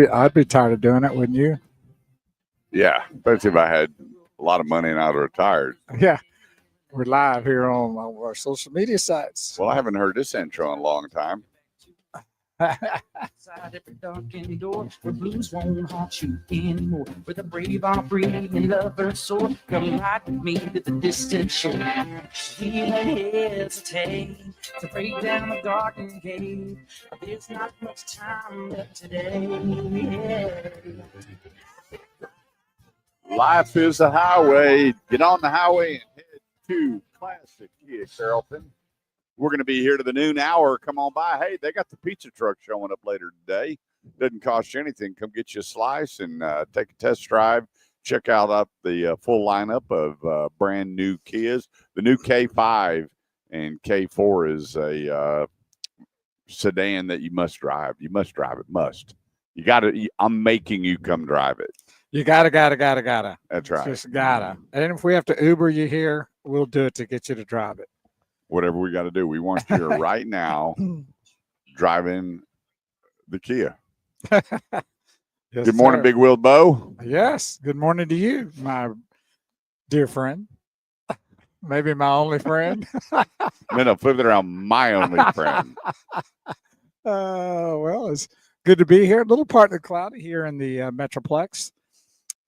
I'd be tired of doing it, wouldn't you? Yeah, especially if I had a lot of money and I was retired. Yeah. We're live here on our social media sites. Well, I haven't heard this intro in a long time. Outside every darkened door, where blues won't haunt you anymore. Where the brave are free and lovers soar. Come ride with me to the distant shore. We won't hesitate to break down the garden gate. There's not much time left today. Life is a highway. Get on the highway and head to Classic Kia Carrollton. We're going to be here to the noon hour. Come on by. Hey, they got the pizza truck showing up later today. Doesn't cost you anything. Come get you a slice and take a test drive. Check out the full lineup of brand new Kias. The new K5 and K4 is a sedan that you must drive. You must drive it. Must. You got to. I'm making you come drive it. You gotta. That's right. Just gotta. And if we have to Uber you here, we'll do it to get you to drive it. Whatever we got to do. We want you here right now driving the Kia. Yes, Good morning, sir. Big Wheel Bo. Yes. Good morning to you, my dear friend. Maybe my only friend. No, flip it around. My only friend. Well, it's good to be here. A little partly cloudy here in the Metroplex.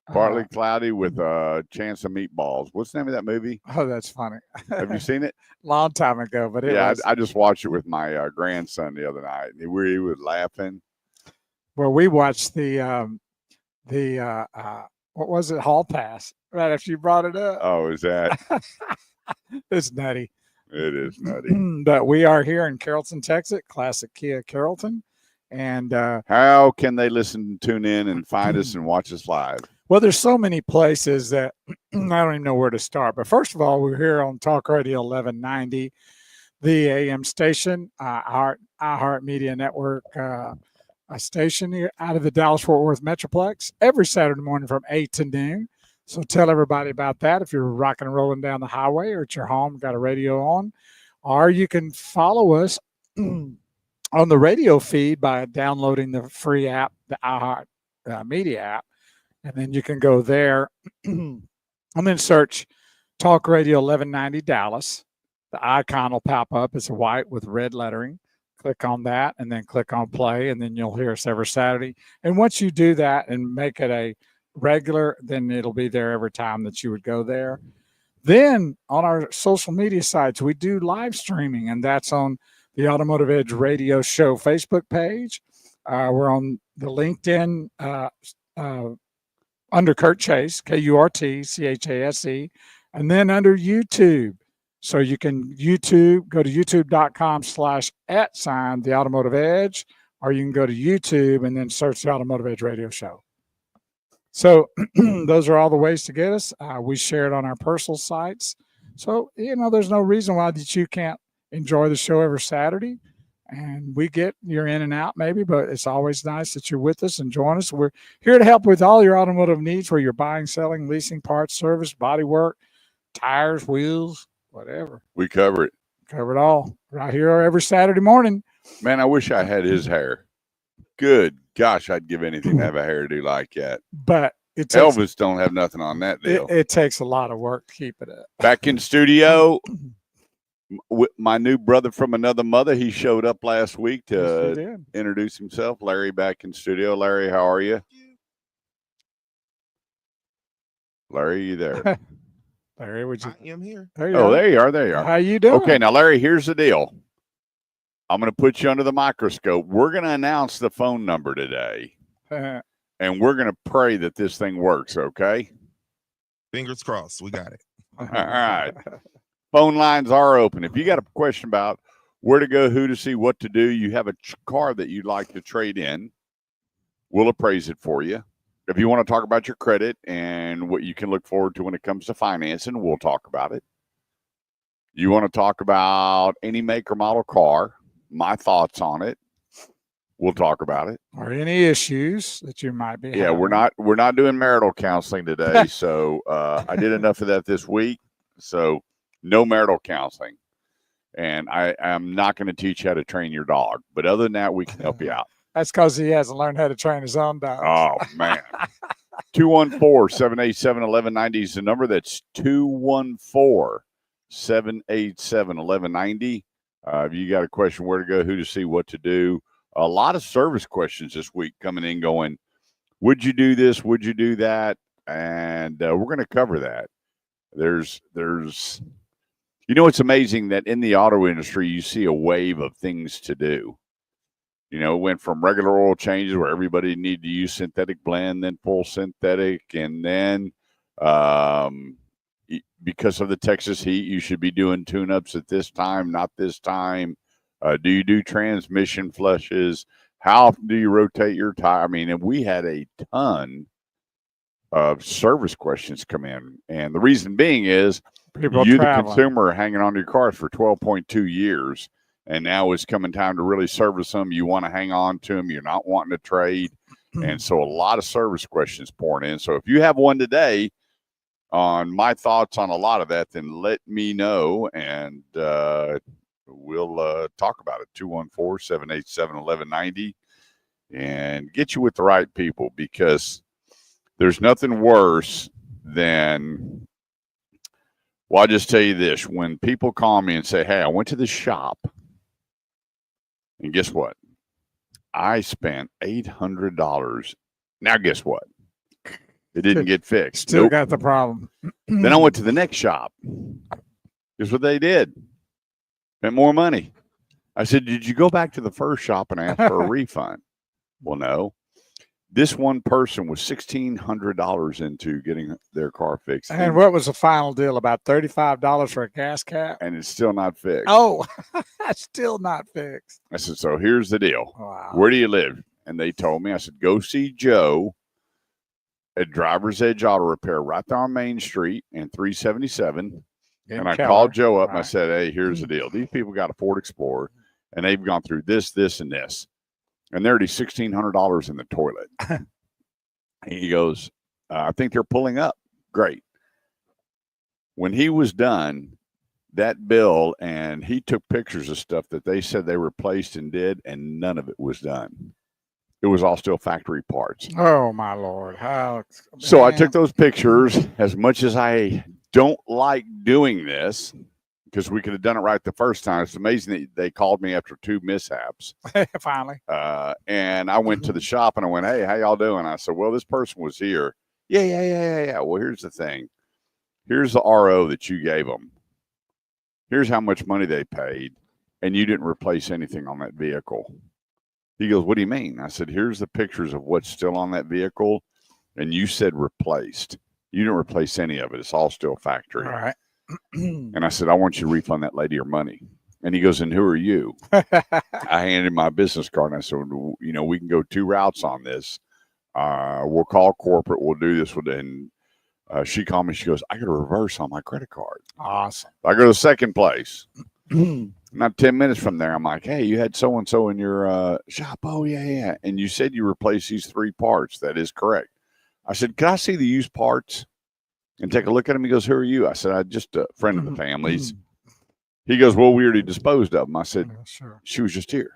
Partly cloudy with a chance of meatballs. What's the name of that movie? Oh, that's funny. Have you seen it? Long time ago, but it Yeah, was I just watched it with my grandson the other night. He was laughing. where we watched the what was it, Hall Pass, right after you brought it up. Oh, is that? It's nutty. It is nutty. But we are here in Carrollton, Texas, Classic Kia Carrollton. And How can they listen, tune in, and find us and watch us live? well, there's so many places that I don't even know where to start. But first of all, we're here on Talk Radio 1190, the AM station, iHeart Media Network a station here out of the Dallas-Fort Worth Metroplex every Saturday morning from 8 to noon. So tell everybody about that if you're rocking and rolling down the highway or at your home, got a radio on. Or you can follow us on the radio feed by downloading the free app, the iHeart Media app. And then you can go there and then search Talk Radio 1190 Dallas. The icon will pop up. It's white with red lettering. Click on that and then click on play, and then you'll hear us every Saturday. And once you do that and make it a regular, then it'll be there every time that you would go there. Then on our social media sites, we do live streaming, and that's on the Automotive Edge Radio Show Facebook page. We're on the LinkedIn under Kurt Chase, KurtChase, and then under YouTube. So you can go to youtube.com/@the Automotive Edge, or you can go to YouTube and then search the Automotive Edge Radio Show. So those are all the ways to get us. We share it on our personal sites. So, there's no reason why that you can't enjoy the show every Saturday. And we get you're in and out maybe, but it's always nice that you're with us and join us. We're here to help with all your automotive needs, where you're buying, selling, leasing, parts, service, body work, tires, wheels, whatever. We cover it. Cover it all right here every Saturday morning. Man, I wish I had his hair. Good gosh, I'd give anything to have a hairdo like that. But it takes, Elvis don't have nothing on that deal. it takes a lot of work to keep it up. Back in studio, my new brother from another mother. He showed up last week to introduce himself. Larry back in studio. Larry, how are you? Larry, you there? Larry, would you? I am here. There you Oh, are. there you are. There you are. How you doing? Okay, now, Larry, here's the deal. I'm going to put you under the microscope. We're going to announce the phone number today, and we're going to pray that this thing works, okay? Fingers crossed. We got it. All right. Phone lines are open. If you got a question about where to go, who to see, what to do, you have a car that you'd like to trade in, we'll appraise it for you. If you want to talk about your credit and what you can look forward to when it comes to financing, we'll talk about it. You want to talk about any make or model car, my thoughts on it, we'll talk about it. Or any issues that you might be Yeah, having. we're not doing marital counseling today, so I did enough of that this week. So no marital counseling. And I am not going to teach you how to train your dog. But other than that, we can help you out. That's because he hasn't learned how to train his own dogs. Oh, man. 214-787-1190 is the number. That's 214-787-1190. If you got a question, where to go, who to see, what to do. A lot of service questions this week coming in going, would you do this? Would you do that? And we're going to cover that. There's, it's amazing that in the auto industry, you see a wave of things to do. It went from regular oil changes where everybody needed to use synthetic blend, then full synthetic, and then because of the Texas heat, you should be doing tune-ups at this time, not this time. Do you do transmission flushes? How often do you rotate your tire? I mean, and we had a ton of service questions come in, and the reason being is People you, traveling. the consumer, are hanging on to your cars for 12.2 years. And now it's coming time to really service them. You want to hang on to them. You're not wanting to trade. And so a lot of service questions pouring in. So if you have one today on my thoughts on a lot of that, then let me know. And we'll talk about it. 214-787-1190 and get you with the right people, because there's nothing worse than, well, I'll just tell you this. When people call me and say, hey, I went to the shop, and guess what? I spent $800. Now, guess what? It didn't get fixed. Still got the problem. Then I went to the next shop. Guess what they did? Spent more money. I said, did you go back to the first shop and ask for a refund? Well, no. This one person was $1,600 into getting their car fixed. And what was the final deal? About $35 for a gas cap? And it's still not fixed. Oh, still not fixed. I said, so here's the deal. Wow. Where do you live? And they told me, I said, go see Joe at Driver's Edge Auto Repair right there on Main Street and 377. And I called Joe up and I said, hey, here's the deal. These people got a Ford Explorer and they've gone through this, this, and this. And they're already $1,600 in the toilet. He goes, I think they're pulling up. Great. When he was done, that bill, and he took pictures of stuff that they said they replaced and did, and none of it was done. It was all still factory parts. Oh, my Lord. So I took those pictures. As much as I don't like doing this, because we could have done it right the first time. It's amazing that they called me after 2 mishaps. Finally. And I went to the shop and I went, hey, how y'all doing? I said, well, this person was here. Yeah. Well, here's the thing. Here's the RO that you gave them. Here's how much money they paid. And you didn't replace anything on that vehicle. He goes, what do you mean? I said, here's the pictures of what's still on that vehicle. And you said replaced. You didn't replace any of it. It's all still factory. All right. And I said, I want you to refund that lady her money. And he goes, and who are you? I handed him my business card and I said, we can go 2 routes on this. We'll call corporate. We'll do this. And she called me. She goes, I got a reverse on my credit card. Awesome. I go to second place. Not 10 minutes from there, I'm like, hey, you had so-and-so in your shop. Oh, yeah. And you said you replaced these 3 parts. That is correct. I said, can I see the used parts and take a look at them? He goes, who are you? I said, I'm just a friend of the family's. He goes, well, we already disposed of them. I said, sure. She was just here.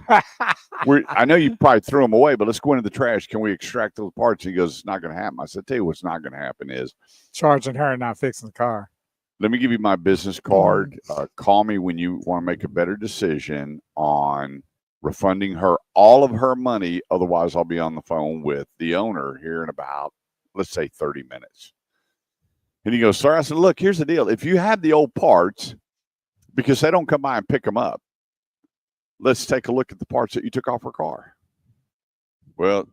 I know you probably threw them away, but let's go into the trash. Can we extract those parts? He goes, it's not going to happen. I said, tell you what's not going to happen is charging her and not fixing the car. Let me give you my business card. Call me when you want to make a better decision on refunding her all of her money. Otherwise, I'll be on the phone with the owner here in about, let's say, 30 minutes. And he goes, sir, I said, look, here's the deal. If you have the old parts, because they don't come by and pick them up, let's take a look at the parts that you took off her car. Well,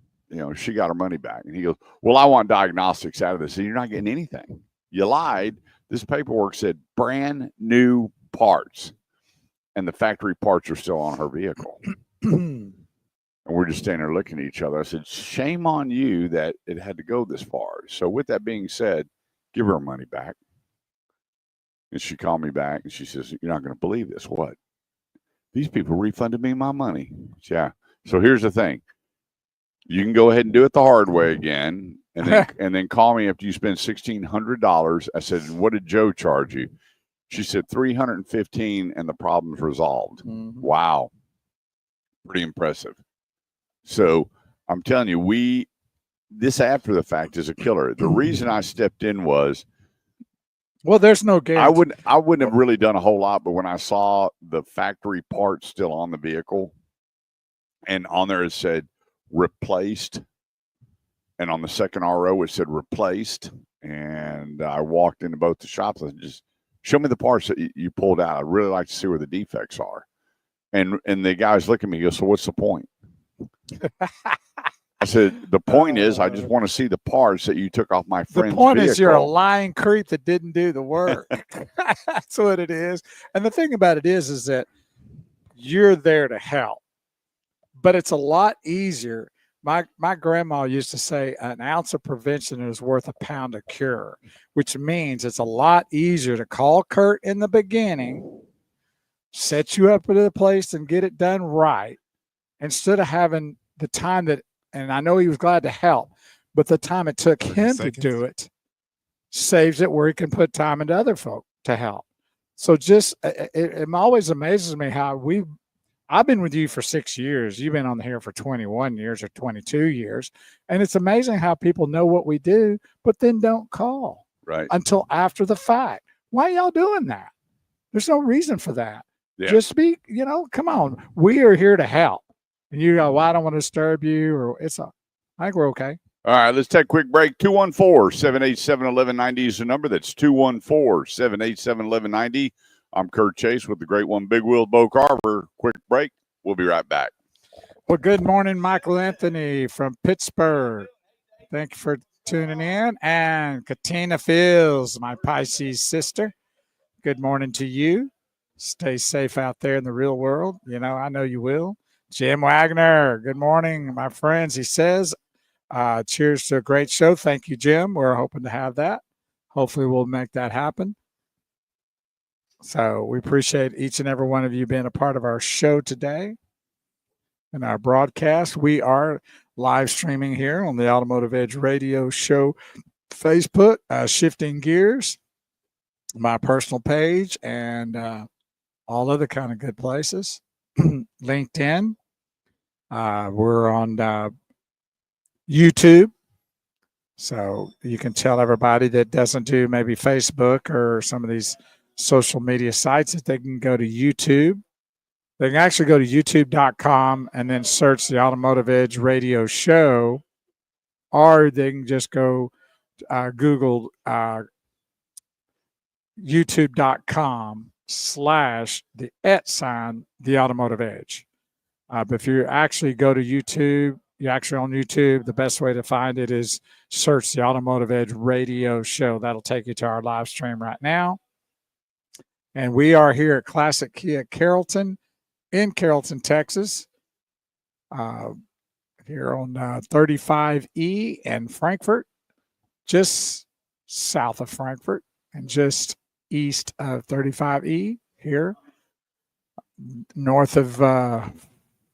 she got her money back. And he goes, well, I want diagnostics out of this. And you're not getting anything. You lied. This paperwork said brand new parts. And the factory parts are still on her vehicle. And we're just standing there looking at each other. I said, shame on you that it had to go this far. So with that being said, give her money back. And she called me back and she says, you're not going to believe this. What? These people refunded me my money. Yeah. So here's the thing. You can go ahead and do it the hard way again. And then call me after you spend $1,600. I said, what did Joe charge you? She said $315 and the problem's resolved. Wow. Pretty impressive. So I'm telling you, this after the fact is a killer. The reason I stepped in was, well, there's no guarantee. I wouldn't have really done a whole lot, but when I saw the factory parts still on the vehicle, and on there it said replaced, and on the second RO it said replaced, and I walked into both the shops and just show me the parts that you pulled out. I'd really like to see where the defects are. And the guys look at me and go, so what's the point? I said, the point is, I just want to see the parts that you took off my friend's The point vehicle. is, you're a lying creep that didn't do the work. That's what it is. And the thing about it is that you're there to help. But it's a lot easier. My grandma used to say an ounce of prevention is worth a pound of cure, which means it's a lot easier to call Kurt in the beginning, set you up at a place and get it done right, instead of having the time that, and I know he was glad to help, but the time it took 30 him seconds. to do it saves it where he can put time into other folk to help. So just, it always amazes me how I've been with you for 6 years. You've been on here for 21 years or 22 years. And it's amazing how people know what we do, but then don't call Right. until after the fact. Why y'all doing that? There's no reason for that. Yeah. Just be, come on. We are here to help. And you go, well, I don't want to disturb you, or I think we're okay. All right, let's take a quick break. 214-787-1190 is the number. That's 214-787-1190. I'm Kurt Chase with the great one, Big Wheel Bo Carver. Quick break. We'll be right back. Well, good morning, Michael Anthony from Pittsburgh. Thank you for tuning in. And Katina Fields, my Pisces sister. Good morning to you. Stay safe out there in the real world. I know you will. Jim Wagner, good morning, my friends. He says, cheers to a great show. Thank you, Jim. We're hoping to have that. Hopefully we'll make that happen. So we appreciate each and every one of you being a part of our show today and our broadcast. We are live streaming here on the Automotive Edge Radio Show Facebook, Shifting Gears, my personal page, and all other kind of good places. LinkedIn. We're on YouTube. So you can tell everybody that doesn't do maybe Facebook or some of these social media sites that they can go to YouTube. They can actually go to youtube.com and then search the Automotive Edge Radio Show, or they can just go Google youtube.com/the Automotive Edge. But if you actually go to YouTube, you're actually on YouTube, the best way to find it is search the Automotive Edge Radio Show. That'll take you to our live stream right now. And we are here at Classic Kia Carrollton in Carrollton, Texas, here on 35E and Frankfurt, just south of Frankfurt and just east of 35E here, north of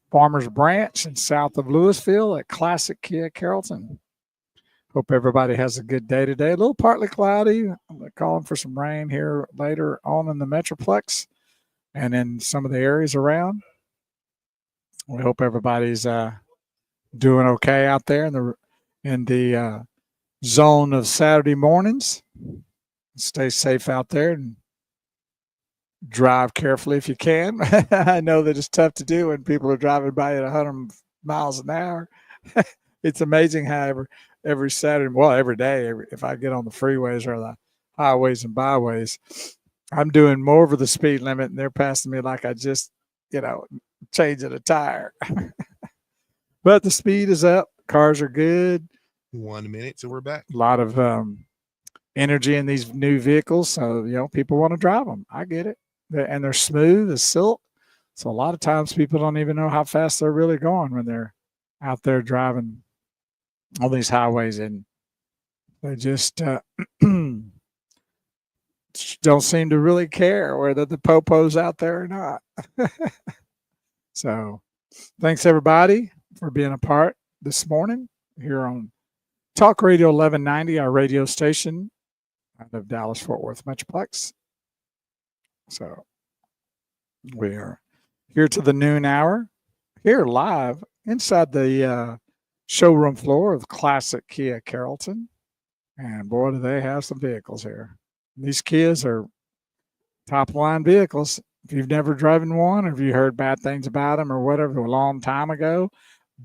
Farmers Branch and south of Louisville at Classic Kia Carrollton. Hope everybody has a good day today. A little partly cloudy. I'm calling for some rain here later on in the Metroplex and in some of the areas around. We hope everybody's doing okay out there in the zone of Saturday mornings. Stay safe out there and drive carefully if you can. I know that it's tough to do when people are driving by at 100 miles an hour. It's amazing how every Saturday, well, every day, if I get on the freeways or the highways and byways, I'm doing more over the speed limit and they're passing me like I just, changing a tire. But the speed is up. Cars are good. 1 minute till we're back. A lot of energy in these new vehicles. So, people want to drive them. I get it. And they're smooth as silk. So a lot of times people don't even know how fast they're really going when they're out there driving on these highways, and they just don't seem to really care whether the popo's out there or not. So thanks everybody for being a part this morning here on Talk Radio 1190, our radio station out of Dallas Fort Worth Metroplex. So we are here to the noon hour, here live inside the showroom floor of Classic Kia Carrollton. And boy, do they have some vehicles here. These Kias are top line vehicles. If you've never driven one, or if you heard bad things about them or whatever a long time ago,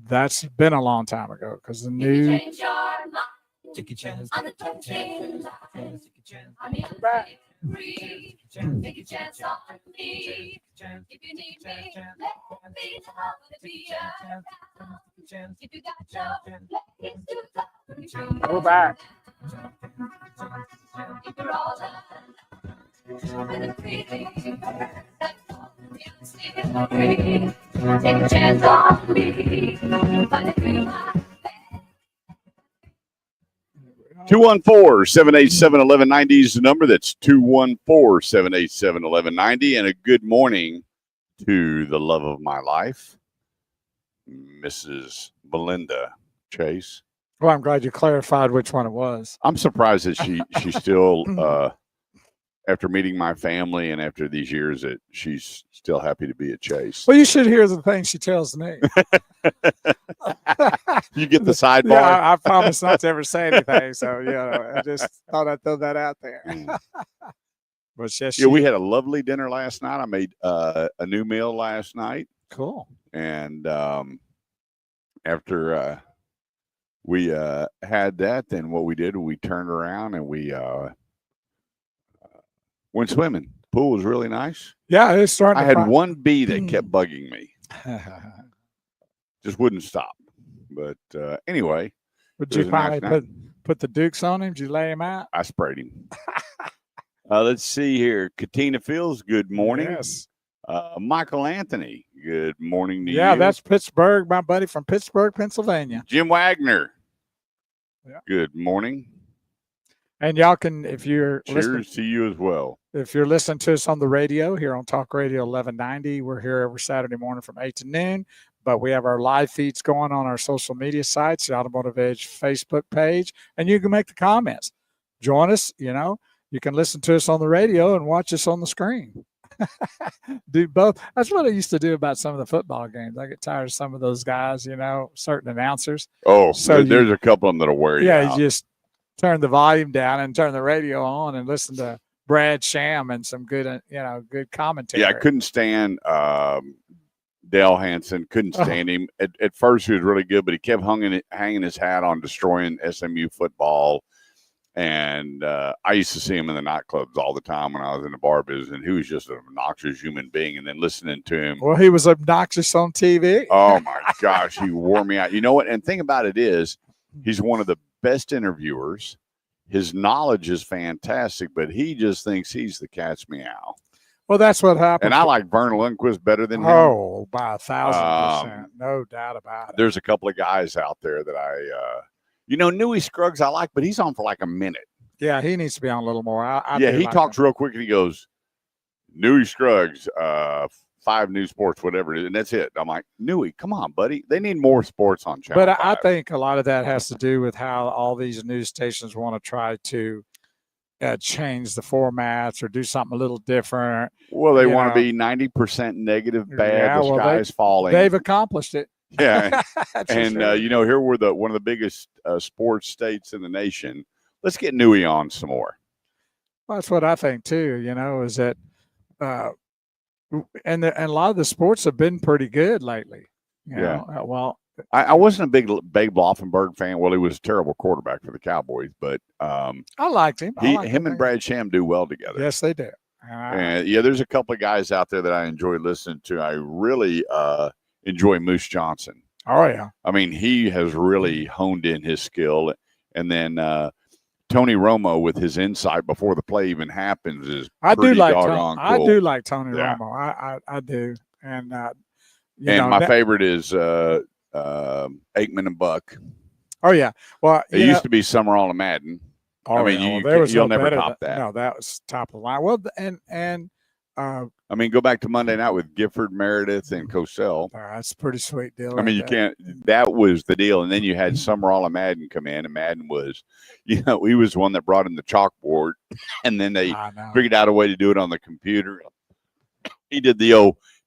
that's been a long time ago because the new. Take a chance. On the touch change. Take a chance. I mean, Back. free. Take a chance on me. If you need me, let me know to be around. If you got your place to go, Go back. if you're all done, with a free, that's all you still free. Take a chance on me. But if you are 214-787-1190 is the number. That's 214-787-1190. And a good morning to the love of my life, Mrs. Belinda Chase. Well, I'm glad you clarified which one it was. I'm surprised that she still, after meeting my family and after these years, that she's still happy to be at Chase. Well, you should hear the things she tells me. You get the sidebar? Yeah, I promise not to ever say anything. So, I just thought I'd throw that out there. But yes, Yeah, we had a lovely dinner last night. I made a new meal last night. Cool. And after we had that, then what we did, we turned around and we went swimming. The pool was really nice. Yeah, it's starting. I had one bee that kept bugging me. Just wouldn't stop. But anyway. Would it you was a nice probably night. put the Dukes on him? Did you lay him out? I sprayed him. Let's see here. Katina Fields, good morning. Yes. Michael Anthony, good morning to you. Yeah, that's Pittsburgh, my buddy from Pittsburgh, Pennsylvania. Jim Wagner. Yeah. Good morning. And y'all can, if you're listening, Cheers to you as well. if you're listening to us on the radio here on Talk Radio 1190, we're here every Saturday morning from 8 to noon. But we have our live feeds going on our social media sites, the Automotive Edge Facebook page, and you can make the comments. Join us, you can listen to us on the radio and watch us on the screen. Do both. That's what I used to do about some of the football games. I get tired of some of those guys, certain announcers. Oh, So there's a couple of them that'll wear you out. You just turn the volume down and turn the radio on and listen to Brad Sham and some good, good commentary. Yeah, I couldn't stand Dale Hansen. Couldn't stand him. At first, he was really good, but he kept hanging his hat on destroying SMU football. And I used to see him in the nightclubs all the time when I was in the bar business, and he was just an obnoxious human being. And then listening to him. Well, he was obnoxious on TV. Oh, my gosh. He wore me out. You know what? And the thing about it is, he's one of the best interviewers. His knowledge is fantastic, but he just thinks he's the cat's meow. Well, that's what happened. And I like Vern Lundquist better than him. Oh, by 1,000%. No doubt about it. There's a couple of guys out there that Newey Scruggs I like, but he's on for like a minute. Yeah, he needs to be on a little more. He talks real quick and he goes, Newey Scruggs, 5 News Sports, whatever it is, and that's it. I'm like, Newey, come on, buddy. They need more sports on Channel 5. But I think a lot of that has to do with how all these news stations want to try to change the formats or do something a little different. Well, they want to be 90% negative, bad. Yeah, the sky is falling. They've accomplished it. Yeah. And here we're one of the biggest sports states in the nation. Let's get Newey on some more. Well, that's what I think too. Is that, and a lot of the sports have been pretty good lately. Well, I wasn't a big Babe Laufenberg fan. Well, he was a terrible quarterback for the Cowboys, but I liked him. Him and Brad Sham do well together. Yes, they do. And there's a couple of guys out there that I enjoy listening to. I really enjoy Moose Johnson. Oh yeah. I mean, he has really honed in his skill, and then Tony Romo with his insight before the play even happens is pretty doggone cool. I do like Tony Romo. I do, and my favorite is Aikman and Buck. Oh yeah. Well, it used to be Summer All Madden. Oh, I mean, you'll never top that. No, that was top of the line. Well, and I mean, go back to Monday night with Gifford, Meredith, and Cosell. That's a pretty sweet deal. I mean, you can't. That was the deal. And then you had Summer All Madden come in, and Madden was, he was the one that brought in the chalkboard, and then they figured out a way to do it on the computer. He did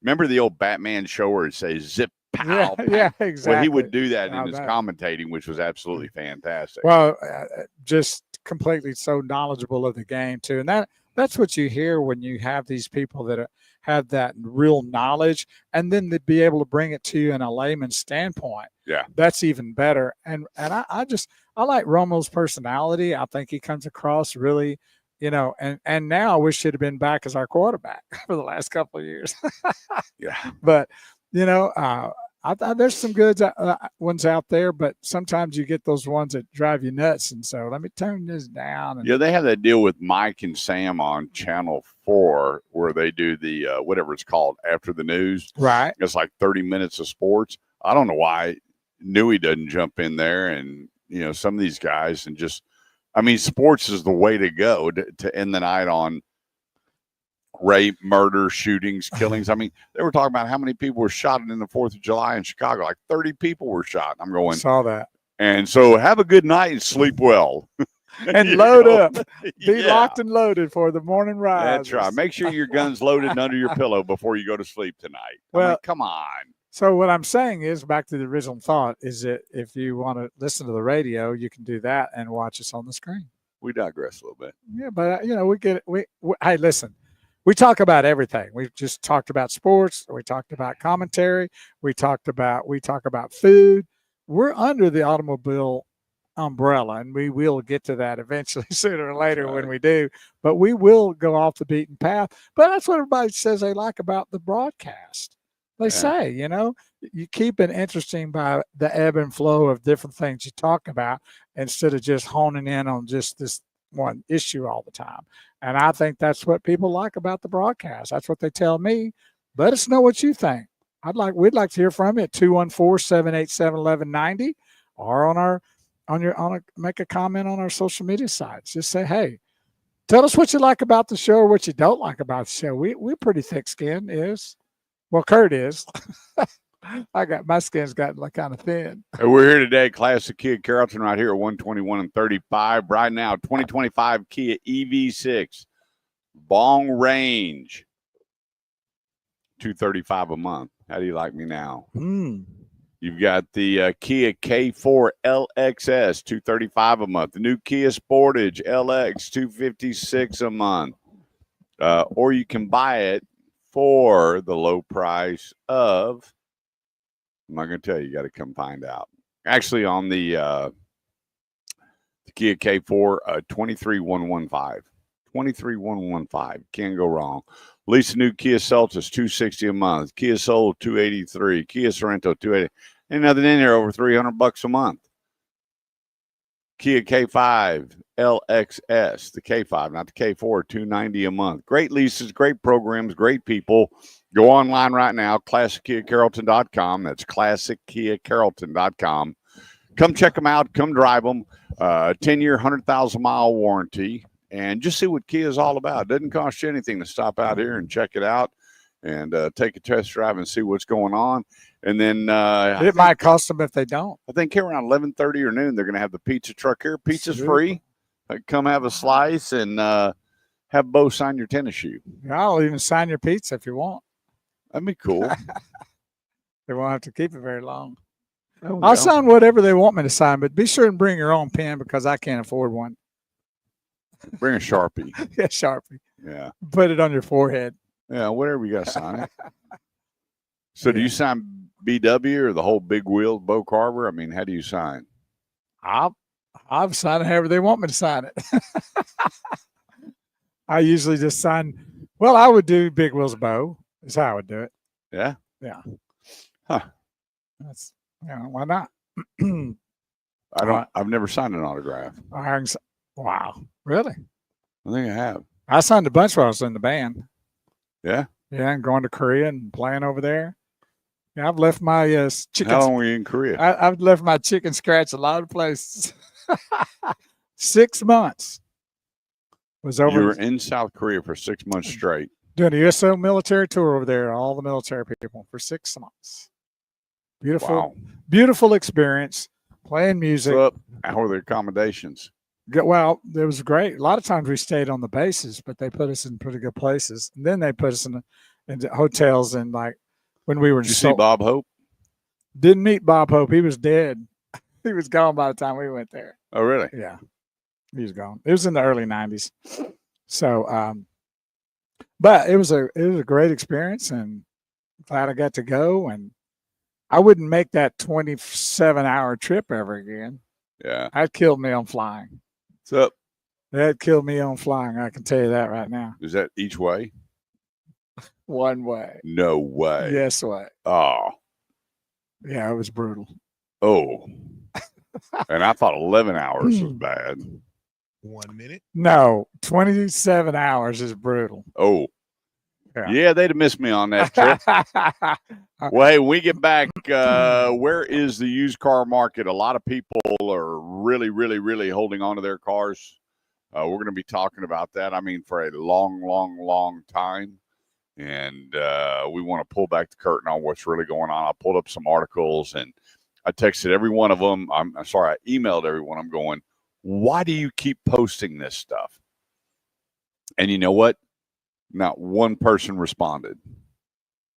remember the old Batman show where it says zip pow, pow. yeah, exactly. Well, he would do that I in his bet. commentating, which was absolutely fantastic. Well, just completely so knowledgeable of the game too, and that's what you hear when you have these people that have that real knowledge, and then to be able to bring it to you in a layman's standpoint. Yeah. That's even better. And I like Romo's personality. I think he comes across really, and now I wish he'd have been back as our quarterback for the last couple of years. Yeah. But there's some good ones out there, but sometimes you get those ones that drive you nuts. And so let me turn this down. And, Yeah, they have that deal with Mike and Sam on Channel 4 where they do the whatever it's called after the news. right. It's like 30 minutes of sports. I don't know why Newey doesn't jump in there and, some of these guys and just, I mean, sports is the way to go to end the night on rape, murder, shootings, killings. I mean, they were talking about how many people were shot in the 4th of July in Chicago. Like 30 people were shot. I'm going, Saw that. and so have a good night and sleep well. And You load know? up. Be Yeah. locked and loaded for the morning ride. That's right. Make sure your gun's loaded and under your pillow before you go to sleep tonight. I mean, Well, come on. So what I'm saying is, back to the original thought, is that if you want to listen to the radio, you can do that and watch us on the screen. We digress a little bit. Yeah, but we get it. We hey, listen, we talk about everything. We just talked about sports. We talked about commentary. We talk about food. We're under the automobile umbrella, and we will get to that eventually sooner or later when we do. But we will go off the beaten path. But that's what everybody says they like about the broadcast. They say, you keep it interesting by the ebb and flow of different things you talk about instead of just honing in on just this one issue all the time. And I think that's what people like about the broadcast. That's what they tell me. Let us know what you think. We'd like to hear from you at 214-787-1190 or make a comment on our social media sites. Just say, hey, tell us what you like about the show or what you don't like about the show. We're pretty thick skinned Well, Kurt is. My skin's gotten like kind of thin. And we're here today, Classic Kia Carrollton, right here at 121 and 35. Right now, 2025 Kia EV6, long range, $235 a month. How do you like me now? You've got the Kia K4 LXS, $235 a month. The new Kia Sportage LX, $256 a month. Or you can buy it for the low price of, I'm not going to tell you, you got to come find out. Actually, on the Kia K4, 23,115. 23,115. Can't go wrong. Lease a new Kia Seltos, $260 a month. Kia Soul, $283. Kia Sorento, $280. Ain't nothing in there over $300 a month. Kia K5 LXS, the K5, not the K4, $290 a month. Great leases, great programs, great people. Go online right now, ClassicKiaCarrollton.com. That's ClassicKiaCarrollton.com. Come check them out. Come drive them. 10-year, 100,000-mile warranty. And just see what Kia is all about. It doesn't cost you anything to stop out here and check it out and take a test drive and see what's going on. And then it might cost them if they don't. I think here around 11:30 or noon, they're going to have the pizza truck here. Pizza's free. Come have a slice and have Bo sign your tennis shoe. I'll even sign your pizza if you want. That'd be cool. They won't have to keep it very long. I'll sign whatever they want me to sign, but be sure and bring your own pen because I can't afford one. Bring a Sharpie. Yeah, Sharpie. Yeah. Put it on your forehead. Yeah, whatever you got to sign. So do you sign BW or the whole big wheel Bo Carver? I mean, how do you sign? I'll sign it however they want me to sign it. I usually just sign. Well, I would do Big Wheels Bo. Is how I would do it. Yeah. Yeah. Huh. That's why not? I've never signed an autograph. Wow. Really? I think I have. I signed a bunch while I was in the band. Yeah. Yeah, and going to Korea and playing over there. Yeah, I've left my chicken. How long were you in Korea? I've left my chicken scratch a lot of places. 6 months. Was over. You were in South Korea for 6 months straight. Doing a USO military tour over there, all the military people for 6 months. Beautiful, beautiful experience. Playing music. How were the accommodations? Well, it was great. A lot of times we stayed on the bases, but they put us in pretty good places. And then they put us in hotels and like when we were in Did you see Bob Hope? Didn't meet Bob Hope. He was dead. He was gone by the time we went there. Oh, really? Yeah, he was gone. It was in the early '90s. So, but it was a great experience, and glad I got to go. And I wouldn't make that 27-hour trip ever again. Yeah. That killed me on flying. So That killed me on flying. I can tell you that right now. is that each way? One way. No way. Yes way. Oh. Yeah, it was brutal. Oh. And I thought 11 hours was bad. 1 minute. No, 27 hours is brutal. Oh. Yeah. Yeah, they'd have missed me on that trip. Well, hey, when we get back, where is the used car market? A lot of people are really, really, really holding on to their cars. We're going to be talking about that, I mean, for a long, long, long time. And we want to pull back the curtain on what's really going on. I pulled up some articles, and I texted every one of them. I'm sorry, I emailed everyone. I'm going, why do you keep posting this stuff? And you know what? Not one person responded.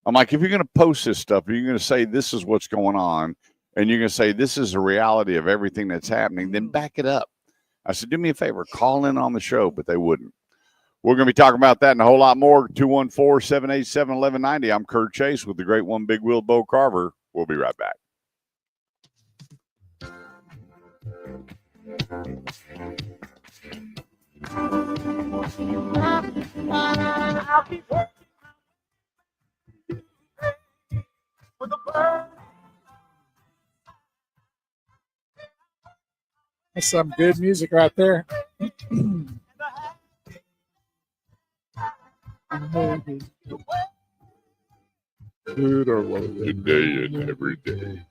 I'm like, if you're going to post this stuff, you're going to say this is what's going on, and you're going to say this is the reality of everything that's happening, then back it up. I said, do me a favor, call in on the show, but they wouldn't. We're going to be talking about that and a whole lot more. 214-787-1190. I'm Kurt Chase with the great one, Big Wheel Bo Carver. We'll be right back. That's some good music right there. Today and every day.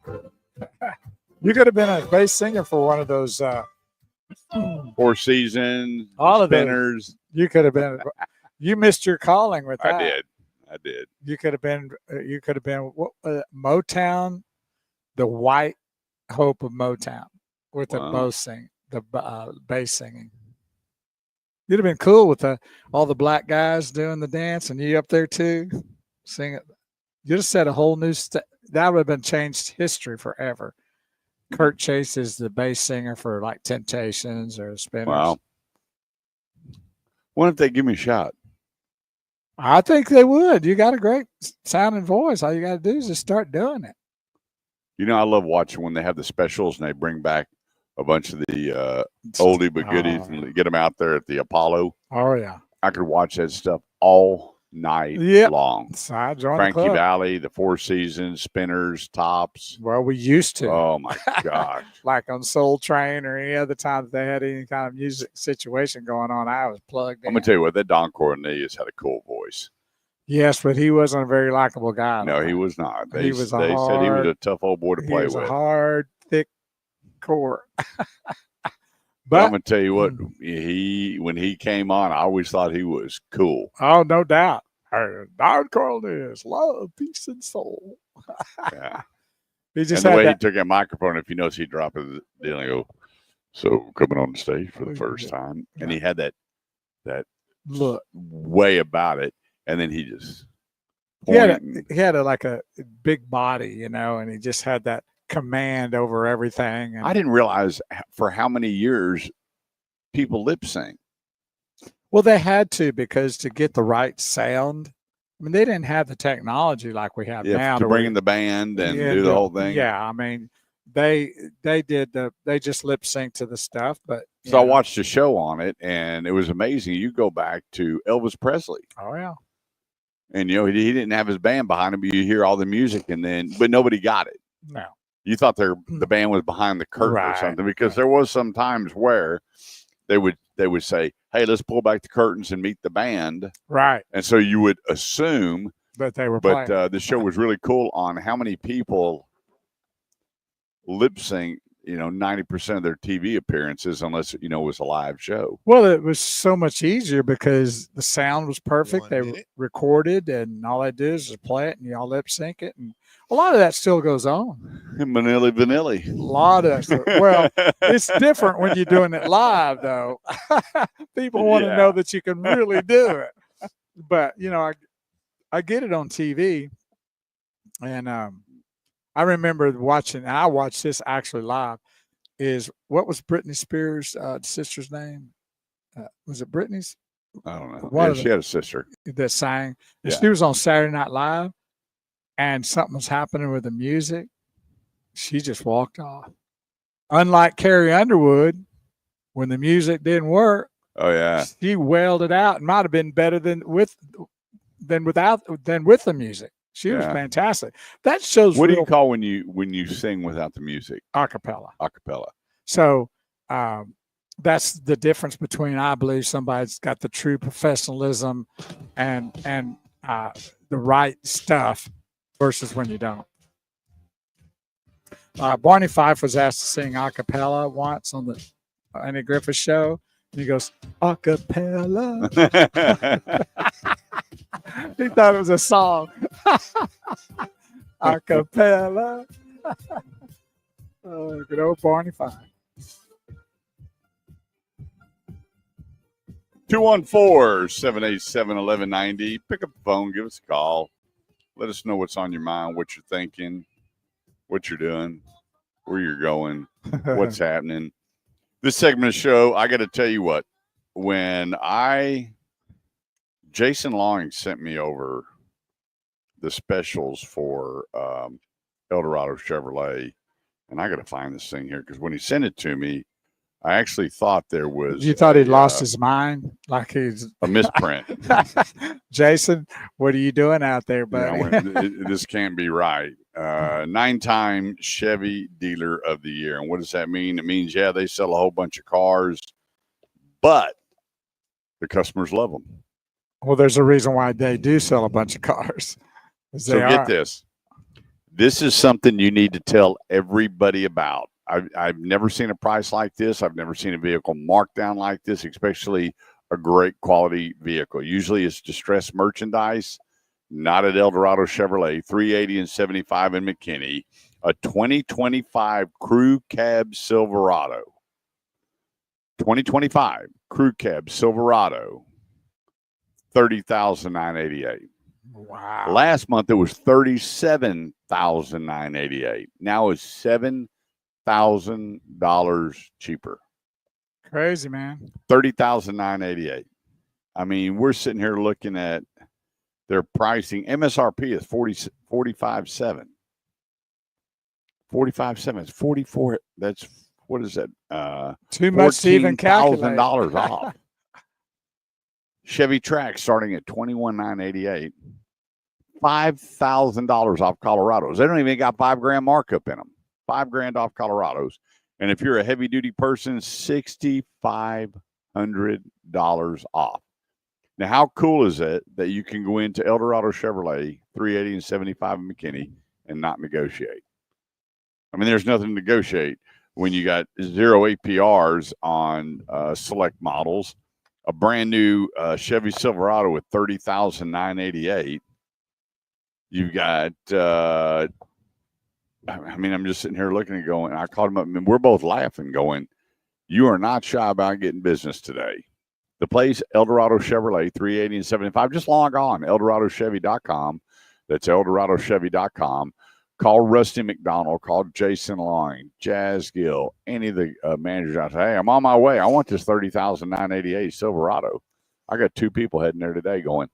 You could have been a bass singer for one of those. Four Seasons, All of those. Spinners. You could have been. You missed your calling with that. I did. You could have been. You could have been Motown, the white hope of Motown, with the bass singing. You'd have been cool with all the black guys doing the dance, and you up there too, singing. You just set a whole new that would have been changed history forever. Kurt Chase is the bass singer for like Temptations or Spinners. Wow. What if they give me a shot? I think they would. You got a great sounding voice. All you got to do is just start doing it. You know, I love watching when they have the specials and they bring back a bunch of the oldie but goodies and get them out there at the Apollo. Oh, yeah. I could watch that stuff all night long. So I joined Frankie the club. Valley, the Four Seasons, Spinners, Tops. Well, we used to. Oh, my gosh. Like on Soul Train or any other time that they had any kind of music situation going on, I was plugged in. I'm going to tell you what, that Don Cornelius had a cool voice. Yes, but he wasn't a very likable guy. No, he was not. They He was said he was a tough old boy to play with. He was a hard, thick core. But I'm going to tell you what, when he came on, I always thought he was cool. Oh, no doubt. Don Cornelius, love, peace, and soul. Yeah. He just and the had way that, he took that microphone, if you notice, he'd drop his deal and go, so coming on the stage for the first time. And he had that look way about it. And then he just he had like a big body, you know, and he just had that command over everything. And I didn't realize for how many years people lip sync. well, they had to, because to get the right sound. I mean, they didn't have the technology like we have now to bring in the band and do the whole thing. Yeah, I mean, they just lip sync to the stuff. But so I watched a show on it, and it was amazing. You go back to Elvis Presley. Oh yeah. And you know, he didn't have his band behind him, but you hear all the music, but nobody got it. No. You thought the band was behind the curtain or something, because there was some times where they would say, hey, let's pull back the curtains and meet the band. Right. And so you would assume that they were playing. But the show was really cool on how many people lip sync, 90% of their TV appearances, unless, it was a live show. Well, it was so much easier because the sound was perfect. They recorded, and all they do is just play it, and y'all lip sync it. And a lot of that still goes on. Manili Vanilli. A lot of that stuff. Well, it's different when you're doing it live, though. People want to know that you can really do it. But, I get it on TV, and I remember watching, and I watched this actually live, is what was Britney Spears' sister's name? Was it Britney's? I don't know. One Yeah, of she the, had a sister. that sang. And Yeah. she was on Saturday Night Live, and something was happening with the music. She just walked off. Unlike Carrie Underwood, when the music didn't work, Oh yeah. she wailed it out. It might have been better than with the music. She was Yeah. fantastic. That shows What do real you call when you sing without the music? acapella. Acapella. So that's the difference between, I believe, somebody's got the true professionalism and the right stuff versus when you don't. Barney Fife was asked to sing a cappella once on the Andy Griffith show. And he goes, a cappella. He thought it was a song. A cappella. Oh, good old Barney Fife. 214-787-1190. Pick up the phone, give us a call. Let us know what's on your mind, what you're thinking, what you're doing, where you're going, what's happening. This segment of the show, I got to tell you what, when Jason Long sent me over the specials for Eldorado Chevrolet, and I got to find this thing here because when he sent it to me, I actually thought there was. You thought he'd lost his mind? Like he's a misprint. Jason, what are you doing out there, buddy? Yeah, this can't be right. 9-time Chevy Dealer of the Year. And what does that mean? It means, yeah, they sell a whole bunch of cars, but the customers love them. Well, there's a reason why they do sell a bunch of cars. So get this. This is something you need to tell everybody about. I've never seen a price like this. I've never seen a vehicle marked down like this, especially a great quality vehicle. Usually it's distressed merchandise, not at Eldorado Chevrolet, 380 and 75 in McKinney, a 2025 Crew Cab Silverado. 2025 Crew Cab Silverado, $30,988. Wow. Last month it was $37,988. Now it's $7,000 cheaper. Crazy, man. $30,988. I mean, we're sitting here looking at their pricing. MSRP is $45,700. $45,700. It's 44. That's, what is that? Too much to even calculate. $14,000 off. Chevy Trax starting at $21,988. $5,000 off Colorados. They don't even got $5,000 markup in them. $5,000 off Colorados. And if you're a heavy duty person, $6,500 off. Now, how cool is it that you can go into Eldorado Chevrolet, 380 and 75 in McKinney, and not negotiate? I mean, there's nothing to negotiate when you got 0 APRs on select models, a brand new Chevy Silverado with $30,988. You've got, I mean, I'm just sitting here looking and going, I called him up, and we're both laughing, going, you are not shy about getting business today. The place, Eldorado Chevrolet, 380 and 75. Just log on, EldoradoChevy.com. That's EldoradoChevy.com. Call Rusty McDonald. Call Jason Long, Jazz Gill, any of the managers out there. Hey, I'm on my way. I want this $30,988 Silverado. I got 2 people heading there today going,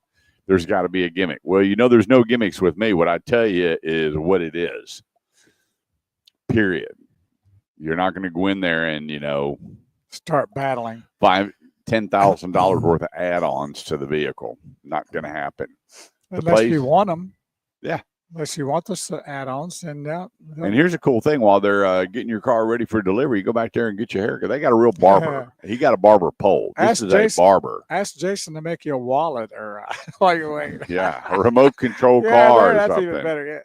there's got to be a gimmick. Well, you know, there's no gimmicks with me. What I tell you is what it is. Period. You're not going to go in there and, you know, start battling. $10,000 worth of add-ons to the vehicle. Not going to happen. Unless you want them. Yeah. Unless you want the add-ons. And here's a cool thing. While they're getting your car ready for delivery, you go back there and get your haircut. They got a real barber. He got a barber pole. This is a barber. Ask Jason to make you a wallet or while you're waiting. Yeah, a remote control car or that's something. Even better. Yeah.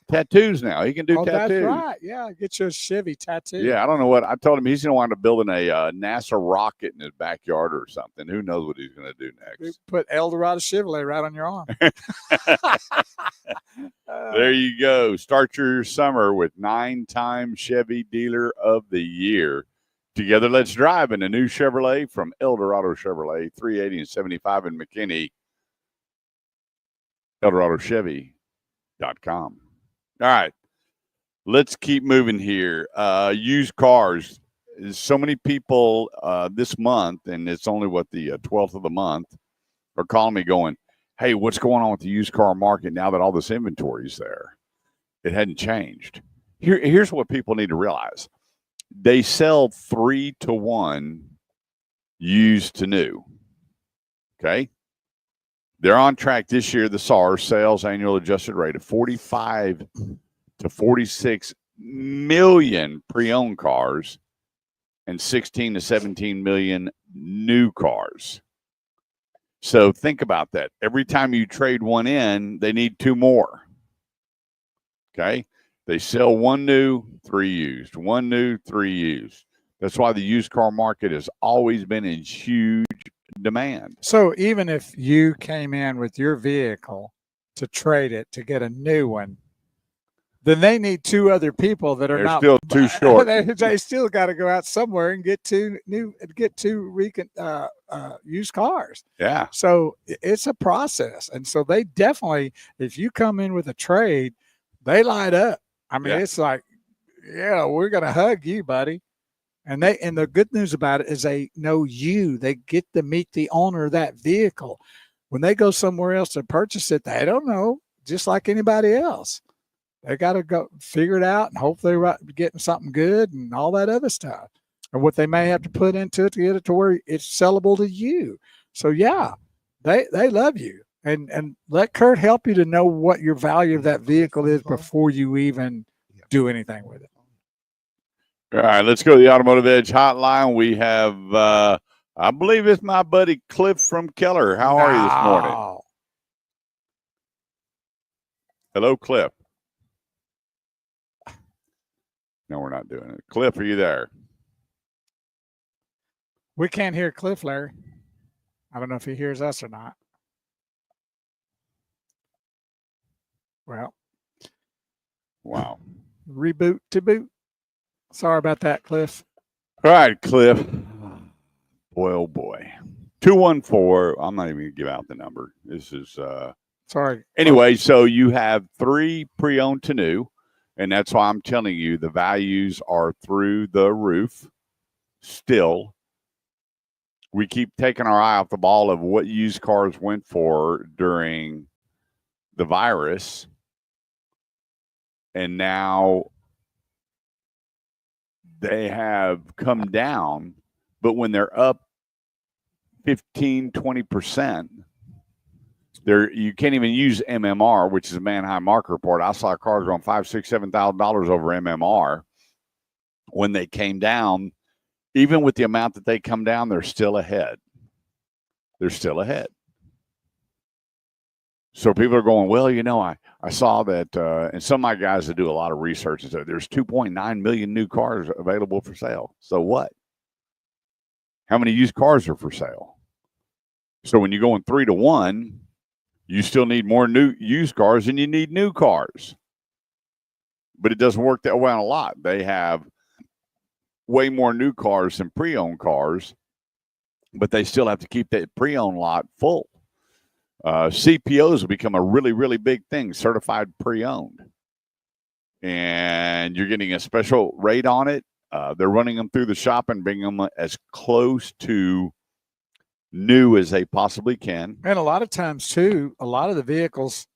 Tattoos now. He can do tattoos. That's right. Yeah, get you a Chevy tattoo. Yeah, I don't know what. I told him he's going to wind up building a NASA rocket in his backyard or something. Who knows what he's going to do next. Put Eldorado Chevrolet right on your arm. There you go. Start your summer with 9-time Chevy Dealer of the Year. Together, let's drive in a new Chevrolet from Eldorado Chevrolet, 380 and 75 in McKinney. EldoradoChevy.com. All right. Let's keep moving here. Used cars. So many people this month, and it's only the 12th of the month, are calling me going, "Hey, what's going on with the used car market now that all this inventory is there?" It hadn't changed. Here's what people need to realize: they sell 3-to-1 used to new. Okay, they're on track this year. The SAR sales annual adjusted rate of 45 to 46 million pre-owned cars and 16 to 17 million new cars. So think about that. Every time you trade one in, they need 2 more. Okay. They sell 1 new, 3 used, 1 new, 3 used. That's why the used car market has always been in huge demand. So even if you came in with your vehicle to trade it to get a new one, then they need 2 other people that are They're not still too short. They still got to go out somewhere and get 2 used cars. Yeah. So it's a process, and so they definitely, if you come in with a trade, they light up. I mean, Yeah. it's like, yeah, we're gonna hug you, buddy. And the good news about it is they know you. They get to meet the owner of that vehicle. When they go somewhere else to purchase it, they don't know, just like anybody else. They got to go figure it out and hope they're getting something good and all that other stuff, and what they may have to put into it to get it to where it's sellable to you. So yeah, they love you, and let Kurt help you to know what your value of that vehicle is before you even do anything with it. All right, let's go to the Automotive Edge hotline. We have, I believe it's my buddy Cliff from Keller. How are you this morning? No. Hello, Cliff. No, we're not doing it. Cliff, are you there? We can't hear Cliff, Larry. I don't know if he hears us or not. Well, Wow. reboot to boot. Sorry about that, Cliff. All right, Cliff. Boy, oh boy. 214. I'm not even going to give out the number. This is, Sorry. anyway, so you have 3 pre-owned to new, and that's why I'm telling you the values are through the roof still. We keep taking our eye off the ball of what used cars went for during the virus. And now they have come down, but when they're up 15, 20%, you can't even use MMR, which is a Manheim Market Report. I saw cars going $5,000, $6,000, $7,000 over MMR when they came down. Even with the amount that they come down, they're still ahead. They're still ahead. So people are going, well, you know, I saw that, and some of my guys that do a lot of research and said there's 2.9 million new cars available for sale. So what? How many used cars are for sale? So when you're going 3-to-1, you still need more new used cars than you need new cars. But it doesn't work that way on a lot. They have way more new cars than pre-owned cars, but they still have to keep that pre-owned lot full. CPOs have become a really, really big thing, certified pre-owned. And you're getting a special rate on it. They're running them through the shop and bringing them as close to new as they possibly can. And a lot of times, too, a lot of the vehicles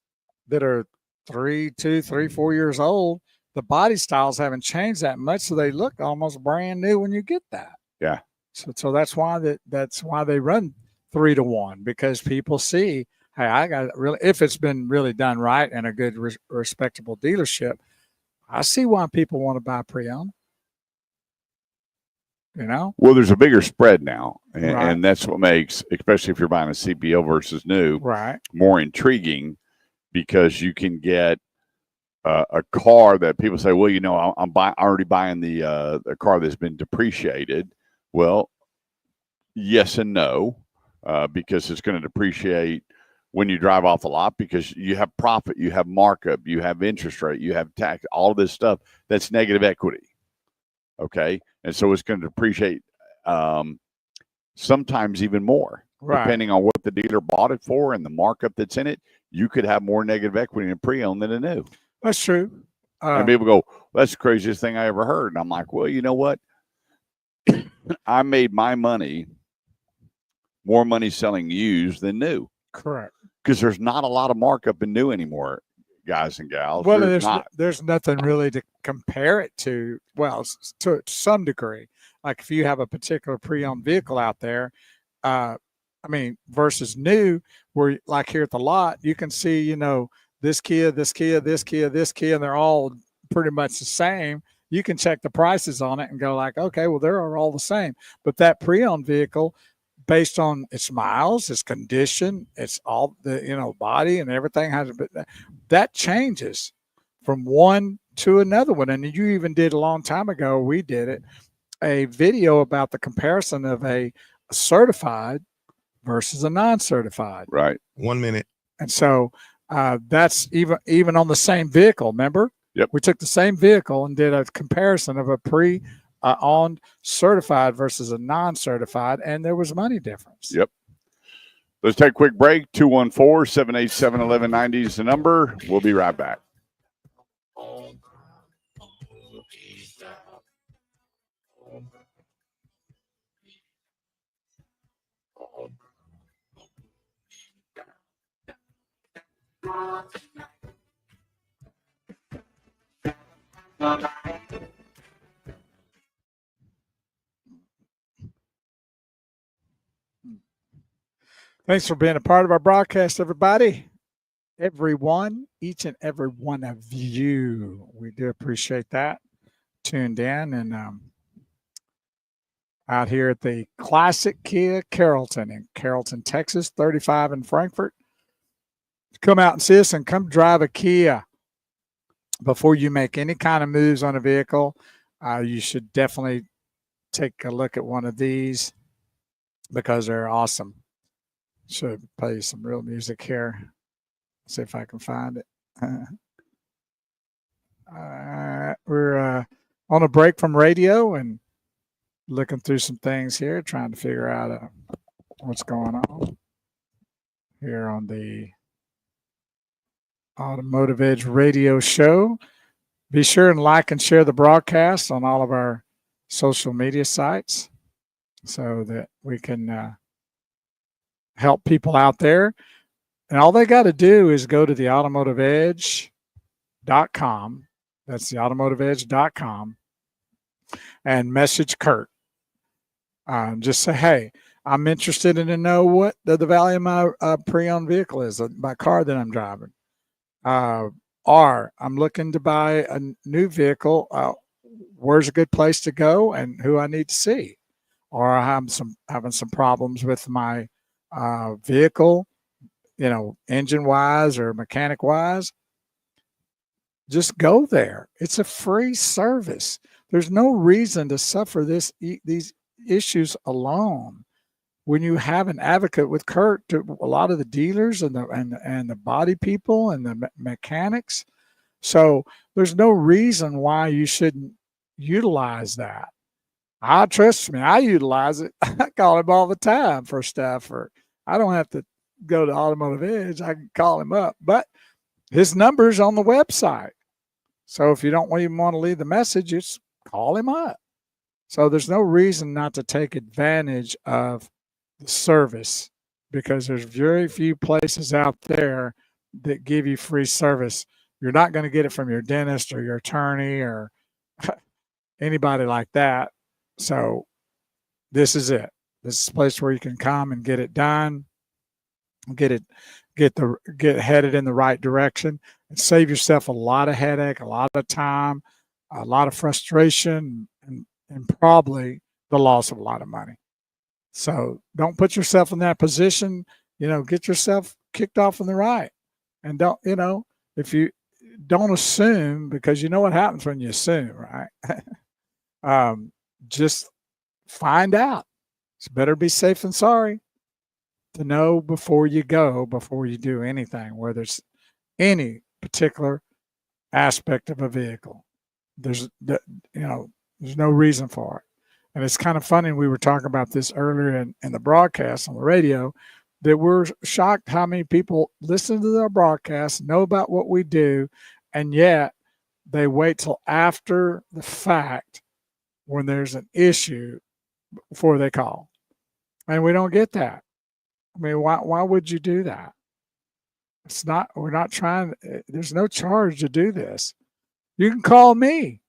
that are 3, 4 years old, the body styles haven't changed that much, so they look almost brand new when you get that. Yeah. So that's why they run 3-to-1, because people see, hey, I got really, if it's been really done right and a good respectable dealership, I see why people want to buy pre-owned. You know? Well, there's a bigger spread now, and, Right. and that's what makes, especially if you're buying a CPO versus new, Right. more intriguing, because you can get a car that people say, well, you know, I'm already buying the car that's been depreciated. Well, yes and no, because it's going to depreciate when you drive off the lot, because you have profit, you have markup, you have interest rate, you have tax, all this stuff that's negative equity. Okay. And so it's going to depreciate sometimes even more, Right. depending on what the dealer bought it for and the markup that's in it. You could have more negative equity in a pre-owned than a new. That's true. And people go, that's the craziest thing I ever heard. And I'm like, well, you know what? I made my money, more money selling used than new. Correct. Because there's not a lot of markup in new anymore, guys and gals. Well, Not. there's nothing really to compare it to. Well, to some degree, like if you have a particular pre-owned vehicle out there, I mean, versus new, where like here at the lot, you can see, you know, this Kia, this Kia, this Kia, this Kia, and they're all pretty much the same. You can check the prices on it and go like, okay, well, they're all the same. But that pre-owned vehicle, based on its miles, its condition, it's all the, you know, body and everything has, but that changes from one to another one. And you even did a long time ago, we did it, a video about the comparison of a certified versus a non-certified. Right. 1 minute. And so that's even on the same vehicle. Remember? Yep. We took the same vehicle and did a comparison of a pre-owned certified versus a non-certified, and there was money difference. Yep. Let's take a quick break. 214-787-1190 is the number. We'll be right back. Thanks for being a part of our broadcast, everybody. Everyone, each and every one of you. We do appreciate that. Tuned in and out here at the Classic Kia Carrollton in Carrollton, Texas, 35 in Frankfort. Come out and see us and come drive a Kia. Before you make any kind of moves on a vehicle, you should definitely take a look at one of these because they're awesome. Should play some real music here. See if I can find it. We're on a break from radio and looking through some things here, trying to figure out what's going on here on the Automotive Edge radio show. Be sure and like and share the broadcast on all of our social media sites so that we can help people out there. And all they got to do is go to the automotiveedge.com. That's the automotiveedge.com and message Kurt. Just say, hey, I'm interested in to know what the value of my pre-owned vehicle is, my car that I'm driving. Or I'm looking to buy a new vehicle. Where's a good place to go and who I need to see? Or I'm having some problems with my vehicle, you know, engine wise or mechanic wise. Just go there. It's a free service. There's no reason to suffer these issues alone. When you have an advocate with Kurt, to a lot of the dealers and the body people and the mechanics, so there's no reason why you shouldn't utilize that. Trust me, I utilize it. I call him all the time for stuff, or I don't have to go to Automotive Edge. I can call him up, but his number's on the website. So if you don't even want to leave the message, just call him up. So there's no reason not to take advantage of the service because there's very few places out there that give you free service. You're not going to get it from your dentist or your attorney or anybody like that. So this is it. This is a place where you can come and get it done, get headed in the right direction and save yourself a lot of headache, a lot of time, a lot of frustration, and probably the loss of a lot of money. So don't put yourself in that position, you know, get yourself kicked off in the right. And don't, you know, if you don't assume, because you know what happens when you assume, right? Just find out. It's better be safe than sorry. To know before you go, before you do anything, whether it's any particular aspect of a vehicle. There's no reason for it. And it's kind of funny. We were talking about this earlier in the broadcast on the radio, that we're shocked how many people listen to our broadcast, know about what we do, and yet They wait till after the fact when there's an issue before they call. And we don't get that. I mean, why would you do that? We're not trying, there's no charge to do this. You can call me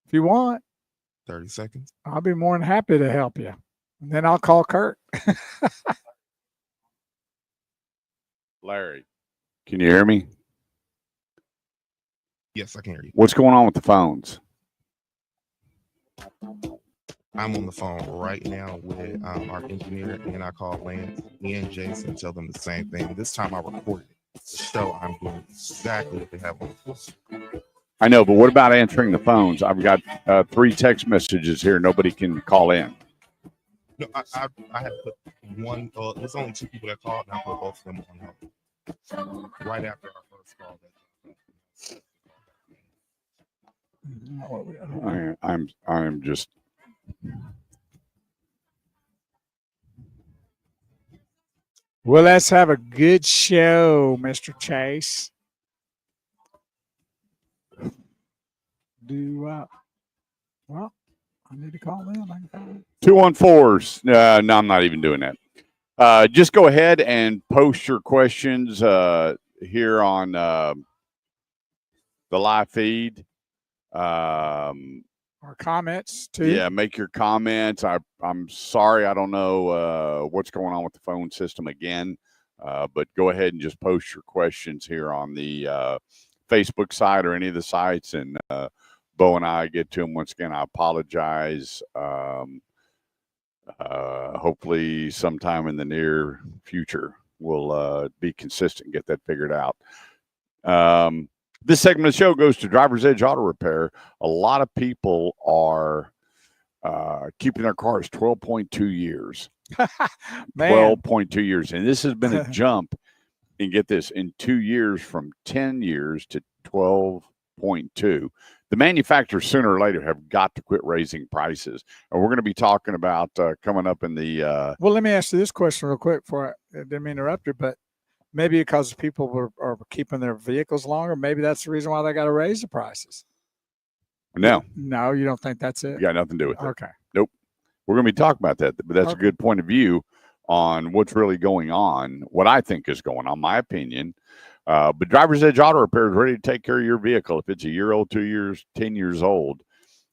if you want. 30 seconds. I'll be more than happy to help you. And then I'll call Kurt. Larry, can you hear me? Yes, I can hear you. What's going on with the phones? I'm on the phone right now with our engineer, and I called Lance and Jason, tell them the same thing. This time I recorded it. The show, I'm doing exactly what they have on the phone. I know, but what about answering the phones? I've got 3 text messages here. Nobody can call in. No, I had put one. There's only 2 people that called, and I put both of them on hold. Right after our first call. I'm just. Well, let's have a good show, Mr. Chase. Well, I need to call in. 214s. No, I'm not even doing that. Just go ahead and post your questions here on the live feed. Or comments too. Yeah, make your comments. I'm sorry, I don't know what's going on with the phone system again, but go ahead and just post your questions here on the Facebook site or any of the sites, and Bo and I get to them. Once again, I apologize. Hopefully sometime in the near future we'll be consistent and get that figured out. This segment of the show goes to Driver's Edge Auto Repair. A lot of people are keeping their cars 12.2 years. 12.2 years. And this has been a jump, and get this, in 2 years from 10 years to 12.2. The manufacturers sooner or later have got to quit raising prices. And we're going to be talking about coming up in the... Well, let me ask you this question real quick before I didn't mean to interrupt you, but maybe because people are keeping their vehicles longer, maybe that's the reason why they got to raise the prices. No, you don't think that's it? You got nothing to do with it. Okay. Nope. We're going to be talking about that, but that's Okay. a good point of view on what's really going on, what I think is going on, my opinion. But Driver's Edge Auto Repair is ready to take care of your vehicle. If it's a year old, 2 years, 10 years old,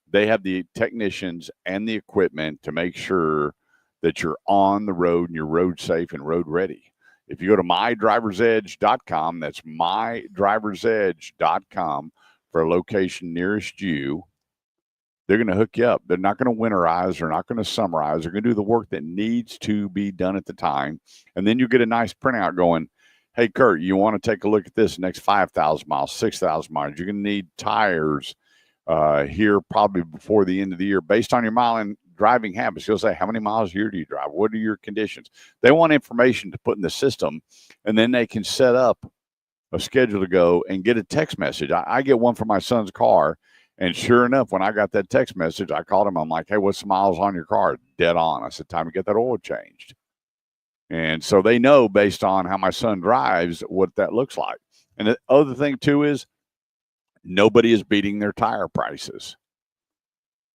they have the technicians and the equipment to make sure that you're on the road and you're road safe and road ready. If you go to mydriversedge.com, that's mydriversedge.com for a location nearest you, they're going to hook you up. They're not going to winterize. They're not going to summarize. They're going to do the work that needs to be done at the time. And then you get a nice printout going, hey, Kurt, you want to take a look at this next 5,000 miles, 6,000 miles. You're going to need tires here probably before the end of the year based on your mile and driving habits. You'll say, how many miles a year do you drive? What are your conditions? They want information to put in the system, and then they can set up a schedule to go and get a text message. I get one for my son's car, and sure enough, when I got that text message, I called him. I'm like, hey, what's the miles on your car? Dead on. I said, time to get that oil changed. And so they know based on how my son drives what that looks like. And the other thing, too, is nobody is beating their tire prices.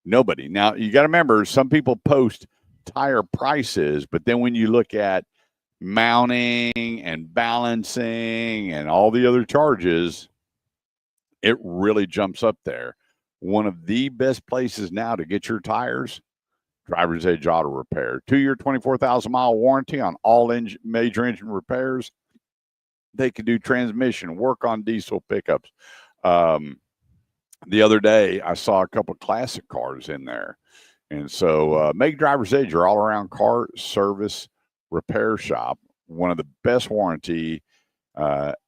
Nobody. Now, you got to remember, some people post tire prices, but then when you look at mounting and balancing and all the other charges, it really jumps up there. One of the best places now to get your tires, Driver's Edge Auto Repair. 2-year, 24,000-mile warranty on all major engine repairs. They can do transmission, work on diesel pickups. The other day, I saw a couple of classic cars in there. And so make Driver's Edge your all-around car service repair shop. One of the best warranty,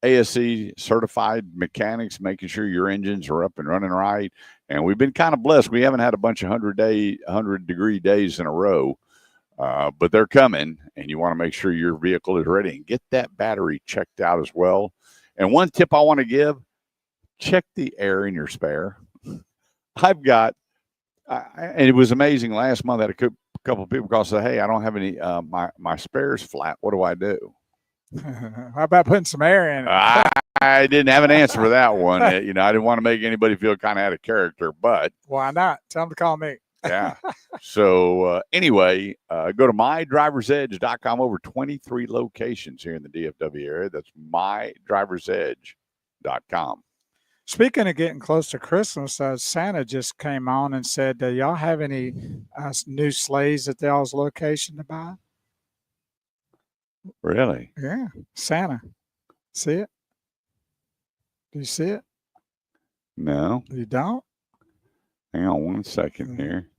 ASE certified mechanics, making sure your engines are up and running right. And we've been kind of blessed. We haven't had a bunch of 100-degree days in a row, but they're coming, and you want to make sure your vehicle is ready and get that battery checked out as well. And one tip I want to give, check the air in your spare. I've got, and it was amazing. Last month, I had a couple of people call and say, hey, I don't have any, my spare's flat. What do I do? How about putting some air in it? I didn't have an answer for that one. I didn't want to make anybody feel kind of out of character, but Why not? Tell them to call me. yeah. So anyway, go to mydriversedge.com. Over 23 locations here in the DFW area. That's mydriversedge.com. Speaking of getting close to Christmas, Santa just came on and said, do y'all have any new sleighs at y'all's location to buy? Really? Yeah, Santa. See it? Do you see it? No. You don't? Hang on 1 second here.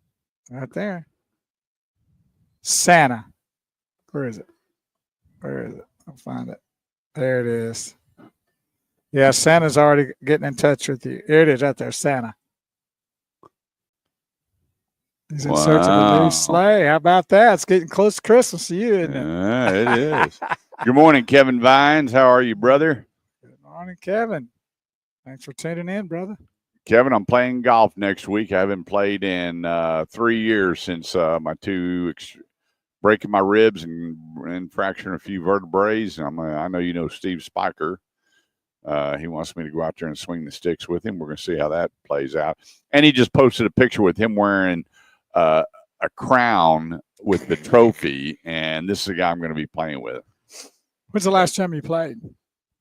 Right there. Santa. Where is it? Where is it? I'll find it. There it is. Yeah, Santa's already getting in touch with you. Here it is right there, Santa. He's in search of a new sleigh. How about that? It's getting close to Christmas to you, isn't it? It is. Good morning, Kevin Vines. How are you, brother? Good morning, Kevin. Thanks for tuning in, brother. Kevin, I'm playing golf next week. I haven't played in 3 years since my breaking my ribs and fracturing a few vertebrae. I know you know Steve Spiker. He wants me to go out there and swing the sticks with him. We're going to see how that plays out. And he just posted a picture with him wearing a crown with the trophy. And this is the guy I'm going to be playing with. When's the last time you played?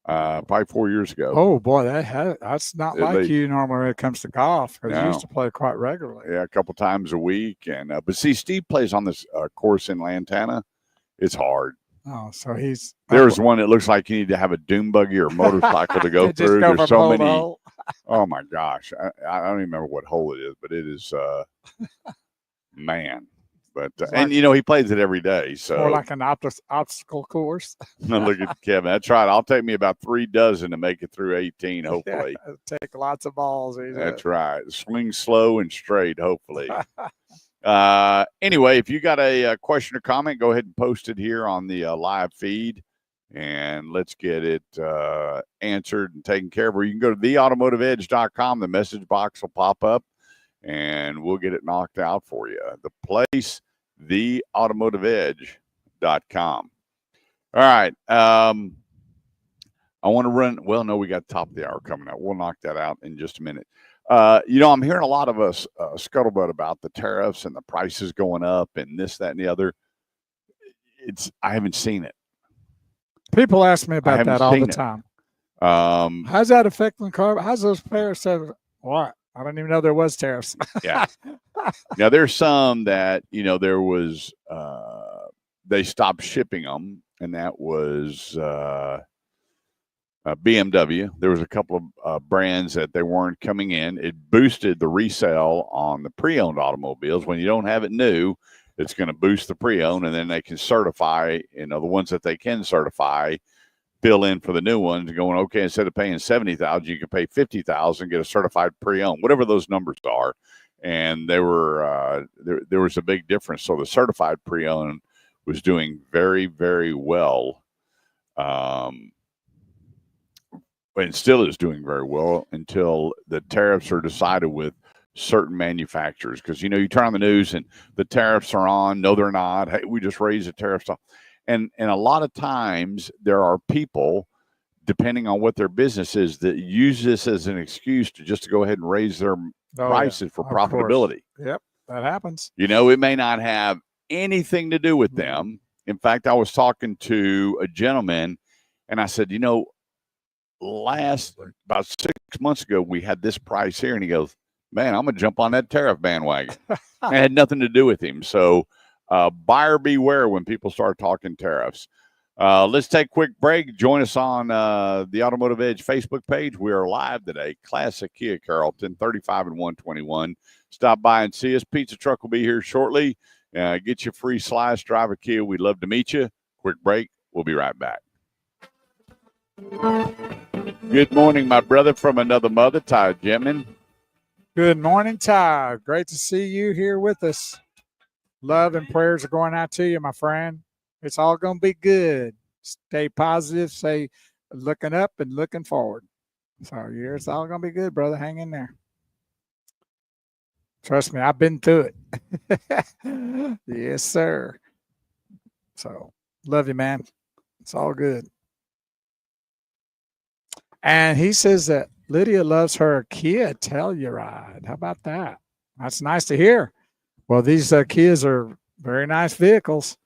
Probably 4 years ago. Oh, boy, that's not like you normally when it comes to golf, because you used to play quite regularly. Yeah, a couple times a week. But see, Steve plays on this course in Lantana. It's hard. Oh, so there's one that looks like you need to have a dune buggy or motorcycle to go through. There's so many. Oh my gosh, I don't even remember what hole it is, but it is man. But and he plays it every day, so more like an obstacle course. Look at Kevin. That's right. I'll take me about 3 dozen to make it through 18. Hopefully, take lots of balls. That's right. Swing slow and straight. Hopefully. Anyway, if you got a question or comment, go ahead and post it here on the live feed, and let's get it answered and taken care of. Or you can go to theautomotiveedge.com. The message box will pop up, and we'll get it knocked out for you. The place, theautomotiveedge.com. All right. I want to run. Well, no, we got top of the hour coming up. We'll knock that out in just a minute. I'm hearing a lot of us scuttlebutt about the tariffs and the prices going up and this, that, and the other. I haven't seen it. People ask me about that all the time. How's that affecting the car? How's those tariffs? What? I don't even know there was tariffs. Yeah. Now there's some that there was they stopped shipping them, and that was BMW. There was a couple of brands that they weren't coming in. It boosted the resale on the pre-owned automobiles. When you don't have it new, it's going to boost the pre-owned, and then they can certify, the ones that they can certify, bill in for the new ones, going, okay, instead of paying $70,000, you can pay $50,000, get a certified pre-owned, whatever those numbers are. And they were there was a big difference. So the certified pre-owned was doing very, very well. And still is doing very well until the tariffs are decided with certain manufacturers. Because, you turn on the news and the tariffs are on. No, they're not. Hey, we just raised the tariffs. And a lot of times there are people, depending on what their business is, that use this as an excuse to go ahead and raise their prices for profitability. Yep, that happens. It may not have anything to do with them. In fact, I was talking to a gentleman, and I said, about 6 months ago, we had this price here. And he goes, man, I'm going to jump on that tariff bandwagon. It had nothing to do with him. So buyer beware when people start talking tariffs. Let's take a quick break. Join us on the Automotive Edge Facebook page. We are live today. Classic Kia Carrollton, 35 and 121. Stop by and see us. Pizza truck will be here shortly. Get you free slice. Drive a Kia. We'd love to meet you. Quick break. We'll be right back. Good morning, my brother from another mother, Ty Jetman. Good morning, Ty. Great to see you here with us. Love and prayers are going out to you, my friend. It's all going to be good. Stay positive. Stay looking up and looking forward. So it's all going to be good, brother. Hang in there. Trust me, I've been through it. Yes, sir. So love you, man. It's all good. And he says that Lydia loves her Kia Telluride. How about that? That's nice to hear. Well, these Kias are very nice vehicles.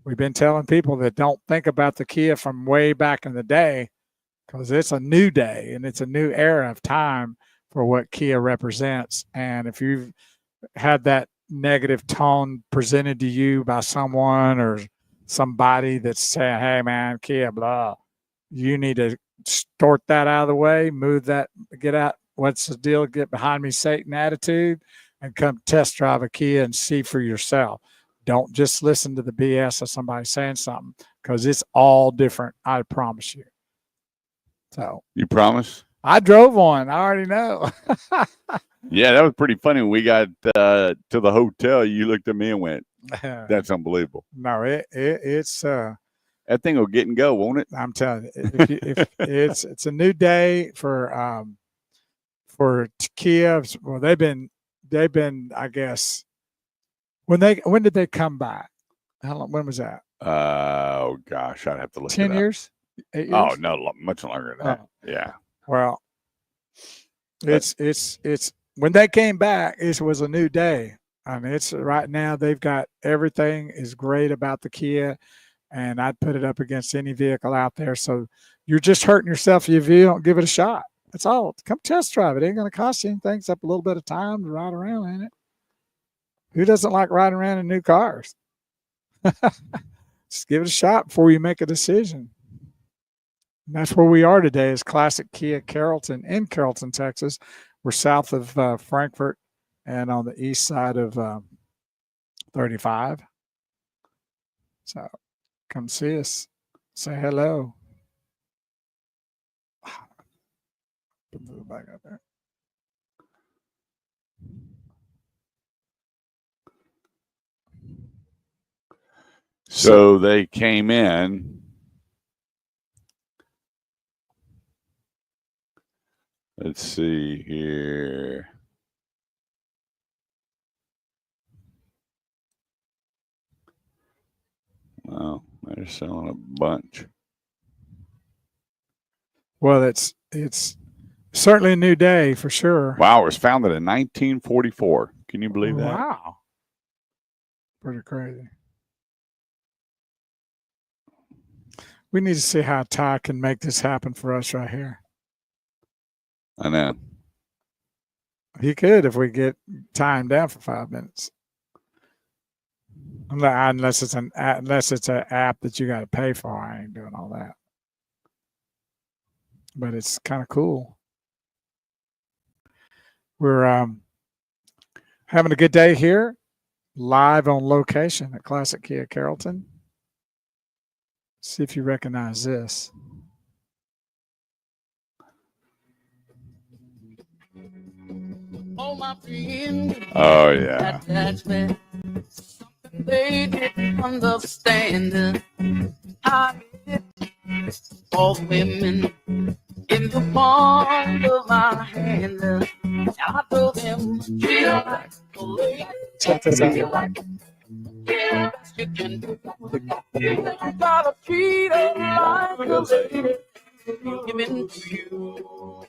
We've been telling people that don't think about the Kia from way back in the day because it's a new day and it's a new era of time for what Kia represents. And if you've had that negative tone presented to you by someone or somebody that's saying, hey, man, Kia, blah, you need to stort that out of the way, move that, get out. What's the deal? Get behind me, Satan attitude, and come test drive a Kia and see for yourself. Don't just listen to the BS of somebody saying something because it's all different. I promise you. So You promise? I drove one. I already know. Yeah, that was pretty funny. When we got to the hotel, you looked at me and went, "That's unbelievable." No, it's That thing will get and go, won't it? I'm telling you, if it's a new day for Kia. Well, they've been I guess when did they come back? How long? When was that? Oh gosh, I'd have to look. 10 it up. years? 8 years? Oh no, much longer than that. Yeah. Well, it's when they came back, it was a new day. I mean, it's right now they've got everything is great about the Kia, and I'd put it up against any vehicle out there. So you're just hurting yourself if you don't give it a shot. That's all. Come test drive it. It ain't going to cost you anything except a little bit of time to ride around in it. Who doesn't like riding around in new cars? Just give it a shot before you make a decision. And that's where we are today is Classic Kia Carrollton in Carrollton, Texas. We're south of Frankfort and on the east side of 35. So come see us. Say hello. Move it back up there. So they came in. Let's see here. Well, they're selling a bunch. Well, it's certainly a new day for sure. Wow, it was founded in 1944. Can you believe that? Wow. Pretty crazy. We need to see how Ty can make this happen for us right here. I know. He could if we get time down for 5 minutes. Unless it's an app that you got to pay for. I ain't doing all that. But it's kind of cool. We're having a good day here, live on location at Classic Kia Carrollton. See if you recognize this. Oh yeah. They didn't understand. I met all the women in the palm of my hand. I told them, treat her like a lady. Check this out. Yeah, you can do. You gotta treat her like a lady. Giving to you.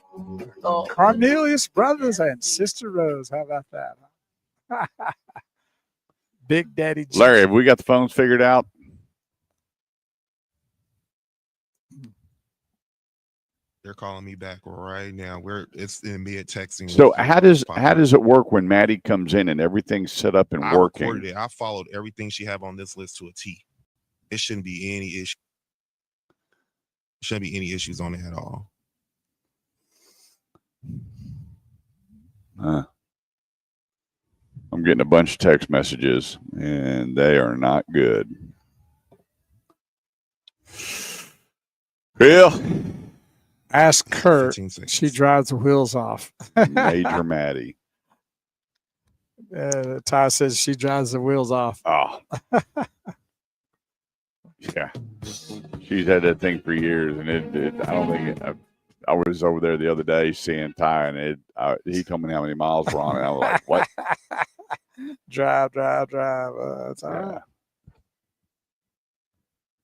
Oh. Cornelius Brothers and Sister Rose. How about that? Big Daddy G. Larry, have we got the phones figured out? They're calling me back right now. It's in mid texting. So how does it work when Maddie comes in and everything's set up and working? I recorded it. I followed everything she have on this list to a T. It shouldn't be any issue. Shouldn't be any issues on it at all. I'm getting a bunch of text messages, and they are not good. Well, Ask Kurt. 15 seconds. She drives the wheels off. Major Maddie. Ty says she drives the wheels off. Oh. Yeah. She's had that thing for years, and I don't think I was over there the other day seeing Ty, and he told me how many miles were on it. I was like, what? Drive. It's all right.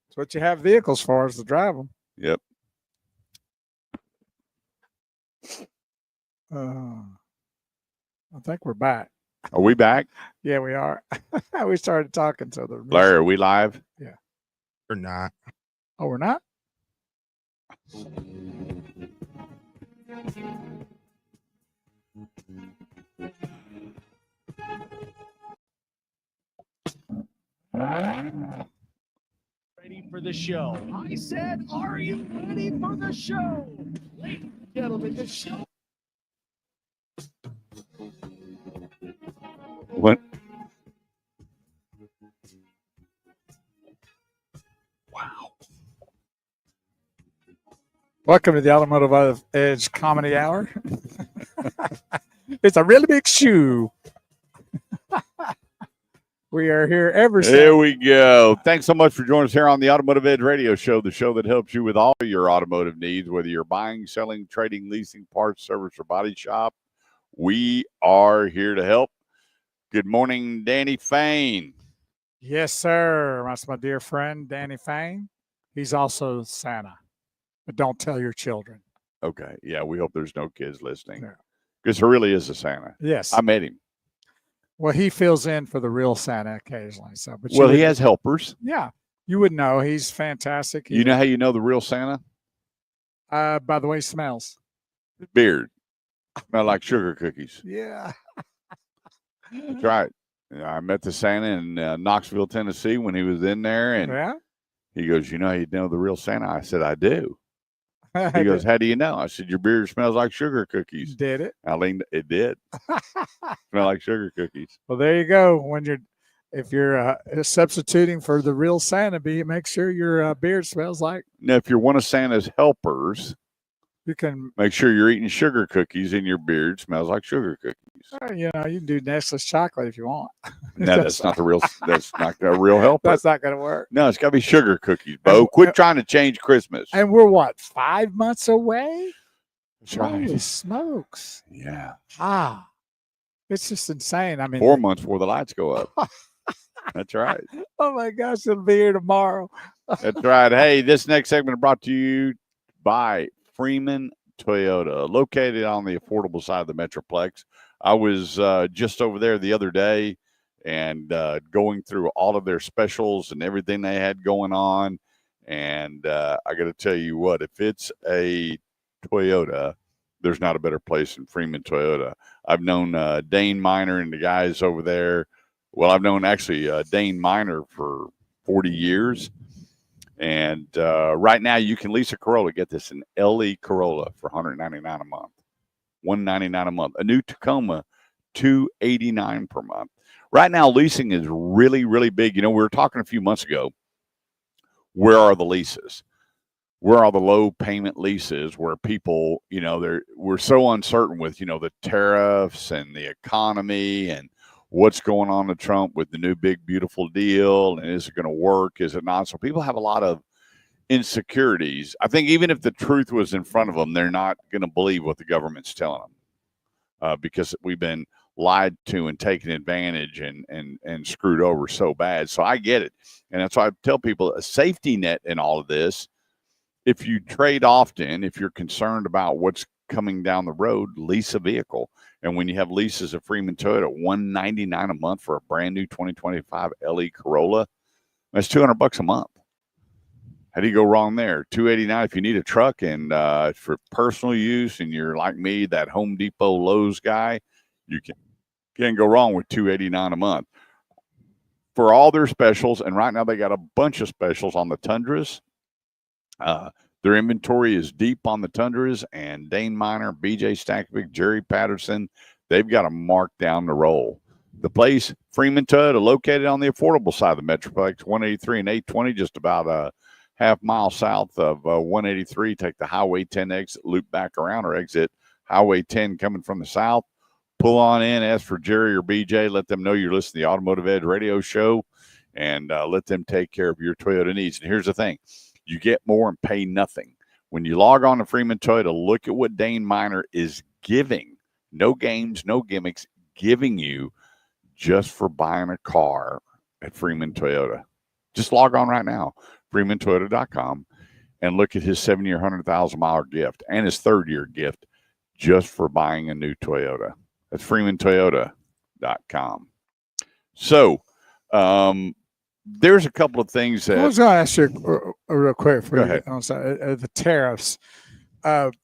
It's what you have vehicles for, is to drive them. Yep. I think we're back. Are we back? Yeah, we are. We started talking to the Larry, are we live? Or not. Oh, we're not? Ready for the show. I said, are you ready for the show? Ladies and gentlemen, the show. What? Wow. Welcome to the Automotive Edge Comedy Hour. It's a really big shoe. We are here every Here Saturday. we go. Thanks so much for joining us here on the Automotive Edge Radio Show, the show that helps you with all your automotive needs, whether you're buying, selling, trading, leasing, parts, service, or body shop. We are here to help. Good morning, Danny Fain. Yes, sir. That's my dear friend, Danny Fang. He's also Santa, but don't tell your children. Okay. Yeah, we hope there's no kids listening. No. Because there really is a Santa. Yes. I met him. Well, he fills in for the real Santa occasionally. So, but Well, he has helpers. Yeah, you would know. He's fantastic. You know how you know the real Santa? By the way he smells. His beard. Smell like sugar cookies. Yeah. That's right. I met the Santa in Knoxville, Tennessee when he was in there. And Yeah. he goes, you know how you know the real Santa? I said, I do. I He goes, how do you know? I said, your beard smells like sugar cookies. did it. I leaned, it did. Smell like sugar cookies. Well, there you go. If you're substituting for the real Santa, make sure your beard smells like. Now, if you're one of Santa's helpers, You can, make sure you're eating sugar cookies and your beard smells like sugar cookies. you can do Nestle's chocolate if you want. No, that's not the real. That's not a real helper. That's not going to work. No, it's got to be sugar cookies, Bo. Quit trying to change Christmas. And we're what, 5 months away? That's right. Holy smokes! Yeah. Ah, it's just insane. I mean, 4 months before the lights go up. That's right. oh my gosh, it'll be here tomorrow. That's right. Hey, this next segment is brought to you by Freeman Toyota, located on the affordable side of the Metroplex. I was just over there the other day and going through all of their specials and everything they had going on. And I got to tell you what, if it's a Toyota, there's not a better place than Freeman Toyota. I've known Dane Miner and the guys over there. Well, I've known actually Dane Miner for 40 years. And right now you can lease a Corolla. Get this, an LE Corolla for $199 a month. $199 a month. A new Tacoma, $289 per month. Right now, leasing is really, really big. You know, we were talking a few months ago. Where are the leases? Where are the low payment leases where people, we're so uncertain with, the tariffs and the economy and what's going on to Trump with the new big, beautiful deal. And is it going to work? Is it not? So people have a lot of insecurities. I think even if the truth was in front of them, they're not going to believe what the government's telling them because we've been lied to and taken advantage and screwed over so bad. So I get it. And that's why I tell people a safety net in all of this. If you trade often, if you're concerned about what's coming down the road, lease a vehicle. And when you have leases of Freeman Toyota, $199 a month for a brand new 2025 LE Corolla, that's $200 a month. How do you go wrong there? $289 if you need a truck and for personal use, and you're like me, that Home Depot Lowe's guy, you can't go wrong with $289 a month for all their specials. And right now they got a bunch of specials on the Tundras. Their inventory is deep on the Tundras, and Dane Miner, BJ Stackvick, Jerry Patterson, they've got a mark down the roll. The place, Freeman Toyota, located on the affordable side of the Metroplex, 183 and 820, just about a half mile south of 183. Take the Highway 10 exit, loop back around, or exit Highway 10 coming from the south. Pull on in, ask for Jerry or BJ. Let them know you're listening to the Automotive Ed Radio Show, and let them take care of your Toyota needs. And here's the thing. You get more and pay nothing. When you log on to Freeman Toyota, look at what Dane Miner is giving. No games, no gimmicks, giving you just for buying a car at Freeman Toyota. Just log on right now, freemantoyota.com, and look at his 7-year, 100,000-mile gift and his 3rd-year gift. just for buying a new Toyota. That's freemantoyota.com. So there's a couple of things that I was going to ask you real quick for Go ahead. the tariffs. Correct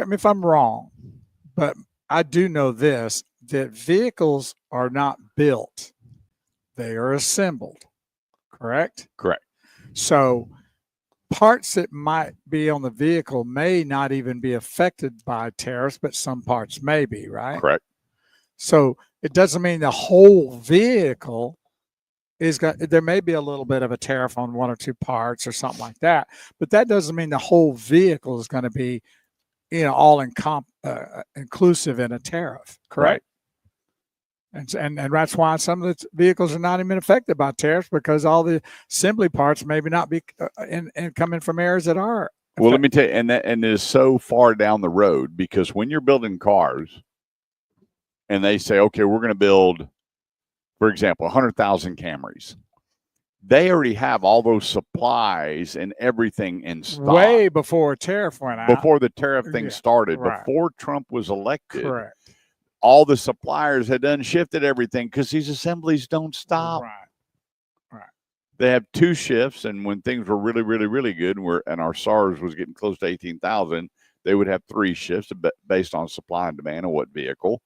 me if I'm wrong, but I do know this, that vehicles are not built. They are assembled, correct? Correct. So parts that might be on the vehicle may not even be affected by tariffs, but some parts may be, right? Correct. So it doesn't mean the whole vehicle there may be a little bit of a tariff on one or two parts or something like that, but that doesn't mean the whole vehicle is going to be, all inclusive in a tariff, correct? Right. And that's why some of the vehicles are not even affected by tariffs, because all the assembly parts maybe not be coming from areas that are. Well, let me tell you, and it is so far down the road, because when you're building cars and they say, okay, we're going to build, for example, 100,000 Camrys, they already have all those supplies and everything in stock. Way before tariff went out. Before the tariff thing started, right. Before Trump was elected. Correct. All the suppliers had done shifted everything, because these assemblies don't stop. Right. They have 2 shifts, and when things were really, really, really good, and our SARS was getting close to 18,000, they would have 3 shifts based on supply and demand of what vehicle.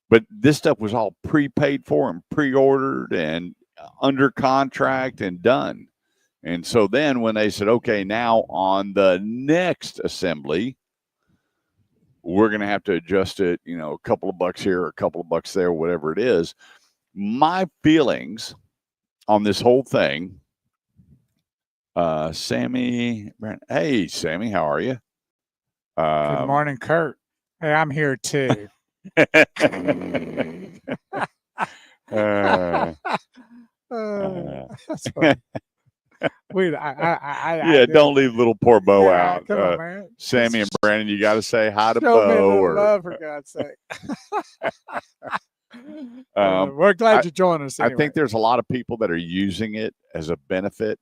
But this stuff was all prepaid for and pre-ordered and under contract and done. And so then when they said, okay, now on the next assembly, we're going to have to adjust it, a couple of bucks here, a couple of bucks there, whatever it is. My feelings on this whole thing, Sammy, hey, Sammy, how are you? Good morning, Kurt. Hey, I'm here too. That's funny. Don't leave little poor Bo out. Come on, man. Sammy and Brandon, you got to say hi to Show me a Bo. little love, for God's sake. We're glad you joined us. Anyway. I think there's a lot of people that are using it as a benefit.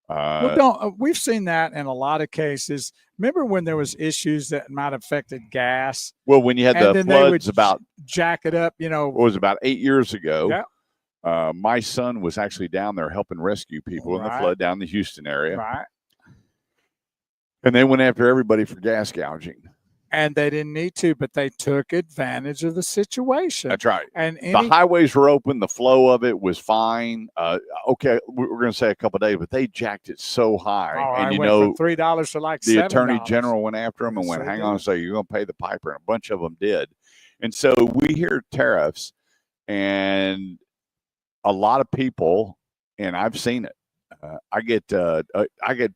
We've seen that in a lot of cases. Remember when there was issues that might have affected gas? Well, when you had the floods about jack it up, it was about 8 years ago. Yeah. My son was actually down there helping rescue people in the flood down in the Houston area. Right. And they went after everybody for gas gouging. And they didn't need to, but they took advantage of the situation. That's right. And the highways were open. The flow of it was fine. Okay, we're going to say a couple of days, but they jacked it so high. And went from $3 to like $7. The attorney general went after them and went, hang on a second, you're going to pay the piper. And a bunch of them did. And so we hear tariffs, and a lot of people, and I've seen it. I get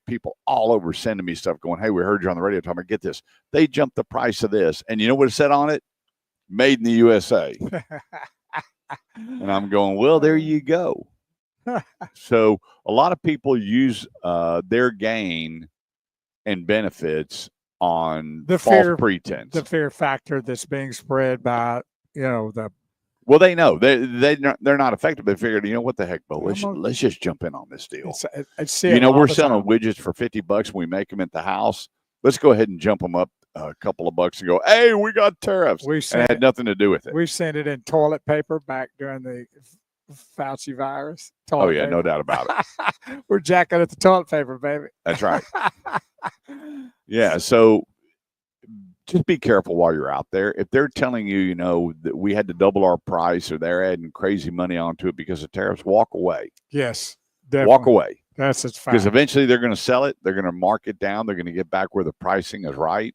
people all over sending me stuff going, hey, we heard you on the radio talking about, get this. They jumped the price of this. And you know what it said on it? Made in the USA. And I'm going, well, there you go. So a lot of people use their gain and benefits on the false pretense. The fear factor that's being spread by, Well, they know they're not affected. They figured, what the heck, Bo? Let's just jump in on this deal. We're selling widgets for $50. We make them at the house. Let's go ahead and jump them up a couple of bucks and go, hey, we got tariffs. And it had nothing to do with it. We've seen it in toilet paper back during the Fauci virus. No doubt about it. We're jacking at the toilet paper, baby. That's right. Yeah. So just be careful while you're out there. If they're telling you, that we had to double our price, or they're adding crazy money onto it because of tariffs, walk away. Yes, definitely. Walk away. That's its fact. Because eventually they're going to sell it. They're going to mark it down. They're going to get back where the pricing is right,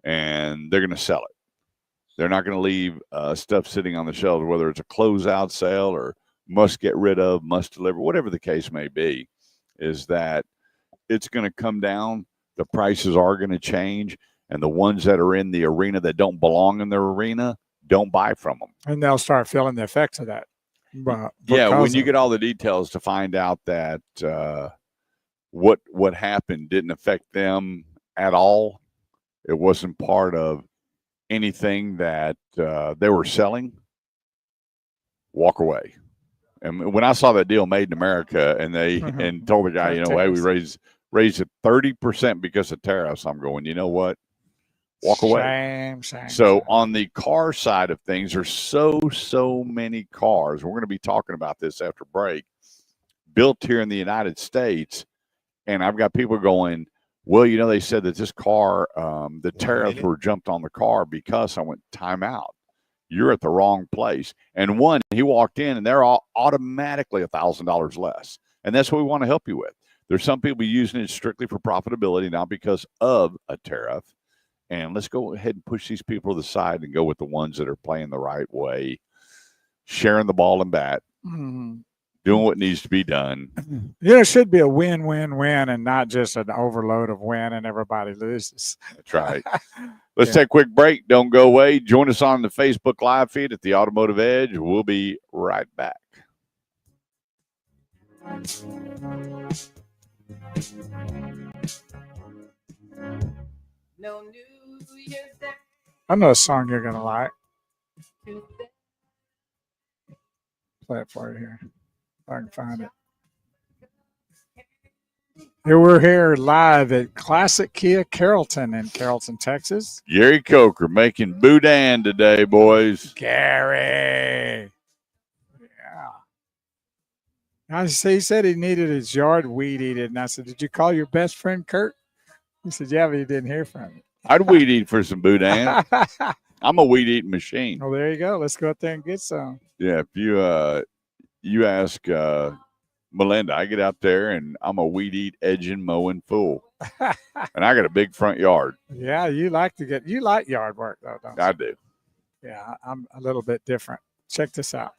and they're going to sell it. They're not going to leave stuff sitting on the shelves, whether it's a closeout sale or must get rid of, must deliver, whatever the case may be, is that it's going to come down. The prices are going to change. And the ones that are in the arena that don't belong in their arena, don't buy from them. And they'll start feeling the effects of that. When you get all the details to find out that what happened didn't affect them at all, it wasn't part of anything that they were selling, walk away. And when I saw that deal, Made in America, and they and told the guy, hey, raised it 30% because of tariffs. I'm going, you know what? Walk away. Shame. So on the car side of things, there's so many cars. We're going to be talking about this after break, built here in the United States. And I've got people going, well, you know, they said that this car, the tariffs were jumped on the car because I went time out. You're at the wrong place. And one, he walked in and they're all automatically $1,000 less. And that's what we want to help you with. There's some people using it strictly for profitability, not because of a tariff. And let's go ahead and push these people to the side and go with the ones that are playing the right way, sharing the ball and bat, doing what needs to be done. You know, it should be a win-win-win and not just an overload of win and everybody loses. That's right. Let's take a quick break. Don't go away. Join us on the Facebook Live feed at the Automotive Edge. We'll be right back. No New Year's Day. I know a song you're going to like. Play it for you here. If I can find it. Here we're here live at Classic Kia Carrollton in Carrollton, Texas. Gary Coker making boudin today, boys. Gary. Yeah. He said he needed his yard weed eated. And I said, did you call your best friend Kurt? He said, yeah, but he didn't hear from me. I'd weed eat for some boudin. I'm a weed eating machine. Well, there you go. Let's go out there and get some. Yeah, if you ask Melinda, I get out there and I'm a weed eat, edging, mowing fool. And I got a big front yard. Yeah, you like yard work though, don't you? I do. Yeah, I'm a little bit different. Check this out.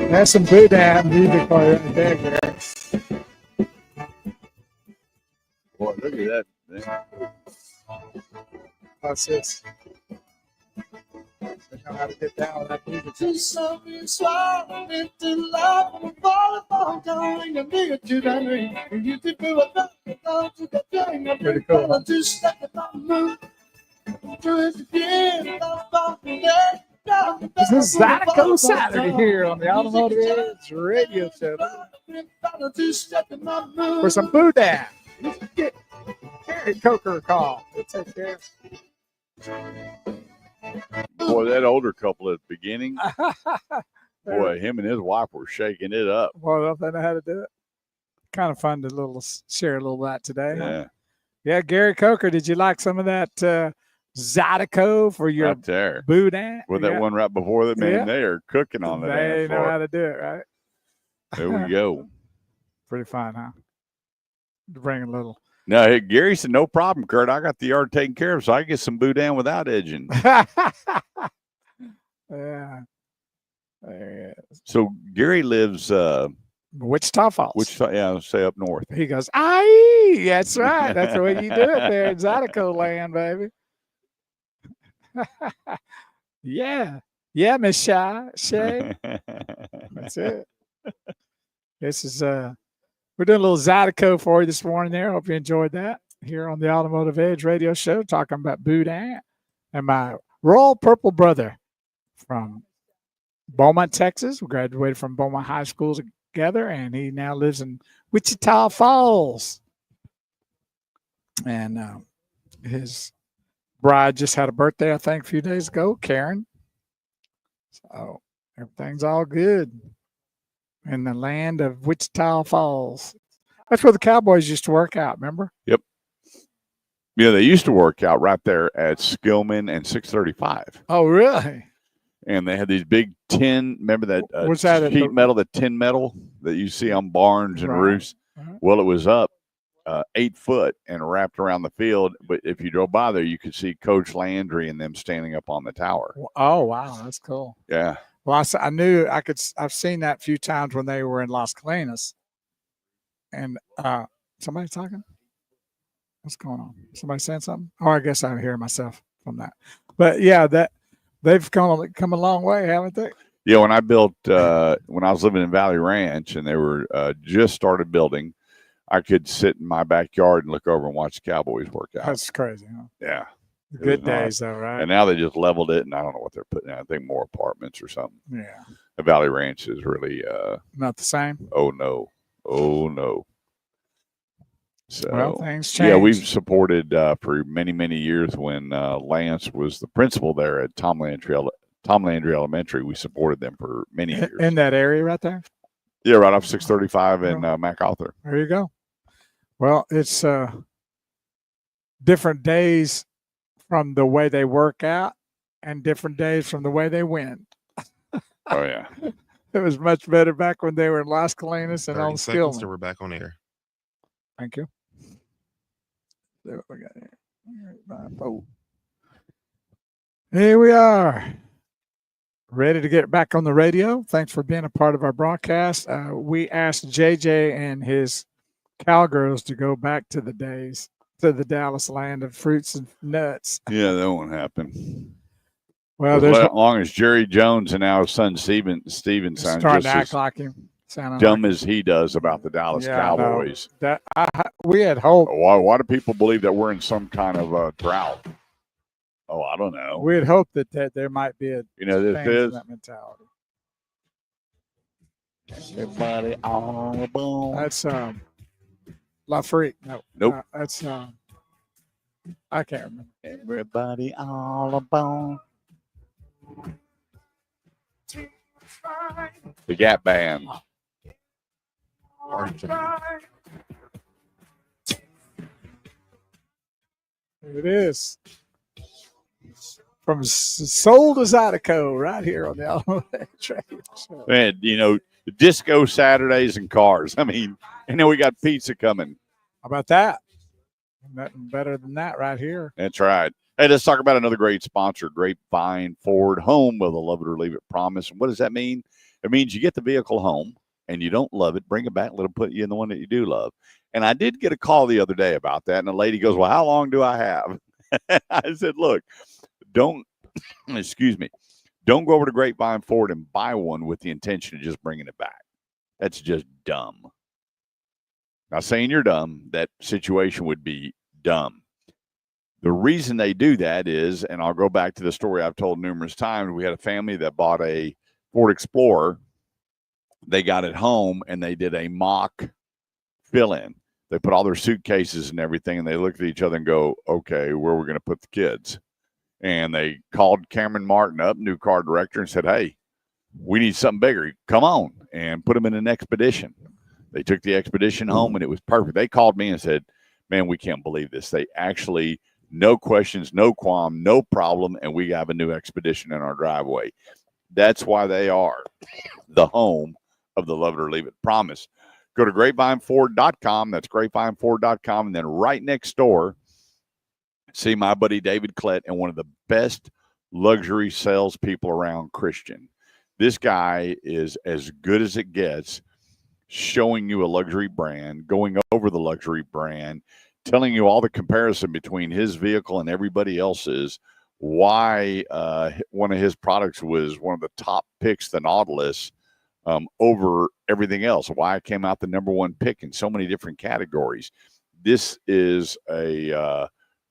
That's some boudin music for you right there, Gary. Boy, look at that. What's this? I know how to get down with that music. Pretty cool. This is Zydeco Saturday here on the Automotive Edge radio show. For some boudin. Let's get Gary Coker a call. We'll take care. Boy, that older couple at the beginning, boy, him and his wife were shaking it up. Well, they know how to do it. Kind of fun to share a little bit today. Yeah. Huh? Yeah, Gary Coker, did you like some of that Zydeco for your Right there. boudin? With that one right before that, man, Yeah. they are cooking on the They dance know floor. how to do it, right? There we go. Pretty fun, huh? To bring a little. Now, hey, Gary said, no problem, Kurt. I got the yard taken care of, so I can get some boudin without edging. Yeah. There he is. So Gary lives Wichita Falls. Wichita, say up north. He goes, aye, that's right. That's the way you do it there in Zydeco land, baby. Yeah. Yeah, Miss Shay. That's it. This is we're doing a little Zydeco for you this morning there. Hope you enjoyed that here on the Automotive Edge radio show, talking about boudin and my royal purple brother from Beaumont, Texas. We graduated from Beaumont High School together, and he now lives in Wichita Falls. And his bride just had a birthday, I think, a few days ago, Karen. So everything's all good in the land of Wichita Falls. That's where the Cowboys used to work out, remember? Yep. Yeah, they used to work out right there at Skillman and 635. Oh, really? And they had these big tin, remember that Was that sheet metal, the tin metal that you see on barns and Right. roofs? Uh-huh. Well, it was up 8 foot and wrapped around the field. But if you drove by there, you could see Coach Landry and them standing up on the tower. Oh, wow. That's cool. Yeah. Well, I knew I've seen that a few times when they were in Las Colinas. And somebody talking? What's going on? Somebody saying something? Oh, I guess I hear myself from that. But yeah, that they've come a long way, haven't they? Yeah, when I built, when I was living in Valley Ranch and they were just started building, I could sit in my backyard and look over and watch the Cowboys work out. That's crazy, huh? Yeah. The It good was not. days, though, right? And now they just leveled it, and I don't know what they're putting in. I think more apartments or something. Yeah. The Valley Ranch is really, Not the same. oh no. So, Well, things change. yeah, we've supported for many, many years when Lance was the principal there at Tom Landry Elementary. We supported them for many years. In that area right there. Yeah, right off 635 and MacArthur. There you go. Well, it's different days from the way they work out and different days from the way they win. Oh, yeah. It was much better back when they were in Las Colinas and 30 on seconds Skillman. till we're back on air. Thank you. See what we got here. Here we are. Ready to get back on the radio. Thanks for being a part of our broadcast. We asked JJ and his cowgirls to go back to the days, to the Dallas land of fruits and nuts. Yeah, that won't happen. Well, As there's long as Jerry Jones and now his son Steven sound starting just to act as like him. Sounding dumb like as he does about the Dallas Cowboys. that we had hoped. Why do people believe that we're in some kind of drought? Oh, I don't know. We had hoped that there might be a You know, this change in is that mentality. everybody on the bone. That's La Freak. No, Nope. that's I can't remember. Everybody all about the Gap Band. It is from Soul to Zydeco right here on the Automotive train. Man, you know, disco Saturdays and cars. I mean, and then we got pizza coming. How about that? Nothing better than that right here. That's right. Hey, let's talk about another great sponsor, Grapevine Ford, home of the love it or leave it promise. And what does that mean? It means you get the vehicle home and you don't love it, bring it back, let them put you in the one that you do love. And I did get a call the other day about that. And the lady goes, well, how long do I have? I said, look, don't go over to Grapevine Ford and buy one with the intention of just bringing it back. That's just dumb. Not saying you're dumb. That situation would be dumb. The reason they do that is, and I'll go back to the story I've told numerous times, we had a family that bought a Ford Explorer. They got it home and they did a mock fill-in. They put all their suitcases and everything, and they looked at each other and go, okay, where are we going to put the kids? And they called Cameron Martin up, new car director, and said, hey, we need something bigger. Come on, and put them in an Expedition. They took the Expedition home, and it was perfect. They called me and said, man, we can't believe this. They actually, no questions, no qualm, no problem, and we have a new Expedition in our driveway. That's why they are the home of the love it or leave it promise. Go to grapevineford.com. That's grapevineford.com. And then right next door, see my buddy David Klett and one of the best luxury salespeople around, Christian. This guy is as good as it gets, showing you a luxury brand, going over the luxury brand, telling you all the comparison between his vehicle and everybody else's, why one of his products was one of the top picks, the Nautilus, over everything else, why it came out the number one pick in so many different categories. This is a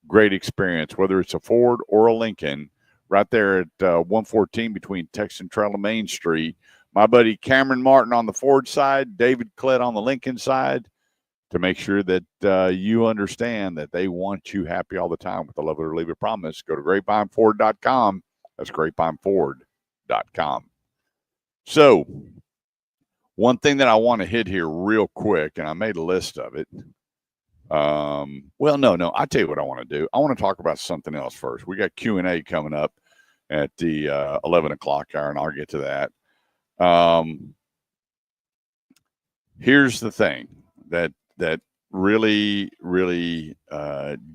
great experience, whether it's a Ford or a Lincoln, right there at 114 between Texas and Trail and Main Street. My buddy Cameron Martin on the Ford side, David Klett on the Lincoln side, to make sure that you understand that they want you happy all the time with the love it or leave it promise. Go to grapevineford.com. That's grapevineford.com. So, one thing that I want to hit here real quick, and I made a list of it. Well, no. I'll tell you what I want to do. I want to talk about something else first. We got Q&A coming up at the 11 o'clock hour, and I'll get to that. Here's the thing that really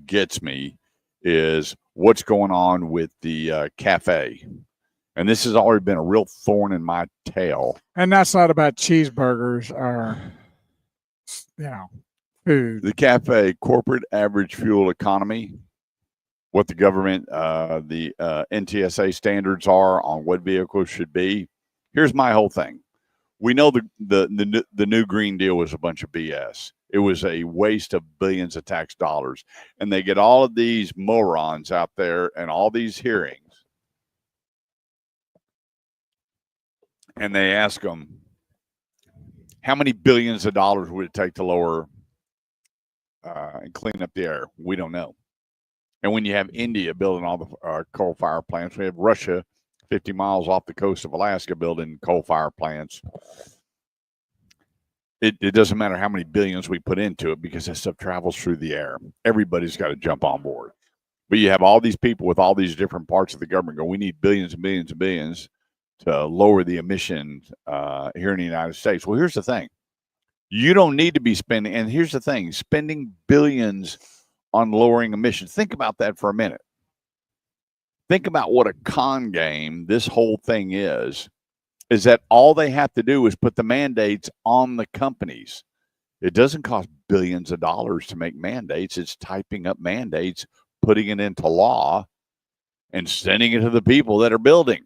gets me is what's going on with the cafe. And this has already been a real thorn in my tail. And that's not about cheeseburgers or, food. The cafe, corporate average fuel economy, what the government, the NTSA standards are on what vehicles should be. Here's my whole thing. We know the new Green Deal was a bunch of BS. It was a waste of billions of tax dollars. And they get all of these morons out there and all these hearings. And they ask them, how many billions of dollars would it take to lower and clean up the air? We don't know. And when you have India building all the coal fire plants, we have Russia 50 miles off the coast of Alaska building coal fire plants. It doesn't matter how many billions we put into it because that stuff travels through the air. Everybody's got to jump on board. But you have all these people with all these different parts of the government go, we need billions and billions and billions to lower the emissions here in the United States. Well, here's the thing. You don't need to be spending, and here's the thing, spending billions on lowering emissions. Think about that for a minute. Think about what a con game this whole thing is that all they have to do is put the mandates on the companies. It doesn't cost billions of dollars to make mandates. It's typing up mandates, putting it into law, and sending it to the people that are building.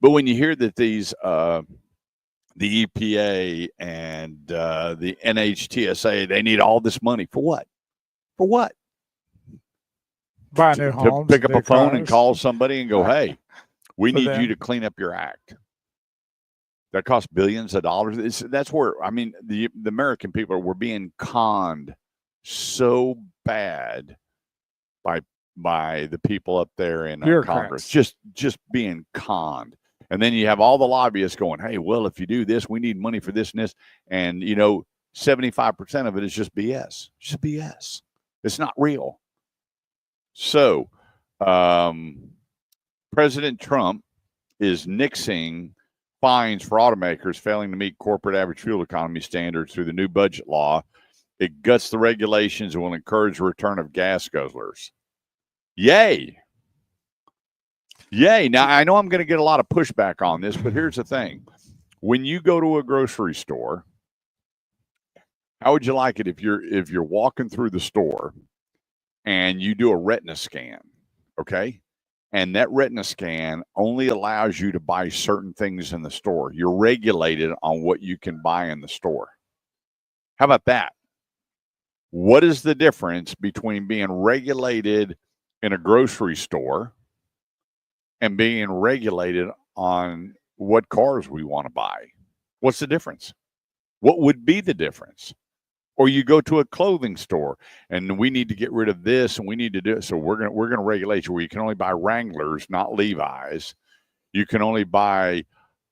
But when you hear that these, the EPA and the NHTSA, they need all this money for what? For what? Buy new homes. To pick up a phone cars. and call somebody and go, hey, we For need them. you to clean up your act. That costs billions of dollars. That's where, I mean, the American people were being conned so bad by the people up there in Congress. Just being conned. And then you have all the lobbyists going, hey, well, if you do this, we need money for this and this. And, 75% of it is just BS. Just BS. It's not real. So, President Trump is nixing fines for automakers failing to meet corporate average fuel economy standards through the new budget law. It guts the regulations and will encourage the return of gas guzzlers. Yay. Yay. Now, I know I'm going to get a lot of pushback on this, but here's the thing. When you go to a grocery store, how would you like it if you're walking through the store and you do a retina scan, okay? And that retina scan only allows you to buy certain things in the store. You're regulated on what you can buy in the store. How about that? What is the difference between being regulated in a grocery store and being regulated on what cars we want to buy? What's the difference? What would be the difference? Or you go to a clothing store and we need to get rid of this and we need to do it. So we're gonna regulate you where you can only buy Wranglers, not Levi's. You can only buy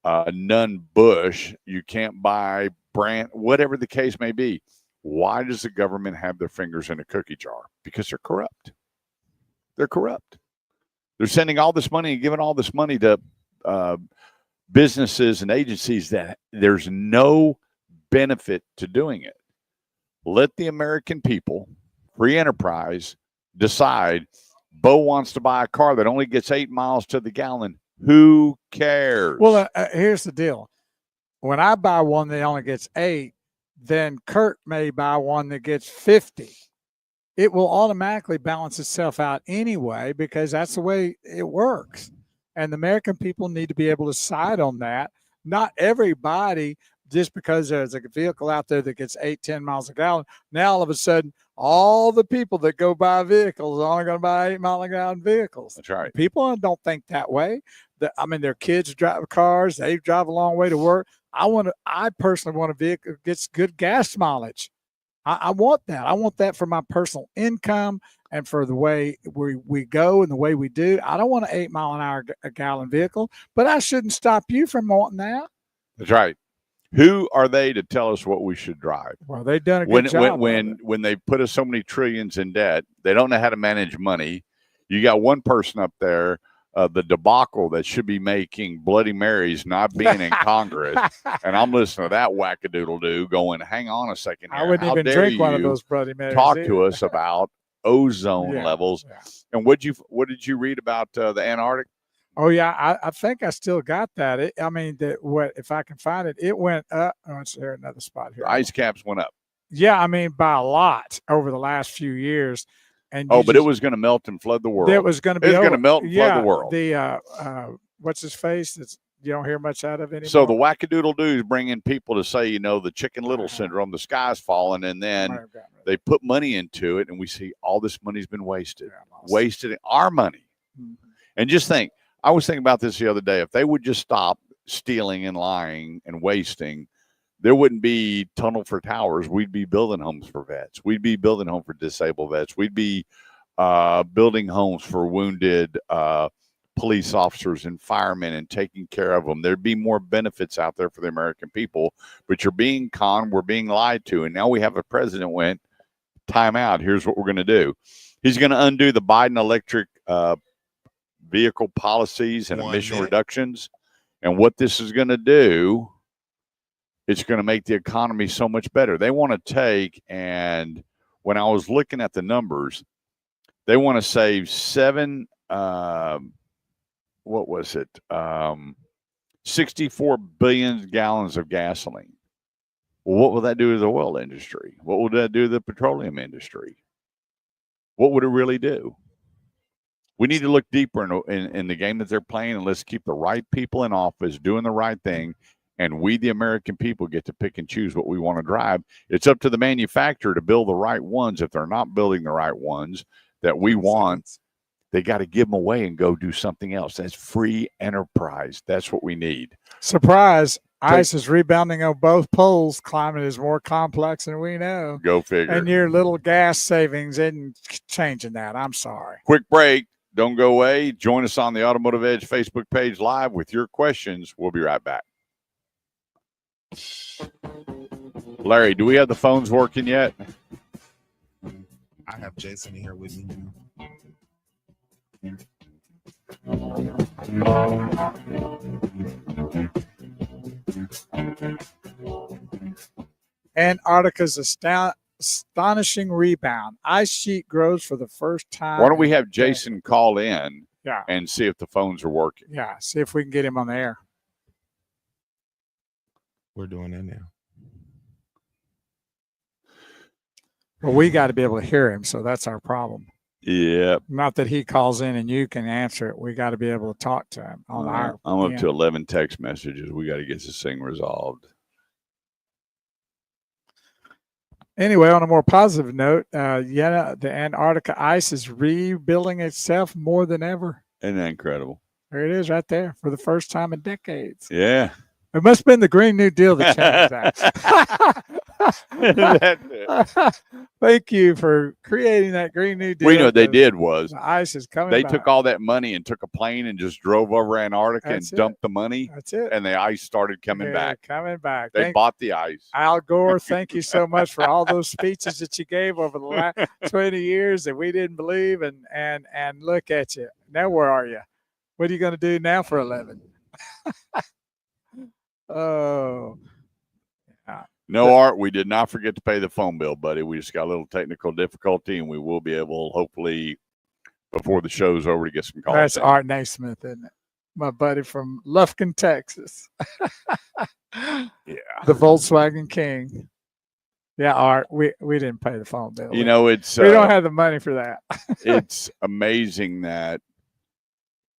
Nunn Bush. You can't buy brand, whatever the case may be. Why does the government have their fingers in a cookie jar? Because they're corrupt. They're corrupt. They're sending all this money and giving all this money to businesses and agencies that there's no benefit to doing it. Let the American people, free enterprise, decide. Bo wants to buy a car that only gets 8 miles to the gallon. Who cares? Well, here's the deal. When I buy one that only gets 8, then Kurt may buy one that gets 50. It will automatically balance itself out anyway because that's the way it works. And the American people need to be able to decide on that. Not everybody, just because there's a vehicle out there that gets 8-10 miles a gallon, now all of a sudden, all the people that go buy vehicles are only going to buy 8 mile a gallon vehicles. That's right. People don't think that way. Their kids drive cars. They drive a long way to work. I personally want a vehicle that gets good gas mileage. I want that. I want that for my personal income and for the way we go and the way we do. I don't want an 8 mile an hour a gallon vehicle, but I shouldn't stop you from wanting that. That's right. Who are they to tell us what we should drive? Well, they've done a good job. When they put us so many trillions in debt, they don't know how to manage money. You got one person up there, the debacle that should be making Bloody Marys, not being in Congress, and I'm listening to that wackadoodle-doo going, hang on a second here. I wouldn't even drink one of those Bloody Marys. Talk to us about ozone levels. Yeah. And what did you read about the Antarctic? Oh yeah, I think I still got that. If I can find it, it went up. Oh, it's there another spot here. The ice caps went up. Yeah, by a lot over the last few years. And but it was going to melt and flood the world. It was going to be. It was going to melt and flood the world. The what's his face? It's you don't hear much out of anymore. So the wackadoodle doos bring in people to say, the Chicken Little syndrome, the sky's falling, and then they put money into it, and we see all this money's been wasted. Wasted our money. Mhm. And just think, I was thinking about this the other day. If they would just stop stealing and lying and wasting, there wouldn't be Tunnel for Towers. We'd be building homes for vets. We'd be building homes for disabled vets. We'd be building homes for wounded police officers and firemen and taking care of them. There'd be more benefits out there for the American people. But you're being conned. We're being lied to. And now we have a president went, time out. Here's what we're going to do. He's going to undo the Biden electric vehicle policies and emission reductions. And what this is going to do, it's going to make the economy so much better. They want to take, and when I was looking at the numbers, they want to save 64 billion gallons of gasoline. Well, what will that do to the oil industry? What will that do to the petroleum industry? What would it really do? We need to look deeper in the game that they're playing, and let's keep the right people in office doing the right thing. And we, the American people, get to pick and choose what we want to drive. It's up to the manufacturer to build the right ones. If they're not building the right ones that we want, they got to give them away and go do something else. That's free enterprise. That's what we need. Surprise. Ice is rebounding on both poles. Climate is more complex than we know. Go figure. And your little gas savings isn't changing that. I'm sorry. Quick break. Don't go away. Join us on the Automotive Edge Facebook page live with your questions. We'll be right back. Larry, do we have the phones working yet? I have Jason here with me Antarctica's astonishing rebound. Ice sheet grows for the first time. Why don't we have Jason call in Yeah. and see if the phones are working? Yeah. See if we can get him on the air. We're doing that now. Well, we got to be able to hear him, so that's our problem. Yeah. Not that he calls in and you can answer it. We got to be able to talk to him on our. I'm up to 11 text messages. We got to get this thing resolved. Anyway, on a more positive note, the Antarctica ice is rebuilding itself more than ever. Isn't that incredible? There it is right there for the first time in decades. Yeah. It must have been the Green New Deal that changed that. Thank you for creating that Green New Deal. We know what they did was the ice is coming they back. took all that money and took a plane and just drove over Antarctica That's and dumped the money. That's it. And the ice started coming back. Coming back. They bought the ice. Al Gore, thank you so much for all those speeches that you gave over the last 20 years that we didn't believe. And look at you. Now where are you? What are you going to do now for a living? Oh. No, Art, we did not forget to pay the phone bill, buddy. We just got a little technical difficulty, and we will be able, hopefully, before the show's over, to get some calls. That's Art Naismith, isn't it? My buddy from Lufkin, Texas. Yeah. The Volkswagen King. Yeah, Art, we didn't pay the phone bill. You know, it's we don't have the money for that. It's amazing that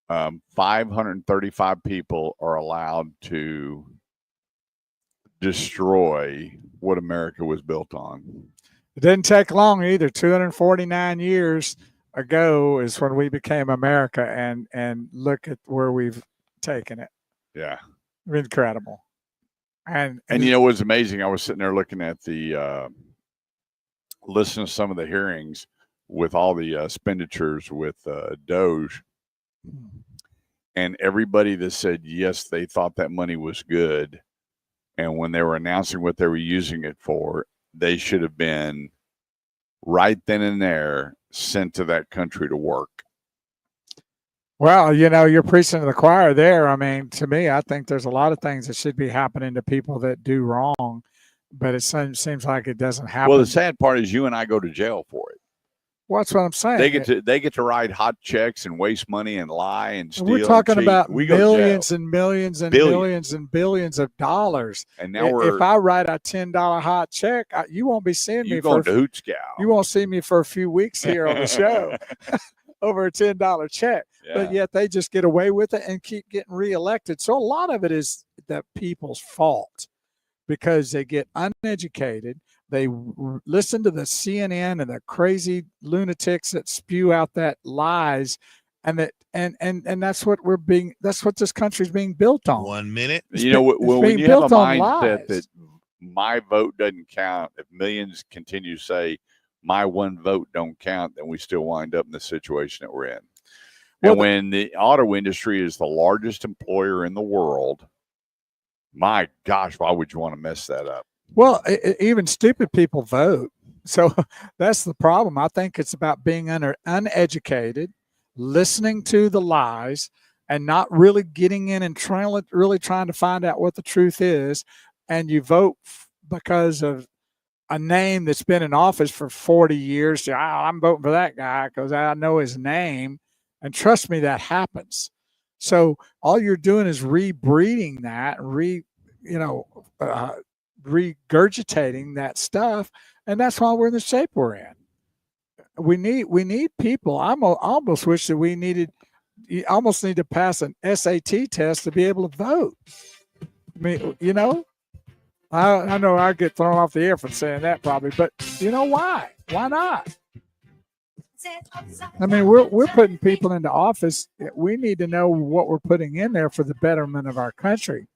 535 people are allowed to destroy what America was built on. It didn't take long either. 249 years ago is when we became America, and look at where we've taken it. Yeah. Incredible. And you know what's amazing? I was sitting there looking at the listening to some of the hearings with all the expenditures with Doge, and everybody that said yes, they thought that money was good. And when they were announcing what they were using it for, they should have been right then and there sent to that country to work. Well, you know, you're preaching to the choir there. I mean, to me, I think there's a lot of things that should be happening to people that do wrong, but it seems like it doesn't happen. Well, the sad part is you and I go to jail for it. Well, that's what I'm saying. They get to write hot checks and waste money and lie and steal. We're talking and cheat. about we millions and millions and billions. millions and billions of dollars. And now if I write a $10 hot check, you won't be seeing me for you won't see me for a few weeks here on the show. over a $10 check. But yet they just get away with it and keep getting reelected. So a lot of it is the people's fault because they get uneducated. They listen to the CNN and the crazy lunatics that spew out that lies, and that's what that's what this country's being built on. 1 minute. You know, when you have a mindset that my vote doesn't count, if millions continue to say my one vote don't count, then we still wind up in the situation that we're in. And when the auto industry is the largest employer in the world, my gosh, why would you want to mess that up? Well, even stupid people vote. So that's the problem. I think it's about being uneducated, listening to the lies, and not really getting in and really trying to find out what the truth is. And you vote because of a name that's been in office for 40 years. So, I'm voting for that guy because I know his name. And trust me, that happens. So all you're doing is rebreeding that, regurgitating that stuff, and that's why we're in the shape we're in. We need people. I almost wish that you almost need to pass an SAT test to be able to vote. I mean, I know I get thrown off the air for saying that probably, but you know why? Why not? I mean, we're putting people into office. We need to know what we're putting in there for the betterment of our country,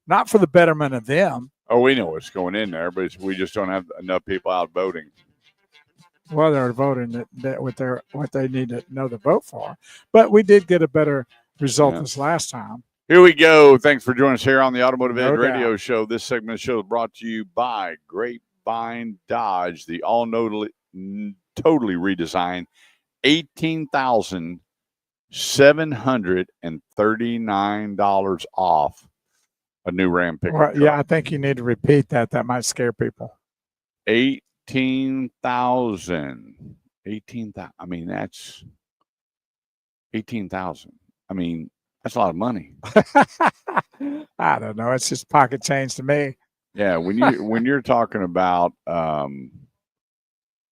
not for the betterment of them. Oh, we know what's going in there, but we just don't have enough people out voting. Well, they're voting what they need to know to vote for. But we did get a better result this last time. Here we go. Thanks for joining us here on the Automotive Ed No Radio doubt. Show. This segment of the show is brought to you by Grapevine Dodge, the totally redesigned $18,739 off a new Ram pickup truck. Yeah, I think you need to repeat that. That might scare people. 18,000. I mean, that's 18,000. I mean, that's a lot of money. I don't know. It's just pocket change to me. Yeah, when you're talking about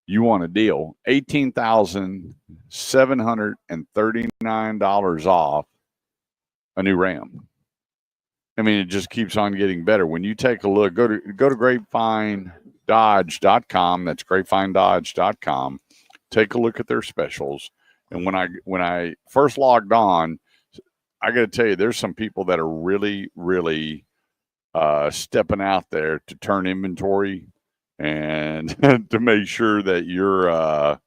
you want a deal, $18,739 off a new Ram. I mean, it just keeps on getting better. When you take a look, go to grapevinedodge.com. That's grapevinedodge.com. Take a look at their specials. And when I first logged on, I got to tell you, there's some people that are really, really stepping out there to turn inventory and to make sure that your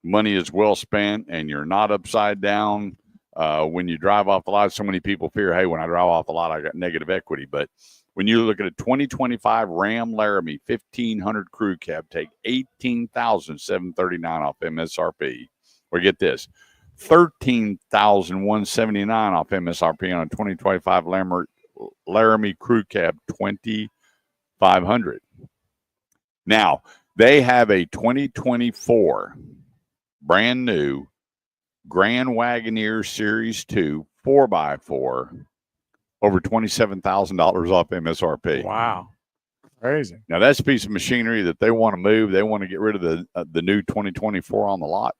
money is well spent and you're not upside down. When you drive off the lot, so many people fear, hey, when I drive off the lot, I got negative equity. But when you look at a 2025 Ram Laramie 1500 crew cab, take $18,739 off MSRP. Or get this, $13,179 off MSRP on a 2025 Laramie crew cab 2500. Now, they have a 2024 brand new Grand Wagoneer Series 2 4x4 over $27,000 off MSRP. Wow. Crazy. Now, that's a piece of machinery that they want to move. They want to get rid of the new 2024 on the lot.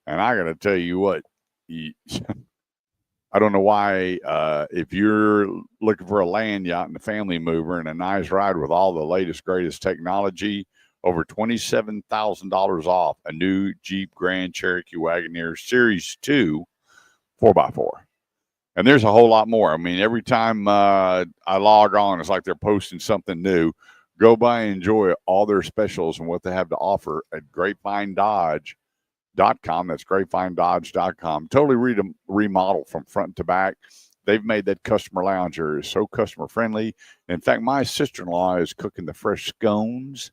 And I got to tell you what, I don't know why, if you're looking for a land yacht and a family mover and a nice ride with all the latest, greatest technology, over $27,000 off a new Jeep Grand Cherokee Wagoneer Series 2 4x4. And there's a whole lot more. I mean, every time I log on, it's like they're posting something new. Go by and enjoy all their specials and what they have to offer at grapevinedodge.com. That's grapevinedodge.com. Totally remodel from front to back. They've made that customer lounge area so customer friendly. In fact, my sister-in-law is cooking the fresh scones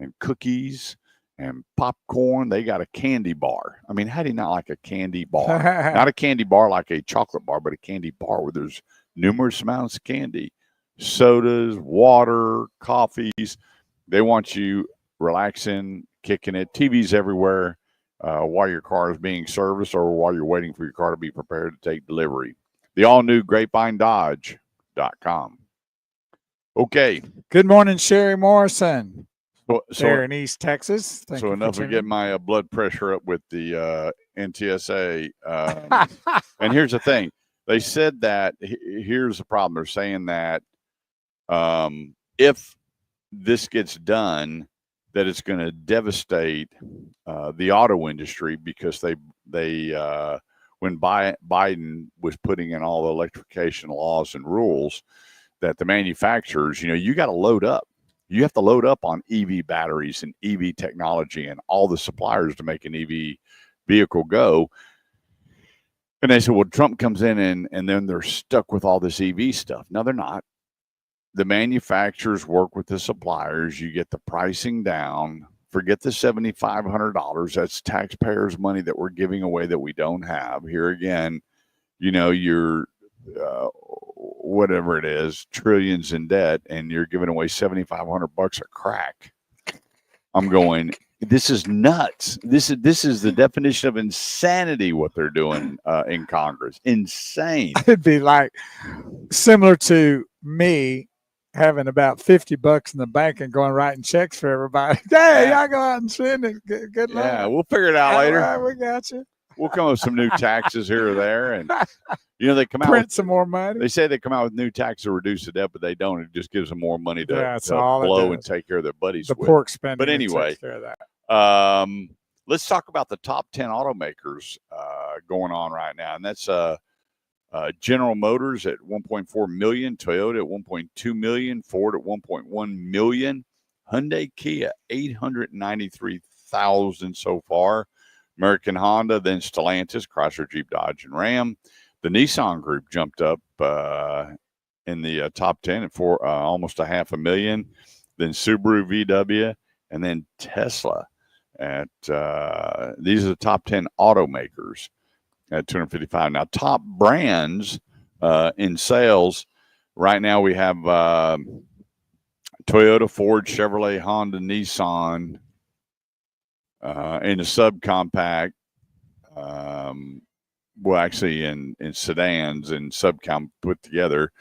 and cookies and popcorn. They got a candy bar. I mean, how do you not like a candy bar? Not a candy bar like a chocolate bar, but a candy bar where there's numerous amounts of candy, sodas, water, coffees. They want you relaxing, kicking it. TVs everywhere while your car is being serviced or while you're waiting for your car to be prepared to take delivery. The all-new grapevinedodge.com. Okay. Good morning, Sherry Morrison. there in East Texas. Thank so you enough for of getting my blood pressure up with the NTSA. And here's the thing: they said that here's the problem. They're saying that if this gets done, that it's going to devastate the auto industry because they when Biden was putting in all the electrification laws and rules, that the manufacturers, you got to load up. You have to load up on EV batteries and EV technology and all the suppliers to make an EV vehicle go. And they said, well, Trump comes in and then they're stuck with all this EV stuff. No, they're not. The manufacturers work with the suppliers. You get the pricing down. Forget the $7,500. That's taxpayers' money that we're giving away that we don't have. Here again, you're whatever it is, trillions in debt, and you're giving away $7,500 a crack. I'm going, this is nuts. This is the definition of insanity, what they're doing in Congress. Insane. It'd be like similar to me having about $50 in the bank and going writing checks for everybody. Hey, I go out and spend it. Good luck. Yeah, we'll figure it out later. Right, we got you. We'll come up with some new taxes here or there, and they come out print some more money. They say they come out with new taxes to reduce the debt, but they don't. It just gives them more money to all blow and take care of their buddies. The pork spending. But anyway, care of that. Let's talk about the top 10 automakers going on right now, and that's General Motors at 1.4 million, Toyota at 1.2 million, Ford at 1.1 million, Hyundai, Kia 893,000 so far. American Honda, then Stellantis, Chrysler, Jeep, Dodge, and Ram. The Nissan Group jumped up in the top 10 at almost 500,000. Then Subaru, VW, and then Tesla. These are the top 10 automakers at 255. Now, top brands in sales right now, we have Toyota, Ford, Chevrolet, Honda, Nissan. In a subcompact, actually in sedans and subcom put together.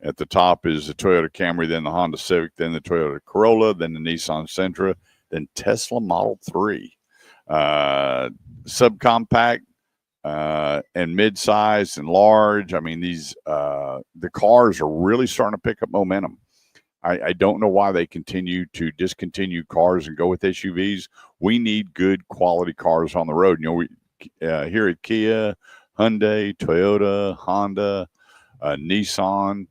At the top is the Toyota Camry, then the Honda Civic, then the Toyota Corolla, then the Nissan Sentra, then Tesla Model 3. Subcompact and mid-size and large. I mean, these the cars are really starting to pick up momentum. I don't know why they continue to discontinue cars and go with SUVs. We need good quality cars on the road. We here at Kia, Hyundai, Toyota, Honda, Nissan,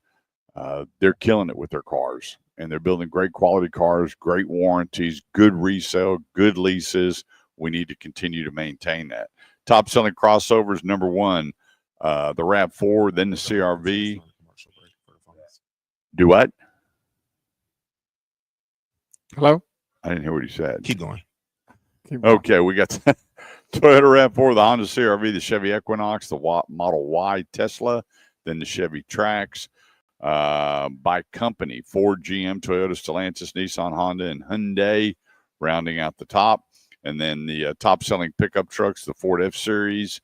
they're killing it with their cars. And they're building great quality cars, great warranties, good resale, good leases. We need to continue to maintain that. Top selling crossovers, number one, the RAV4, then the CRV. Do what? Hello? I didn't hear what he said. Keep going. Okay, we got the Toyota RAV4, the Honda CRV, the Chevy Equinox, the Model Y Tesla, then the Chevy Trax. By company, Ford, GM, Toyota, Stellantis, Nissan, Honda, and Hyundai rounding out the top. And then the top-selling pickup trucks, the Ford F-Series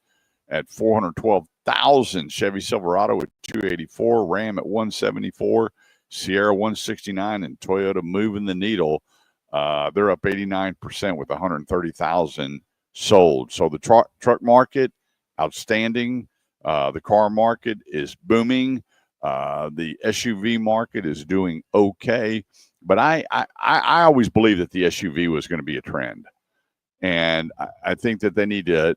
at 412,000, Chevy Silverado at 284, Ram at 174, Sierra 169, and Toyota moving the needle. They're up 89% with 130,000 sold. So the truck market, outstanding. The car market is booming. The SUV market is doing okay. But I always believed that the SUV was going to be a trend. And I think that they need to,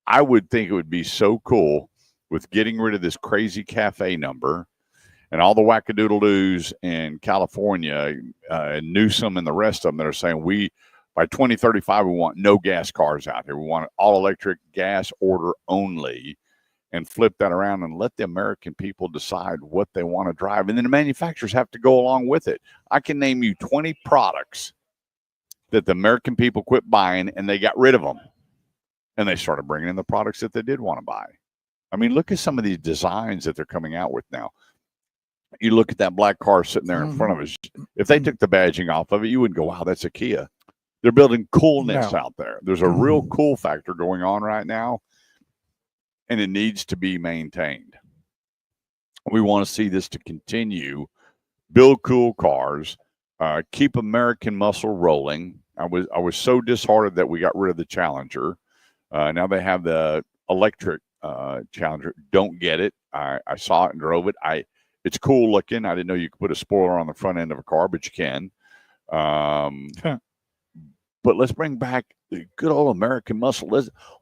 I would think it would be so cool with getting rid of this crazy cafe number and all the wackadoodle-doos in California, and Newsom and the rest of them that are saying by 2035, we want no gas cars out here. We want all electric, gas order only, and flip that around and let the American people decide what they want to drive. And then the manufacturers have to go along with it. I can name you 20 products that the American people quit buying and they got rid of them. And they started bringing in the products that they did want to buy. I mean, look at some of these designs that they're coming out with now. You look at that black car sitting there in front of us. If they took the badging off of it, you wouldn't go, wow, that's a Kia. They're building coolness out there. There's a real cool factor going on right now, and it needs to be maintained. We want to see this to continue, build cool cars, keep American muscle rolling. I was so disheartened that we got rid of the Challenger. Now they have the electric Challenger. Don't get it. I saw it and drove it. It's cool looking. I didn't know you could put a spoiler on the front end of a car, but you can. But let's bring back the good old American muscle.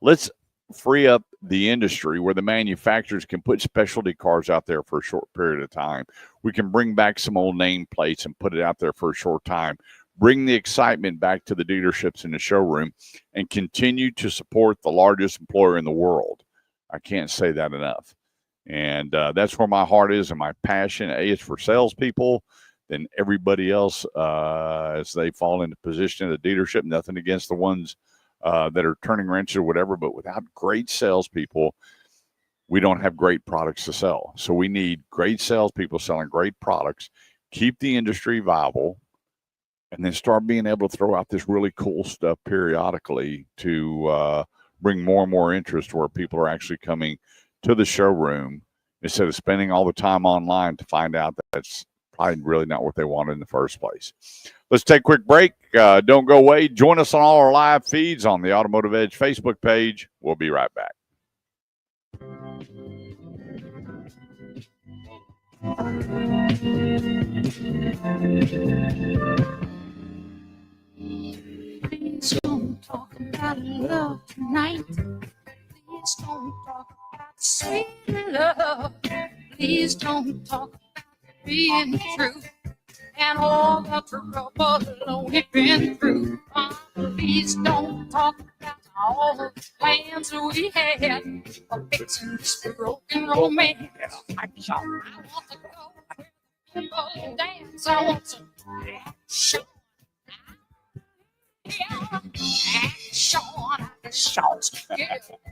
Let's free up the industry where the manufacturers can put specialty cars out there for a short period of time. We can bring back some old nameplates and put it out there for a short time. Bring the excitement back to the dealerships and the showroom and continue to support the largest employer in the world. I can't say that enough. And that's where my heart is and my passion. A is for salespeople. Then everybody else, as they fall into position at the dealership, nothing against the ones that are turning wrenches or whatever, but without great salespeople, we don't have great products to sell. So we need great salespeople selling great products, keep the industry viable, and then start being able to throw out this really cool stuff periodically to bring more and more interest where people are actually coming to the showroom instead of spending all the time online to find out that that's probably really not what they wanted in the first place. Let's take a quick break. Don't go away. Join us on all our live feeds on the Automotive Edge Facebook page. We'll be right back. Please don't talk about love tonight. Please don't talk about sweet love. Please don't talk about being true and all the trouble we've been through. Please don't talk about all the plans we had for fixing this broken romance. I want to go and dance. I want some action. Yeah.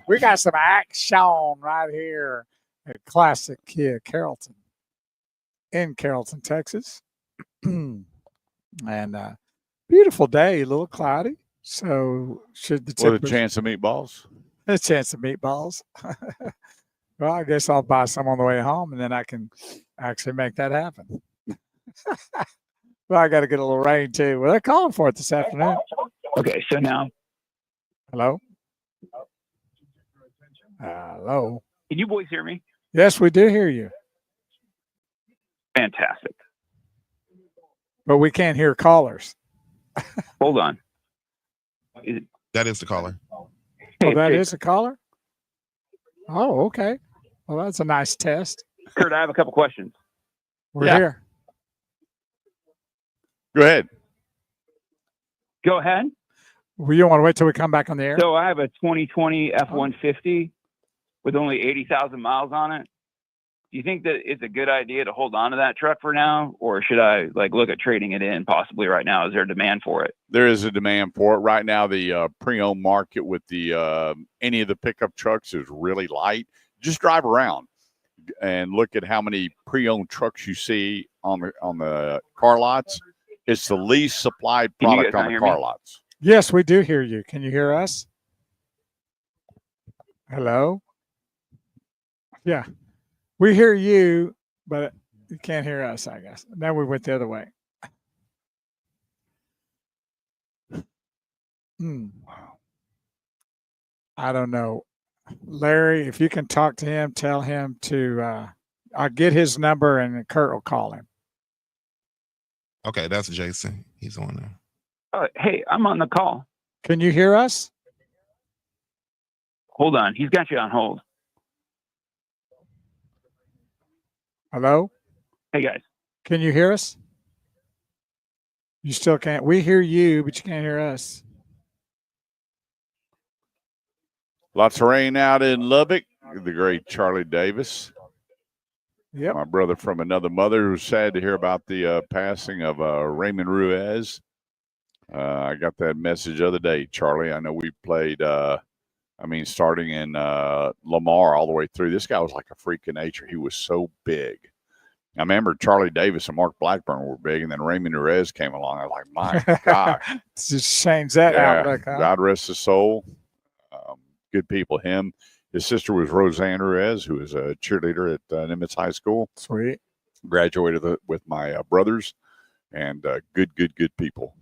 We got some action right here at Classic Kia Carrollton in Carrollton, Texas. And beautiful day, a little cloudy. So should the With a chance of meatballs? A chance of meatballs. Well, I guess I'll buy some on the way home and then I can actually make that happen. Well, I got to get a little rain too. Well, they're calling for it this afternoon. Okay, so now, Hello? Hello? can you boys hear me? Yes, we do hear you, Fantastic. but we can't hear callers. Hold on. That is the caller. Oh, that Jake, is a caller? Oh, okay. Well, that's a nice test. Kurt, I have a couple questions. We're Yeah. here. Go ahead. Go ahead. Well, you want to wait till we come back on the air? So I have a 2020 F-150 with only 80,000 miles on it. Do you think that it's a good idea to hold on to that truck for now, or should I look at trading it in possibly right now? Is there demand for it? There is a demand for it right now. The pre-owned market with the any of the pickup trucks is really light. Just drive around and look at how many pre-owned trucks you see on the car lots. It's the least supplied Can you product guys on not the hear car me? lots. Yes, we do hear you. Can you hear us? Hello? Yeah. We hear you, but you can't hear us, I guess. Now we went the other way. I don't know. Larry, if you can talk to him, tell him to, I'll get his number and Kurt will call him. Okay, that's Jason. He's on there. Oh, hey, I'm on the call. Can you hear us? Hold on. He's got you on hold. Hello? Hey, guys. Can you hear us? You still can't. We hear you, but you can't hear us. Lots of rain out in Lubbock. The great Charlie Davis. Yep. My brother from another mother, who's sad to hear about the passing of Raymond Ruiz. I got that message the other day, Charlie. I know we played, starting in Lamar all the way through. This guy was like a freak of nature. He was so big. I remember Charlie Davis and Mark Blackburn were big, and then Raymond Ruiz came along. I was like, my gosh. Just change that outlook, huh? God rest his soul. Good people. Him. His sister was Roseanne Ruiz, who was a cheerleader at Nimitz High School. Sweet. Graduated with my brothers. and good people.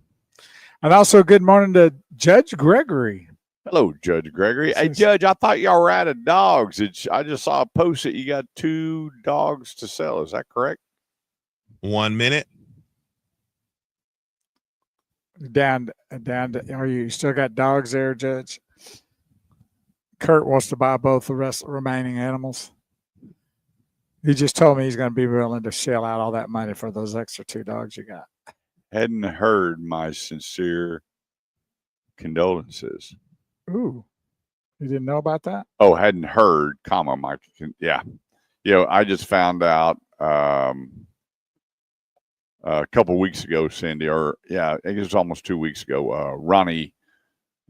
And also, good morning to Judge Gregory. Hello, Judge Gregory. Hey, Judge, I thought y'all were out of dogs. I just saw a post that you got 2 dogs to sell. Is that correct? 1 minute. Down. Are you still got dogs there, Judge? Kurt wants to buy both the remaining animals. He just told me he's going to be willing to shell out all that money for those extra 2 dogs you got. Hadn't heard. My sincere condolences. Ooh, you didn't know about that? Oh, hadn't heard, comma, Mike. Yeah. I just found out a couple weeks ago, Cindy, I think it was almost 2 weeks ago, Ronnie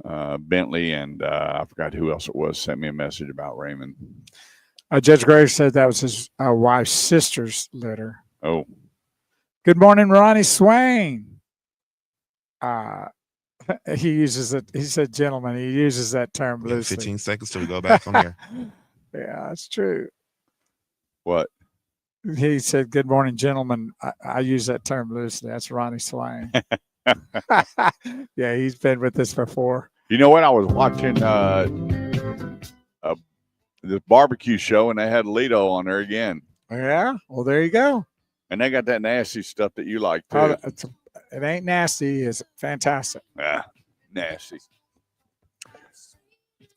Bentley and I forgot who else it was, sent me a message about Raymond. Judge Gray said that was his wife's sister's letter. Oh. Good morning, Ronnie Swain. He uses it. He said, gentlemen, he uses that term loosely. 15 seconds till we go back on here. Yeah, that's true. What? He said, good morning, gentlemen. I use that term loosely. That's Ronnie Swain. Yeah, he's been with us before. You know what? I was watching this barbecue show, and they had Lido on there again. Yeah? Well, there you go. And they got that nasty stuff that you like, too. Oh, it ain't nasty. It's fantastic. Yeah, nasty.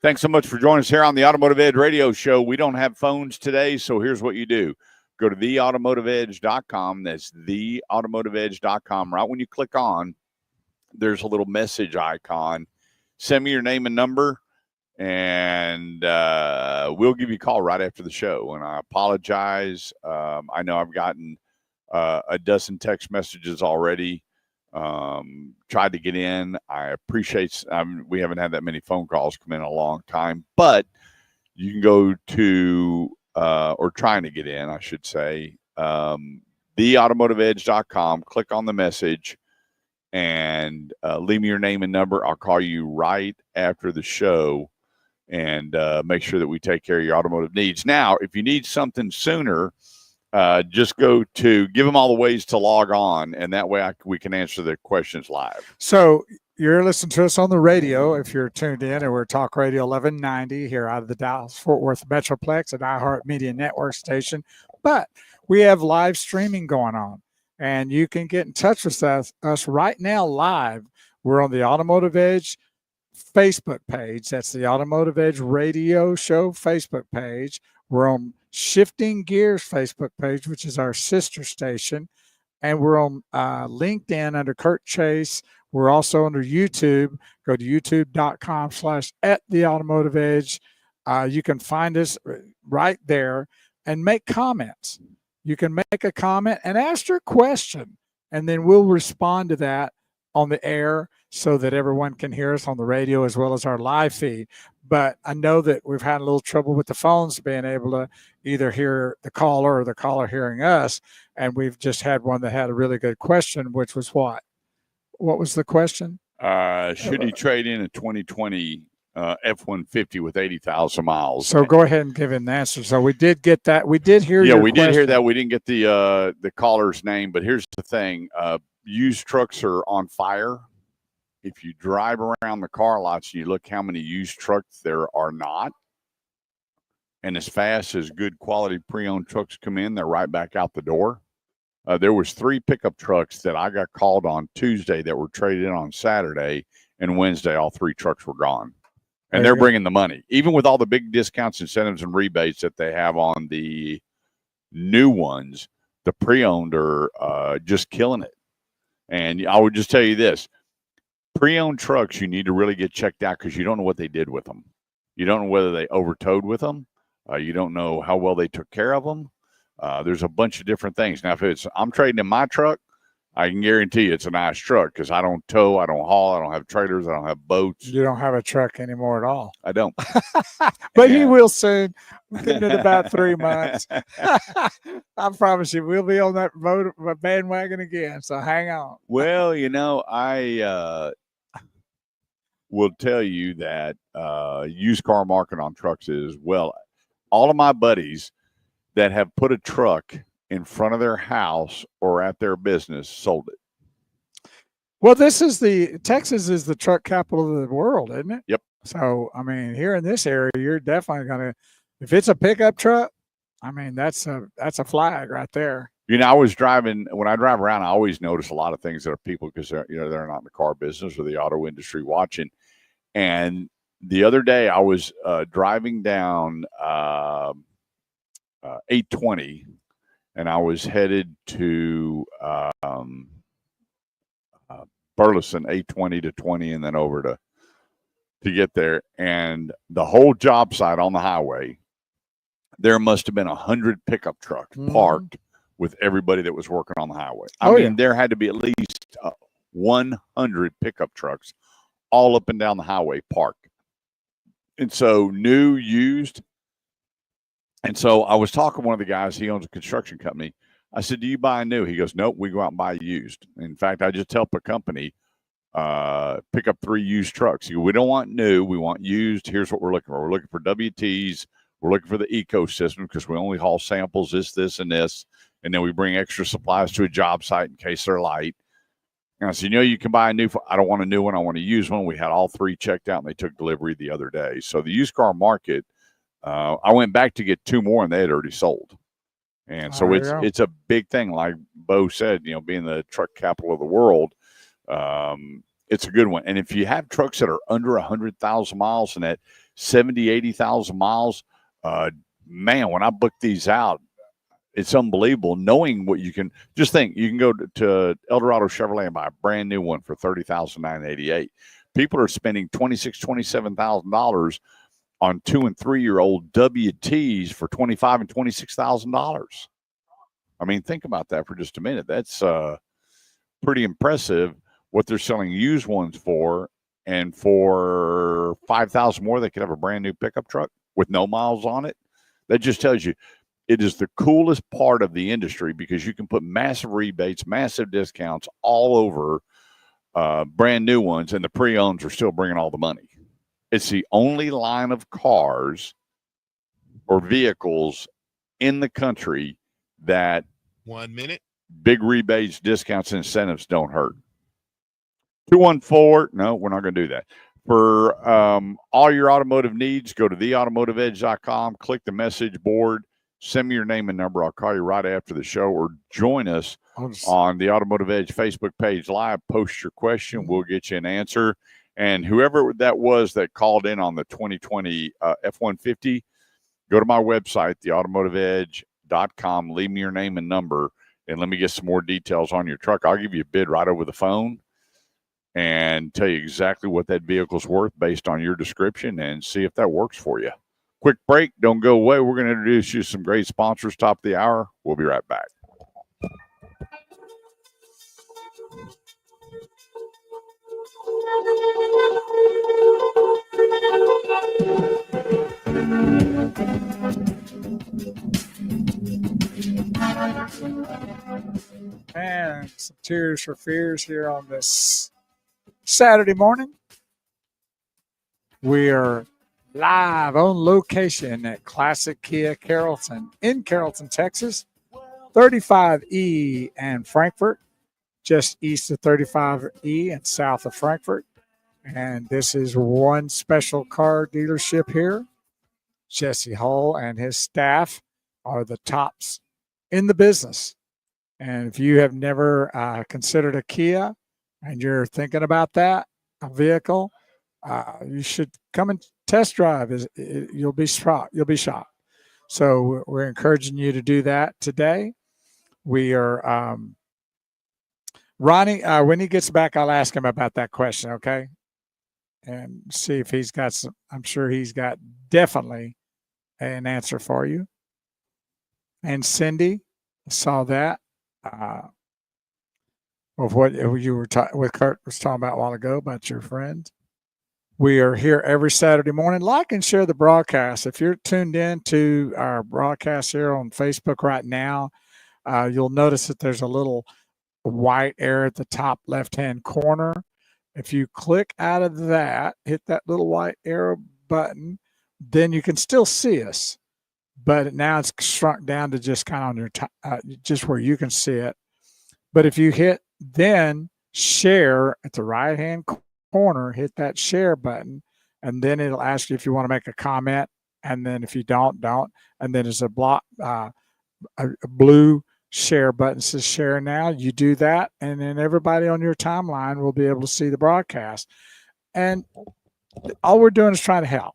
Thanks so much for joining us here on the Automotive Edge Radio Show. We don't have phones today, so here's what you do. Go to theautomotiveedge.com. That's theautomotiveedge.com. Right when you click on, there's a little message icon. Send me your name and number, and we'll give you a call right after the show. And I apologize. I know I've gotten a dozen text messages already. Tried to get in. I appreciate we haven't had that many phone calls come in a long time, but you can go to or trying to get in, I should say, theautomotiveedge.com, click on the message, and leave me your name and number. I'll call you right after the show and make sure that we take care of your automotive needs. Now, if you need something sooner, just give them all the ways to log on, and that way we can answer the questions live. So you're listening to us on the radio if you're tuned in, and we're Talk Radio 1190 here out of the Dallas-Fort Worth Metroplex at iHeartMedia Network station. But we have live streaming going on, and you can get in touch with us right now live. We're on the Automotive Edge Facebook page. That's the Automotive Edge Radio Show Facebook page. We're on Shifting Gears Facebook page, which is our sister station. And we're on LinkedIn under Kurt Chase. We're also under YouTube. Go to youtube.com/@theautomotiveedge. You can find us right there and make comments. You can make a comment and ask your question, and then we'll respond to that on the air so that everyone can hear us on the radio as well as our live feed. But I know that we've had a little trouble with the phones being able to either hear the caller or the caller hearing us. And we've just had one that had a really good question, which was what? What was the question? Should he trade in a 2020 F-150 with 80,000 miles? So go ahead and give him the answer. So we did get that. We did hear your did question. hear that. We didn't get the caller's name, but here's the thing. Used trucks are on fire. If you drive around the car lots and you look how many used trucks there are not, and as fast as good quality pre-owned trucks come in, they're right back out the door. There was 3 pickup trucks that I got called on Tuesday that were traded in on Saturday, and Wednesday all 3 trucks were gone. And they're bringing the money. Even with all the big discounts, incentives, and rebates that they have on the new ones, the pre-owned are just killing it. And I would just tell you this. Pre-owned trucks, you need to really get checked out because you don't know what they did with them. You don't know whether they overtowed with them. You don't know how well they took care of them. There's a bunch of different things. Now, if I'm trading in my truck, I can guarantee you it's a nice truck because I don't tow, I don't haul, I don't have trailers, I don't have boats. You don't have a truck anymore at all. I don't. But you will soon. In about 3 months. I promise you, we'll be on that bandwagon again. So hang on. Well, I will tell you that used car market on trucks is, well, all of my buddies that have put a truck in front of their house or at their business sold it. Well, Texas is the truck capital of the world, isn't it? Yep. So, I mean, here in this area, you're definitely gonna, if it's a pickup truck, I mean, that's a flag right there. You know, I was driving when I drive around. I always notice a lot of things that are people because they're not in the car business or the auto industry watching. And the other day, I was driving down 820, and I was headed to Burleson 820 to 20, and then over to get there. And the whole job site on the highway, there must have been 100 pickup trucks parked with everybody that was working on the highway. I mean, there had to be at least 100 pickup trucks all up and down the highway parked. And so new, used. And so I was talking to one of the guys, he owns a construction company. I said, do you buy new? He goes, nope, we go out and buy used. In fact, I just help a company pick up 3 used trucks. We don't want new, we want used. Here's what we're looking for. We're looking for WTs. We're looking for the ecosystem because we only haul samples, this, and this. And then we bring extra supplies to a job site in case they're light. And I said, you can buy a new, I don't want a new one. I want a used one. We had all 3 checked out and they took delivery the other day. So the used car market, I went back to get 2 more and they had already sold. And so it's a big thing. Like Bo said, being the truck capital of the world, it's a good one. And if you have trucks that are under 100,000 miles and at 70, 80,000 miles, man, when I book these out, it's unbelievable knowing what you can just think. You can go to Eldorado Chevrolet and buy a brand new one for $30,988. People are spending $26,000, $27,000 on 2- and 3-year-old WTs for $25,000 and $26,000. I mean, think about that for just a minute. That's pretty impressive what they're selling used ones for. And for $5,000 more, they could have a brand new pickup truck with no miles on it. That just tells you it is the coolest part of the industry because you can put massive rebates, massive discounts all over brand new ones, and the pre-owns are still bringing all the money. It's the only line of cars or vehicles in the country that 1 minute big rebates, discounts, and incentives don't hurt. 214, no, we're not going to do that. For all your automotive needs, go to theautomotiveedge.com, click the message board, send me your name and number. I'll call you right after the show, or join us on the Automotive Edge Facebook page live. Post your question. We'll get you an answer. And whoever that was that called in on the 2020 F-150, go to my website, theautomotiveedge.com, leave me your name and number, and let me get some more details on your truck. I'll give you a bid right over the phone and tell you exactly what that vehicle's worth based on your description and see if that works for you. Quick break. Don't go away. We're going to introduce you to some great sponsors top of the hour. We'll be right back. And some Tears for Fears here on this Saturday morning. We are live on location at Classic Kia Carrollton in Carrollton, Texas, 35E and Frankfort, just east of 35E and south of Frankfort. And this is one special car dealership here. Jesse Hull and his staff are the tops in the business. And if you have never considered a Kia and you're thinking about that, a vehicle, you should come and test drive. You'll be shocked. So we're encouraging you to do that today. We are Ronnie. When he gets back, I'll ask him about that question. Okay, and see if he's got some. I'm sure he's got definitely an answer for you. And Cindy, I saw that of what you were what Kurt was talking about a while ago about your friend. We are here every Saturday morning. Like and share the broadcast. If you're tuned in to our broadcast here on Facebook right now, you'll notice that there's a little white arrow at the top left-hand corner. If you click out of that, hit that little white arrow button, then you can still see us. But now it's shrunk down to just kind of on your just where you can see it. But if you hit then share at the right-hand corner, hit that share button, and then it'll ask you if you want to make a comment. And then if you don't. And then there's a blue share button says share now. You do that, and then everybody on your timeline will be able to see the broadcast. And all we're doing is trying to help.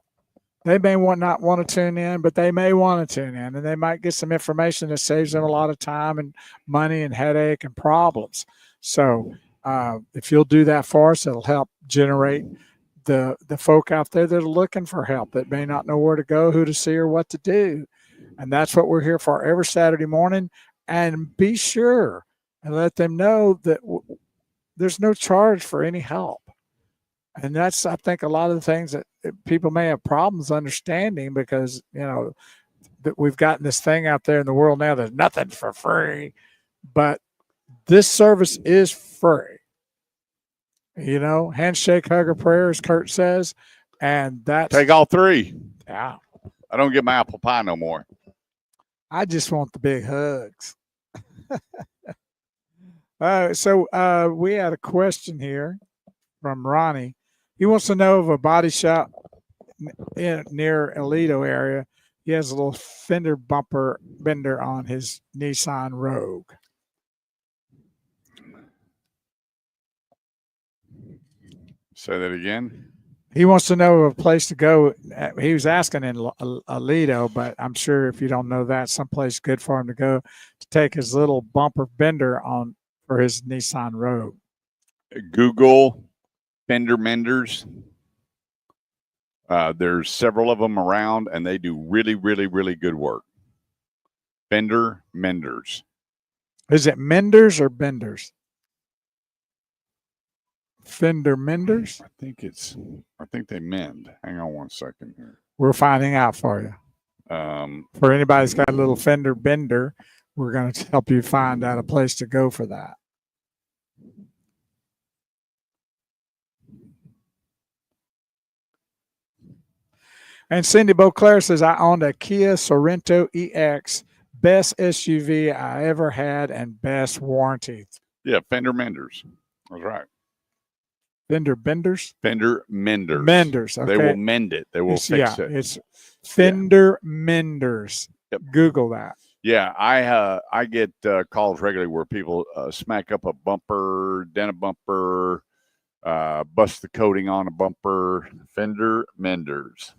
They may not want to tune in, but they may want to tune in, and they might get some information that saves them a lot of time and money and headache and problems. So if you'll do that for us, it'll help generate the folk out there that are looking for help, that may not know where to go, who to see, or what to do. And that's what we're here for every Saturday morning. And be sure and let them know that there's no charge for any help. And that's, I think, a lot of the things that people may have problems understanding, because, that we've gotten this thing out there in the world now, there's nothing for free. But this service is free. Handshake, hug, or prayer, as Kurt says. And that's. Take all three. Yeah. I don't get my apple pie no more. I just want the big hugs. So we had a question here from Ronnie. He wants to know of a body shop near Aledo area. He has a little fender bumper bender on his Nissan Rogue. Say that again. He wants to know of a place to go. He was asking in Aledo, but I'm sure if you don't know that, someplace good for him to go to take his little bumper bender on for his Nissan Rogue. Google fender menders. There's several of them around, and they do really, really, really good work. Fender menders. Is it menders or benders? Fender menders? I think they mend. Hang on one second here. We're finding out for you. For anybody that's got a little fender bender, we're going to help you find out a place to go for that. And Cindy Beauclair says, I owned a Kia Sorento EX, best SUV I ever had and best warranty. Yeah, fender menders. That's right. Fender benders? Fender menders. Menders. Okay. They will mend it. They will fix it. It's fender menders. Yep. Google that. Yeah, I get calls regularly where people smack up a bumper, dent a bumper, bust the coating on a bumper. Fender menders.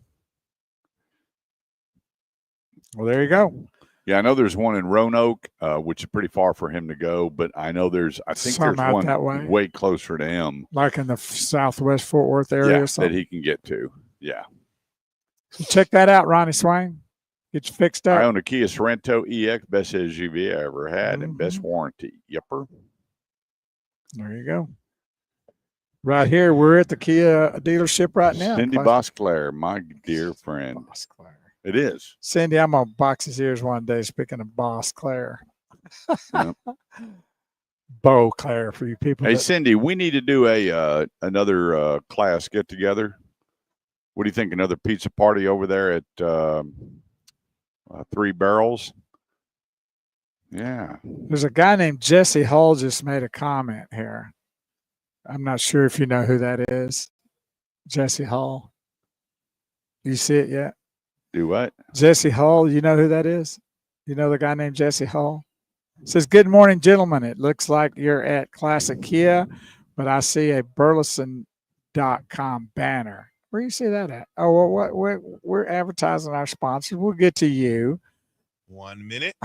Well, there you go. Yeah, I know there's one in Roanoke, which is pretty far for him to go, but I know I think Some there's out one that way. way closer to him. Like in the southwest Fort Worth area or something. That he can get to. Yeah. So check that out, Ronnie Swain. Get you fixed up. I own a Kia Sorento EX, best SUV I ever had, and best warranty. Yepper. There you go. Right here, we're at the Kia dealership right now. Cindy Beauclair, my dear friend. Beauclair. It is. Cindy, I'm going to box his ears one day, speaking of Beauclair. Yep. Beauclair for you people. Hey, Cindy, we need to do another class get-together. What do you think? Another pizza party over there at Three Barrels? Yeah. There's a guy named Jesse Hull just made a comment here. I'm not sure if you know who that is. Jesse Hull. You see it yet? Do what? Jesse Hull. You know who that is? You know the guy named Jesse Hull? It says, good morning, gentlemen. It looks like you're at Classic Kia, but I see a Burleson.com banner. Where do you see that at? Oh, well, we're advertising our sponsors. We'll get to you. 1 minute.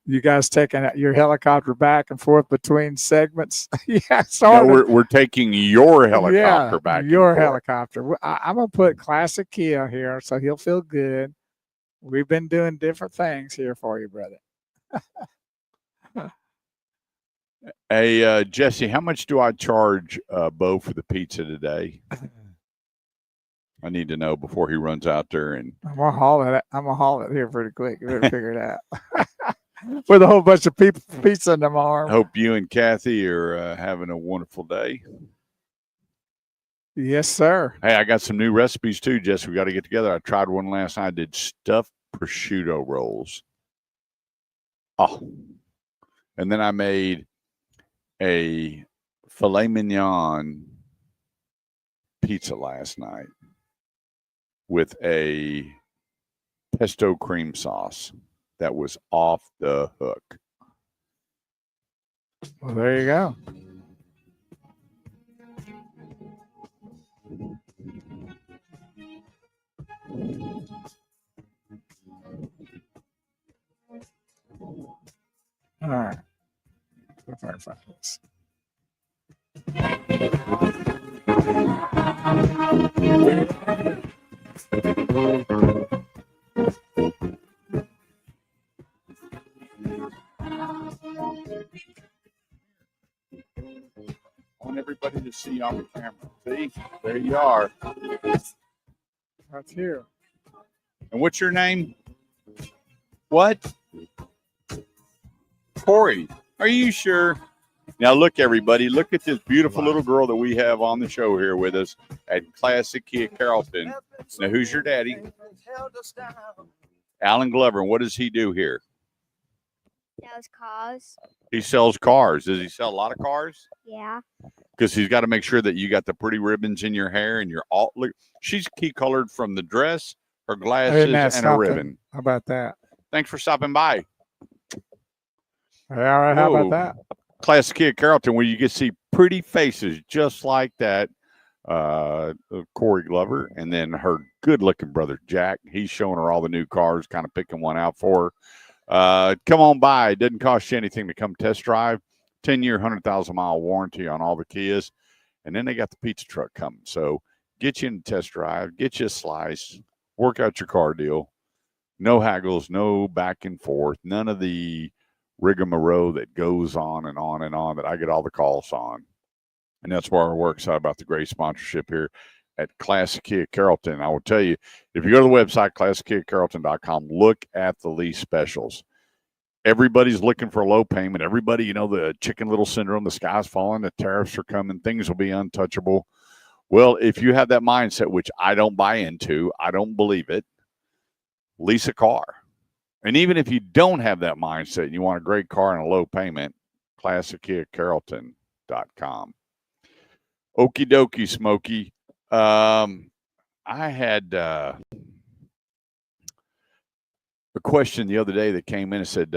You guys taking your helicopter back and forth between segments? Yeah, no, we're taking your helicopter back. Your helicopter. I'm gonna put Classic Kia here, so he'll feel good. We've been doing different things here for you, brother. Hey, Jesse, how much do I charge Bo for the pizza today? I need to know before he runs out there. And I'm gonna haul it here pretty quick. You better figure it out. With a whole bunch of people pizza in them arms. Hope you and Kathy are having a wonderful day. Yes, sir. Hey, I got some new recipes too, Jesse. We got to get together. I tried one last night. I did stuffed prosciutto rolls. Oh, and then I made a filet mignon pizza last night with a pesto cream sauce that was off the hook. Well, there you go. All right. If I can find this. I want everybody to see you on the camera. See? There you are. That's you. And what's your name? What? Corey. Are you sure? Now look, everybody. Look at this beautiful little girl that we have on the show here with us at Classic Kia Carrollton. Now, who's your daddy? Alan Glover. And what does he do here? Those cars. He sells cars. Does he sell a lot of cars? Yeah. Because he's got to make sure that you got the pretty ribbons in your hair and you're all look. She's key colored from the dress, her glasses, and a ribbon. How about that? Thanks for stopping by. All right. How Whoa. about that? Classic Kia Carrollton, where you get to see pretty faces just like that. Corey Glover, and then her good-looking brother Jack. He's showing her all the new cars, kind of picking one out for her. Come on by. It doesn't cost you anything to come test drive. 10-year, 100,000-mile warranty on all the Kias. And then they got the pizza truck coming. So get you in the test drive, get you a slice, work out your car deal. No haggles, no back and forth, none of the rigmarole that goes on and on and on that I get all the calls on. And that's why we're excited about the great sponsorship here at Classic Kia Carrollton. I will tell you, if you go to the website, ClassicKiaCarrollton.com, look at the lease specials. Everybody's looking for a low payment. Everybody, you know, the chicken little syndrome, the sky's falling, the tariffs are coming, things will be untouchable. Well, if you have that mindset, which I don't buy into, I don't believe it, lease a car. And even if you don't have that mindset and you want a great car and a low payment, ClassicKiaCarrollton.com. Okie dokie, Smokey. I had a question the other day that came in and said,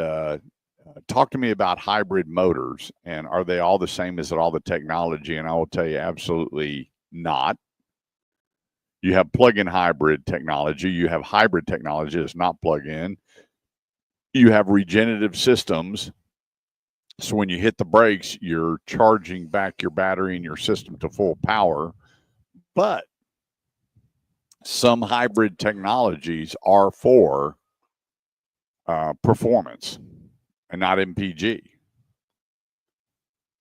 talk to me about hybrid motors, and are they all the same? Is it all the technology? And I will tell you, absolutely not. You have plug-in hybrid technology. You have hybrid technology that's not plug-in. You have regenerative systems. So when you hit the brakes, you're charging back your battery and your system to full power. But some hybrid technologies are for performance and not MPG.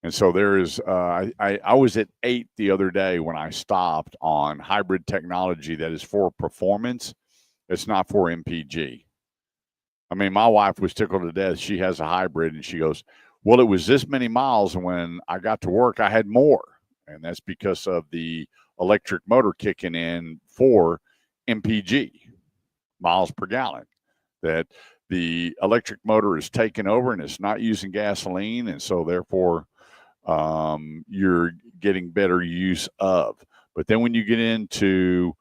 And so there is, I was at 8 the other day when I stopped on hybrid technology that is for performance. It's not for MPG. I mean, my wife was tickled to death. She has a hybrid and she goes, well, it was this many miles. And when I got to work, I had more. And that's because of the electric motor kicking in for MPG, miles per gallon. That the electric motor is taking over and it's not using gasoline. And so therefore, you're getting better use of. But then when you get into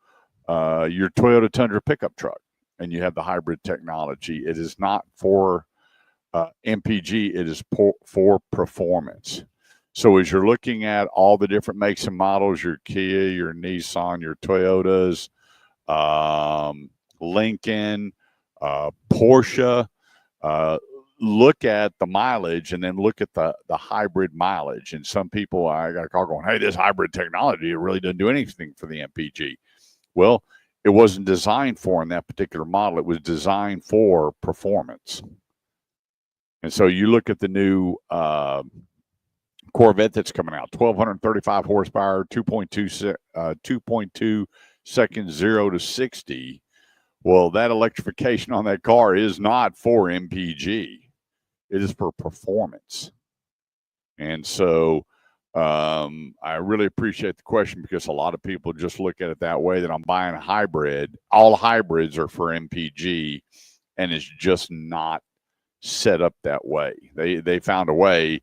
your Toyota Tundra pickup truck and you have the hybrid technology, it is not for MPG, it is for performance. So as you're looking at all the different makes and models, your Kia, your Nissan, your Toyotas, Lincoln, Porsche, look at the mileage and then look at the hybrid mileage. And some people, I got a call going, hey, this hybrid technology, it really doesn't do anything for the MPG. Well, it wasn't designed for in that particular model. It was designed for performance. And so you look at the new Corvette that's coming out, 1,235 horsepower, 2.2 seconds, 0 to 60. Well, that electrification on that car is not for MPG. It is for performance. And so I really appreciate the question because a lot of people just look at it that way, that I'm buying a hybrid. All hybrids are for MPG, and it's just not set up that way. They found a way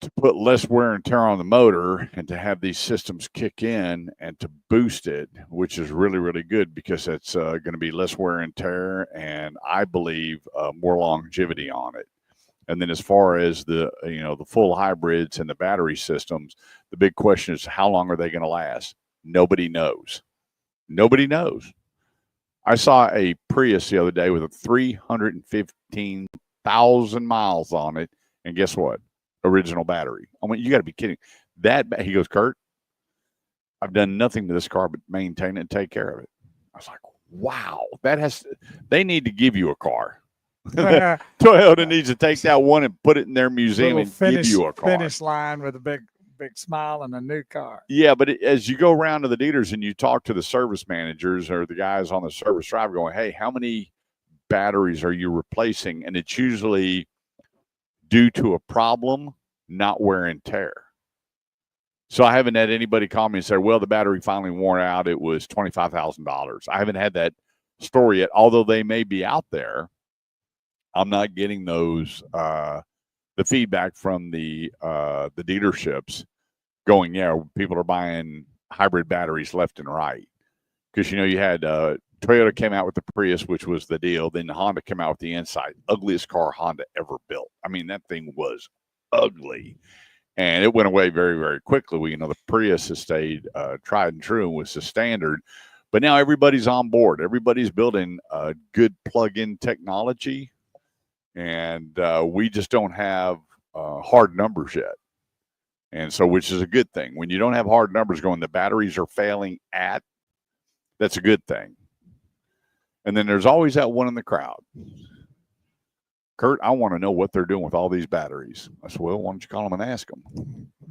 to put less wear and tear on the motor and to have these systems kick in and to boost it, which is really, really good because it's going to be less wear and tear and I believe more longevity on it. And then as far as the full hybrids and the battery systems, the big question is how long are they going to last? Nobody knows. Nobody knows. I saw a Prius the other day with a 315,000 miles on it, and guess what? Original battery. I mean, you got to be kidding. He goes, Kurt, I've done nothing to this car but maintain it and take care of it. I was like, wow, they need to give you a car. Toyota needs to take that one and put it in their museum and give you a car. Finish line with a big smile and a new car. Yeah, but as you go around to the dealers and you talk to the service managers or the guys on the service drive going, hey, how many batteries are you replacing? And it's usually due to a problem, not wear and tear. So I haven't had anybody call me and say, well, the battery finally wore out. It was $25,000. I haven't had that story yet, although they may be out there. I'm not getting those, the feedback from the dealerships going, yeah, people are buying hybrid batteries left and right. Because, you had Toyota came out with the Prius, which was the deal. Then Honda came out with the Insight, ugliest car Honda ever built. I mean, that thing was ugly. And it went away very, very quickly. The Prius has stayed tried and true and was the standard. But now everybody's on board. Everybody's building good plug-in technology. And we just don't have hard numbers yet. And so, which is a good thing. When you don't have hard numbers going, the batteries are failing that's a good thing. And then there's always that one in the crowd. Kurt, I want to know what they're doing with all these batteries. I said, well, why don't you call them and ask them?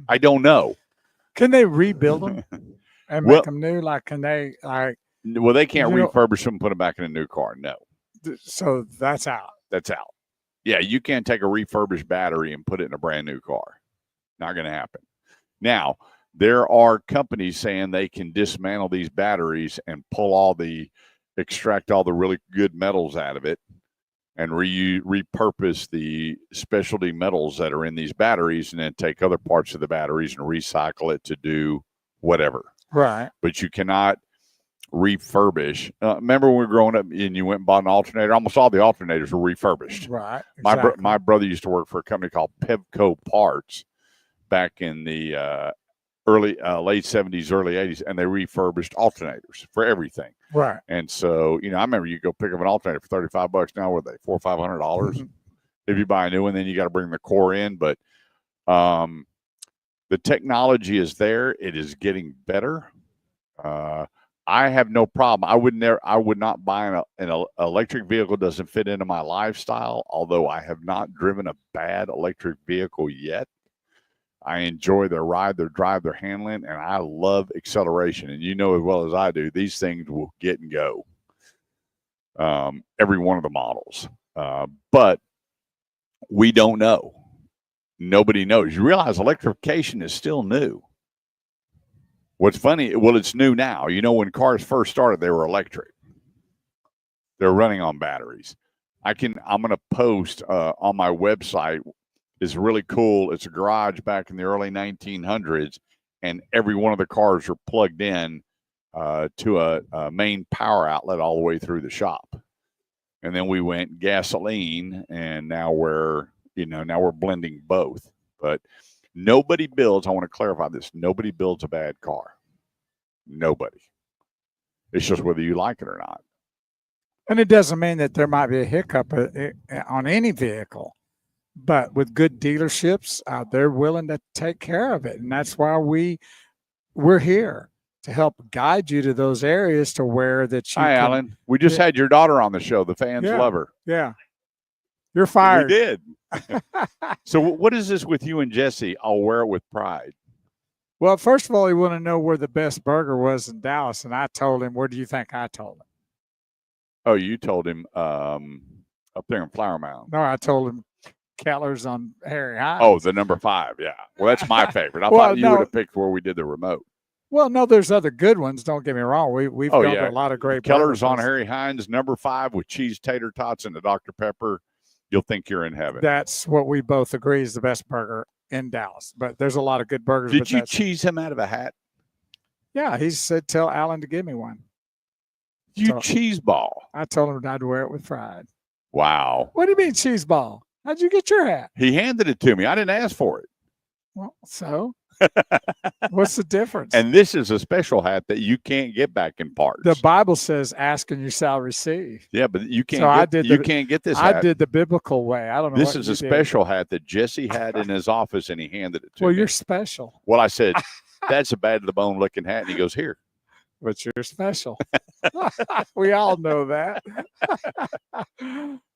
I don't know. Can they rebuild them and make them new? Like, can they, like? Well, they can't refurbish them and put them back in a new car. No. So that's out. That's out. Yeah, you can't take a refurbished battery and put it in a brand new car. Not going to happen. Now, there are companies saying they can dismantle these batteries and extract all the really good metals out of it and repurpose the specialty metals that are in these batteries and then take other parts of the batteries and recycle it to do whatever. Right. But you cannot refurbish. Remember when we were growing up and you went and bought an alternator? Almost all the alternators were refurbished. Right. Exactly. My brother used to work for a company called Pevco Parts back in the late 70s, early 80s, and they refurbished alternators for everything. Right. And so, I remember you go pick up an alternator for $35 now. Were they $400 or $500? Mm-hmm. If you buy a new one, then you got to bring the core in. But the technology is there. It is getting better. I have no problem. I would not buy an electric vehicle. Doesn't fit into my lifestyle. Although I have not driven a bad electric vehicle yet. I enjoy their ride, their drive, their handling, and I love acceleration. And as well as I do, these things will get and go. Every one of the models. But we don't know. Nobody knows. You realize electrification is still new. What's funny, well, it's new now. When cars first started, they were electric. They're running on batteries. I'm going to post on my website. It's really cool. It's a garage back in the early 1900s, and every one of the cars are plugged in to a main power outlet all the way through the shop. And then we went gasoline, and now we're blending both. But nobody builds, I want to clarify this, nobody builds a bad car. Nobody. It's just whether you like it or not. And it doesn't mean that there might be a hiccup on any vehicle. But with good dealerships, they're willing to take care of it. And that's why we're here to help guide you to those areas to where that you Hi, Alan. We just had your daughter on the show. The fans love her. Yeah. You're fired. We did. So what is this with you and Jesse? I'll wear it with pride. Well, first of all, he wanted to know where the best burger was in Dallas. And I told him, where do you think I told him? Oh, you told him up there in Flower Mound. No, I told him Keller's on Harry Hines. Oh, the number 5. Yeah. Well, that's my favorite. I thought you would have picked where we did the remote. Well, no, there's other good ones. Don't get me wrong. We've got a lot of great Keller's on Harry Hines, number 5 with cheese, tater tots, and the Dr. Pepper. You'll think you're in heaven. That's what we both agree is the best burger in Dallas, but there's a lot of good burgers. Did but you that's- cheese him out of a hat? Yeah, he said, tell Alan to give me one. You So- cheese ball. I told him I'd wear it with pride. Wow. What do you mean cheese ball? How'd you get your hat? He handed it to me. I didn't ask for it. Well, so what's the difference? And this is a special hat that you can't get back in parts. The Bible says, ask and you shall receive. Yeah, but you can't. So get, I did you the- can't get this. I hat. did the biblical way. I don't know. This what is you a did. special hat that Jesse had in his office, and he handed it to Well, me. you're special, Well, I said, that's a bad to the bone looking hat, and he goes, here. but you're special. We all know that.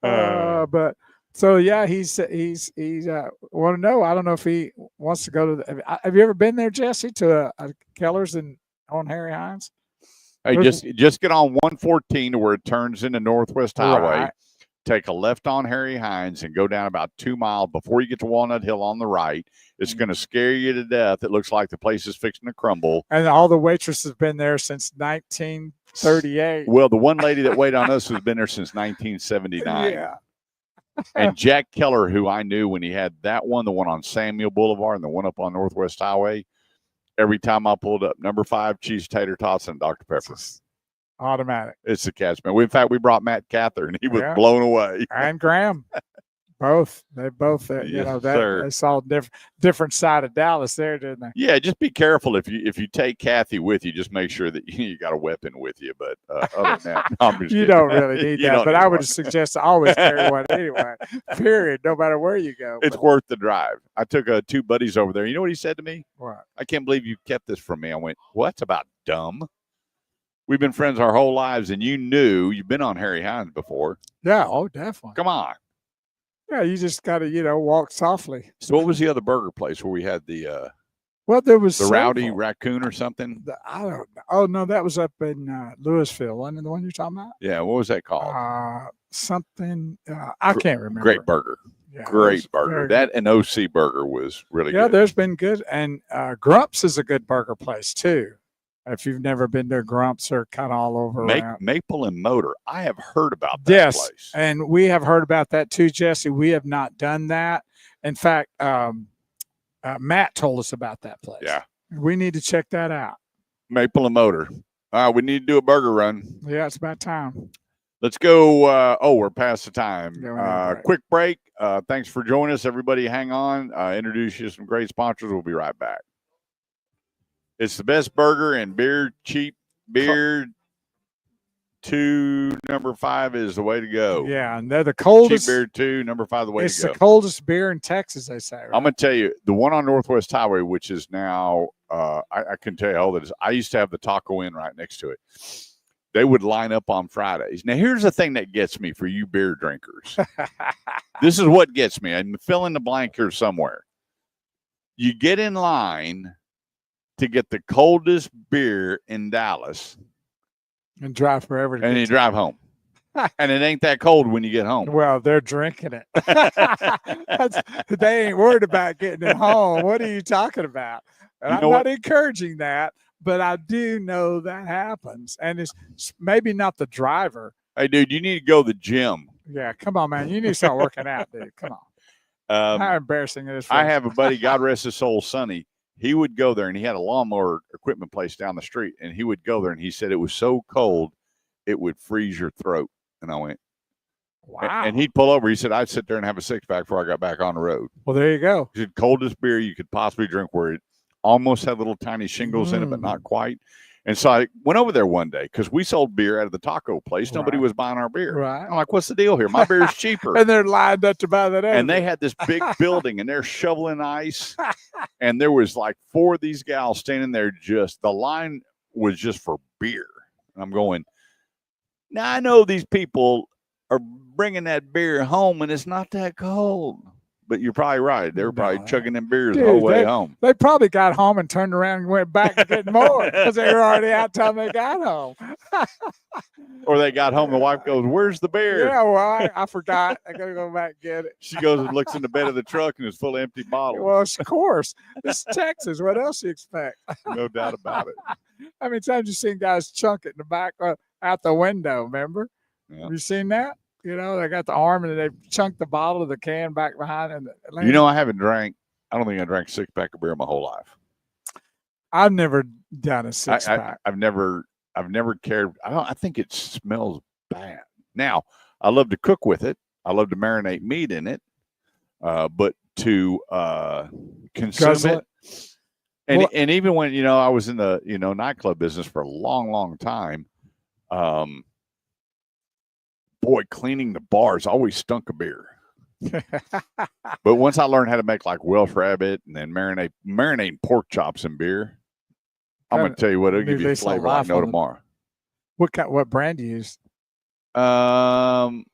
But so yeah, he's want to know. I don't know if he wants to go to. Have you ever been there, Jesse, to a Keller's on Harry Hines? Hey, There's- just get on 114 to where it turns into Northwest Highway. Right. Take a left on Harry Hines and go down about 2 miles before you get to Walnut Hill on the right. It's going to scare you to death. It looks like the place is fixing to crumble. And all the waitresses have been there since 1938. Well, the one lady that waited on us has been there since 1979. Yeah. And Jack Keller, who I knew when he had that one, the one on Samuel Boulevard and the one up on Northwest Highway, every time I pulled up, number 5, cheese tater tots and Dr. Pepper. Automatic. It's the catch, man. In fact, we brought Matt Cather, and he was Yeah. blown away. And Graham. Both. They both, Yes, that sir. they saw different side of Dallas there, didn't they? Yeah, just be careful if you take Kathy with you. Just make sure that you got a weapon with you. But other than that, no, I'm just You kidding. don't really need You that, don't but need I would one. suggest to always carry one anyway. Period. No matter where you go. It's But worth the drive. I took 2 buddies over there. You know what he said to me? what? I can't believe you kept this from me. I went, well, that's about dumb. We've been friends our whole lives, and you've been on Harry Hines before. Yeah. Oh, definitely. Come on. Yeah. You just got to, walk softly. So what was the other burger place where we had the Well, there was Rowdy several. Raccoon or something? I don't know. Oh no, that was up in Louisville, wasn't it the one you're talking about? Yeah, what was that called? Something I can't remember. Great burger. Yeah, it was Great burger. very That and OC burger was really Yeah, good. there's been good, and Grumps is a good burger place too. If you've never been there, Grumps are kind of all over around. Maple and Motor. I have heard about that Yes, place. and we have heard about that too, Jesse. We have not done that. In fact, Matt told us about that place. Yeah. We need to check that out. Maple and Motor. All right, we need to do a burger run. Yeah, it's about time. Let's go. We're past the time. Yeah, we need a break. Quick break. Thanks for joining us. Everybody hang on. Introduce you to some great sponsors. We'll be right back. It's the best burger and beer, cheap beer. 2, number 5 is the way to go. Yeah, and they're the Cheap coldest. beer 2, number 5 the way It's to go. the coldest beer in Texas, they say. Right? I'm going to tell you, the one on Northwest Highway, which is now, I can tell you how old it is. I used to have the Taco Inn right next to it. They would line up on Fridays. Now, here's the thing that gets me for you beer drinkers. This is what gets me. I'm fill in the blank here somewhere. You get in line to get the coldest beer in Dallas, and drive forever. To and get you to- drive home. And it ain't that cold when you get home. Well, they're drinking it. They ain't worried about getting it home. What are you talking about? And You I'm know not what? encouraging that, but I do know that happens. And it's maybe not the driver. Hey, dude, you need to go to the gym. Yeah, come on, man. You need to start working out, dude. Come on. How embarrassing it is. For I us. have a buddy, God rest his soul, Sonny. He would go there, and he had a lawnmower equipment place down the street, and he would go there, and he said it was so cold, it would freeze your throat. And I went, Wow. and he'd pull over. He said, I'd sit there and have a 6-pack before I got back on the road. Well, there you go. He said, coldest beer you could possibly drink, where it almost had little tiny shingles in it, but not quite. And so I went over there one day because we sold beer out of the taco place. Nobody Right. was buying our beer. Right. I'm like, what's the deal here? My beer is cheaper. And they're lined up to buy that. And they other. had this big building, and they're shoveling ice. And there was like 4 of these gals standing there. Just the line was just for beer. And I'm going, now I know these people are bringing that beer home, and it's not that cold. But you're probably right. They were probably No. chugging them beers the Dude, whole way home. They probably got home and turned around and went back to get more because they were already out time they got home. Or they got home, the wife goes, where's the beer? Yeah, well, I forgot. I got to go back and get it. She goes and looks in the bed of the truck, and it's full of empty bottles. Well, of course. This is Texas. What else you expect? No doubt about it. How many times you seen guys chunk it in the back out the window, remember? Yeah. Have you seen that? You know, they got the arm and they chunked the bottle of the can back behind. And You know, I haven't drank I don't think I drank a 6-pack of beer my whole life. I've never done a 6-pack. I've never cared. I think it smells bad. Now, I love to cook with it. I love to marinate meat in it. But to consume it. And even when, I was in the, nightclub business for a long, long time, boy, cleaning the bars always stunk of beer. But once I learned how to make like Welsh rabbit and then marinating pork chops in beer, I'm going to tell you what, it'll give you flavor like no tomorrow. What brand do you use?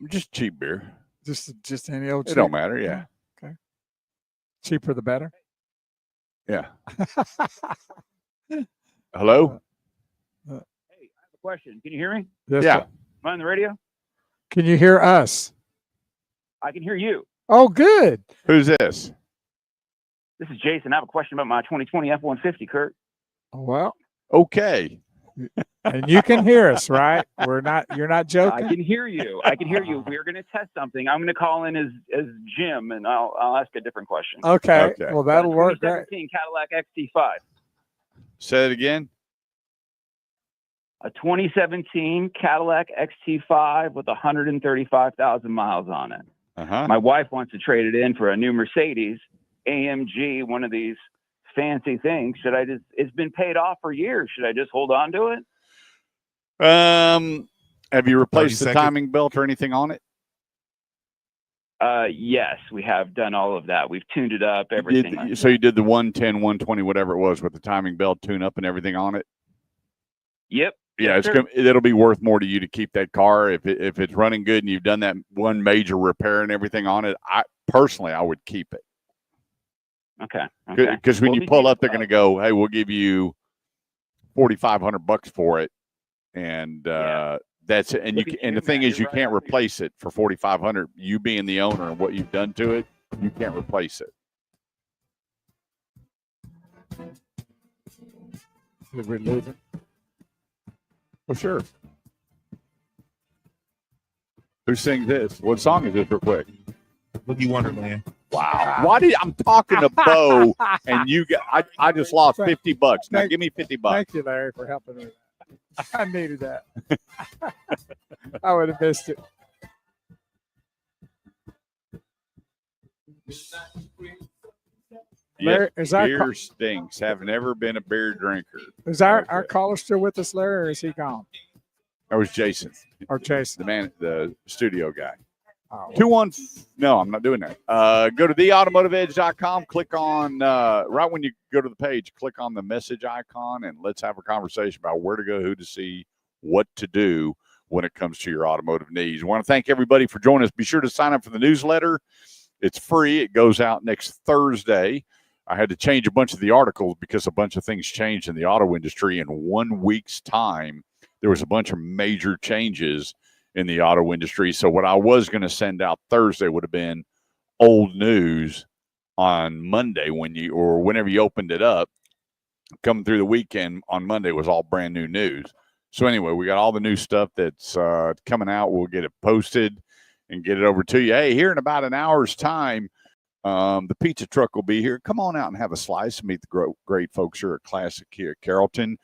Just cheap beer. Just any old cheap? It don't matter, yeah. Okay. Cheaper the better? Yeah. Hello? Hey, I have a question. Can you hear me? Yes, yeah. Sir. Am I on the radio? Can you hear us? I can hear you. Oh, good. Who's this? This is Jason. I have a question about my 2020 F-150, Kurt. Well, okay. And you can hear us, right? You're not joking. I can hear you. We're going to test something. I'm going to call in as Jim, and I'll ask a different question. Okay. Well, that'll work. 2017 Cadillac XT5. Say it again. A 2017 Cadillac XT5 with 135,000 miles on it. Uh-huh. My wife wants to trade it in for a new Mercedes AMG, one of these fancy things. It's been paid off for years. Should I just hold on to it? Have you replaced the timing belt or anything on it? Yes, we have done all of that. We've tuned it up, everything. So you did the 110, 120, whatever it was with the timing belt tune up and everything on it? Yep. Yeah, it'll be worth more to you to keep that car if it's running good and you've done that one major repair and everything on it. I would keep it. Okay. Because when you pull up, they're going to go, "Hey, we'll give you $4,500 for it," and that's it. And the thing is, you can't replace it for $4,500. You being the owner and what you've done to it, you can't replace it. Did we lose it? Well, sure. Who sings this? What song is this, real quick? Boogie Wonderland. Wow. I'm talking to Bo, and I just lost $50. Now give me $50. Thank you, Larry, for helping me. I needed that. I would have missed it. Larry, beer stinks. Have never been a beer drinker. Is our caller still with us, Larry, or is he gone? That was Jason. Or Jason. The studio guy. Oh. 2-1. No, I'm not doing that. Go to theautomotiveedge.com. Click on, right when you go to the page, click on the message icon, and let's have a conversation about where to go, who to see, what to do when it comes to your automotive needs. I want to thank everybody for joining us. Be sure to sign up for the newsletter. It's free. It goes out next Thursday. I had to change a bunch of the articles because a bunch of things changed in the auto industry in 1 week's time. There was a bunch of major changes in the auto industry. So what I was going to send out Thursday would have been old news on Monday whenever you opened it up. Coming through the weekend on Monday was all brand new news. So anyway, we got all the new stuff that's coming out. We'll get it posted and get it over to you. Hey, here in about an hour's time, the pizza truck will be here. Come on out and have a slice and meet the great folks here at Classic here at Carrollton.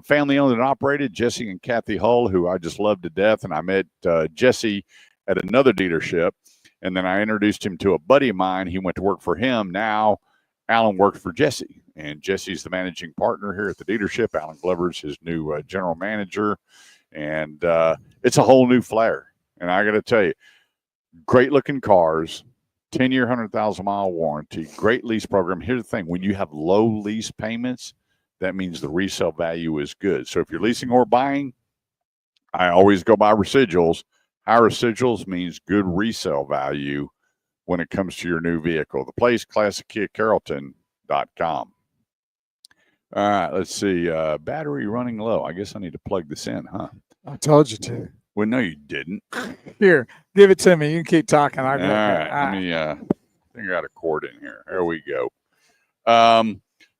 Family owned and operated, Jesse and Kathy Hull, who I just love to death. And I met Jesse at another dealership. And then I introduced him to a buddy of mine. He went to work for him. Now Alan works for Jesse. And Jesse's the managing partner here at the dealership. Alan Glover's his new general manager. And it's a whole new flair. And I got to tell you, great looking cars. 10-year, 100,000-mile warranty, great lease program. Here's the thing. When you have low lease payments, that means the resale value is good. So if you're leasing or buying, I always go by residuals. High residuals means good resale value when it comes to your new vehicle. The place, ClassicKiaCarrollton.com. All right, let's see. Battery running low. I guess I need to plug this in, huh? I told you to. Well, no, you didn't. Here, give it to me. You can keep talking. All right. Let me, I think I got a cord in here. There we go.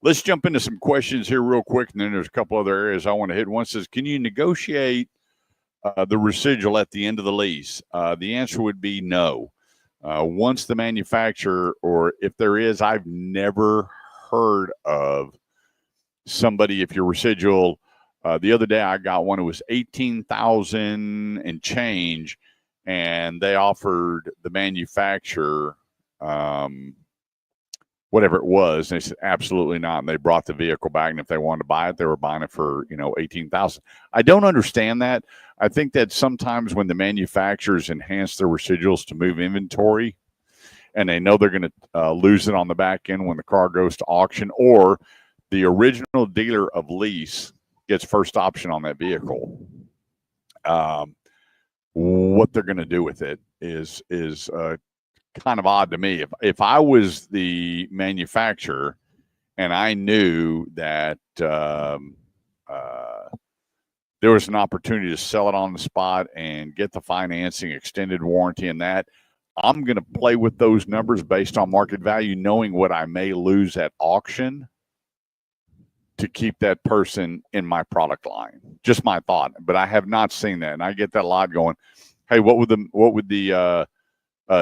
Let's jump into some questions here real quick, and then there's a couple other areas I want to hit. One says, can you negotiate the residual at the end of the lease? The answer would be no. Once the manufacturer, or if there is, I've never heard of somebody, if your residual, the other day I got one, it was 18,000 and change, and they offered the manufacturer whatever it was, and they said absolutely not, and they brought the vehicle back, and if they wanted to buy it, they were buying it for 18,000. I don't understand that. I think that sometimes when the manufacturers enhance their residuals to move inventory, and they know they're going to lose it on the back end when the car goes to auction, or the original dealer of lease gets first option on that vehicle, what they're going to do with it is kind of odd to me. If I was the manufacturer and I knew that there was an opportunity to sell it on the spot and get the financing, extended warranty, and that, I'm going to play with those numbers based on market value, knowing what I may lose at auction to keep that person in my product line. Just my thought, but I have not seen that, and I get that a lot going, hey, what would the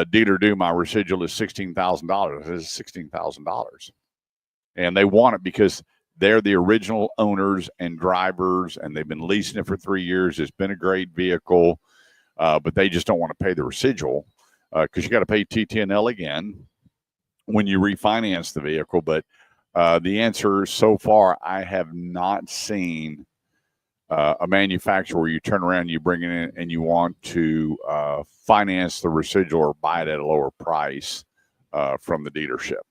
dealer do? My residual is $16,000. It is $16,000, and they want it because they're the original owners and drivers, and they've been leasing it for 3 years. It's been a great vehicle, but they just don't want to pay the residual because you got to pay TTNL again when you refinance the vehicle. But the answer so far, I have not seen a manufacturer where you turn around, you bring it in, and you want to finance the residual or buy it at a lower price from the dealership.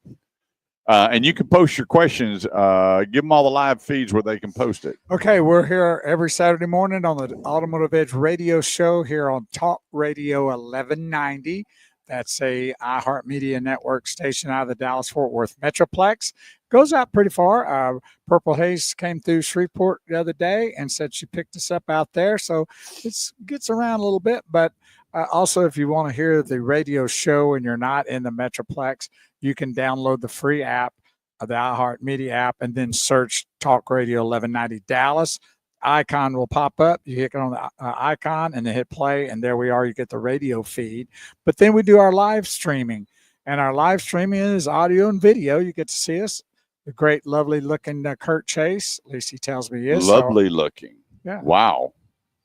And you can post your questions. Give them all the live feeds where they can post it. Okay, we're here every Saturday morning on the Automotive Edge radio show here on Talk Radio 1190. That's a iHeartMedia network station out of the Dallas-Fort Worth Metroplex. Goes out pretty far. Purple Haze came through Shreveport the other day and said she picked us up out there. So it gets around a little bit. But also, if you want to hear the radio show and you're not in the Metroplex, you can download the free app, the iHeartMedia app, and then search Talk Radio 1190 Dallas. Icon will pop up. You hit on the icon and then hit play, and there we are. You get the radio feed. But then we do our live streaming, and our live streaming is audio and video. You get to see us. The great, lovely looking Kurt Chase, at least he tells me he is. Lovely looking. Yeah. Wow.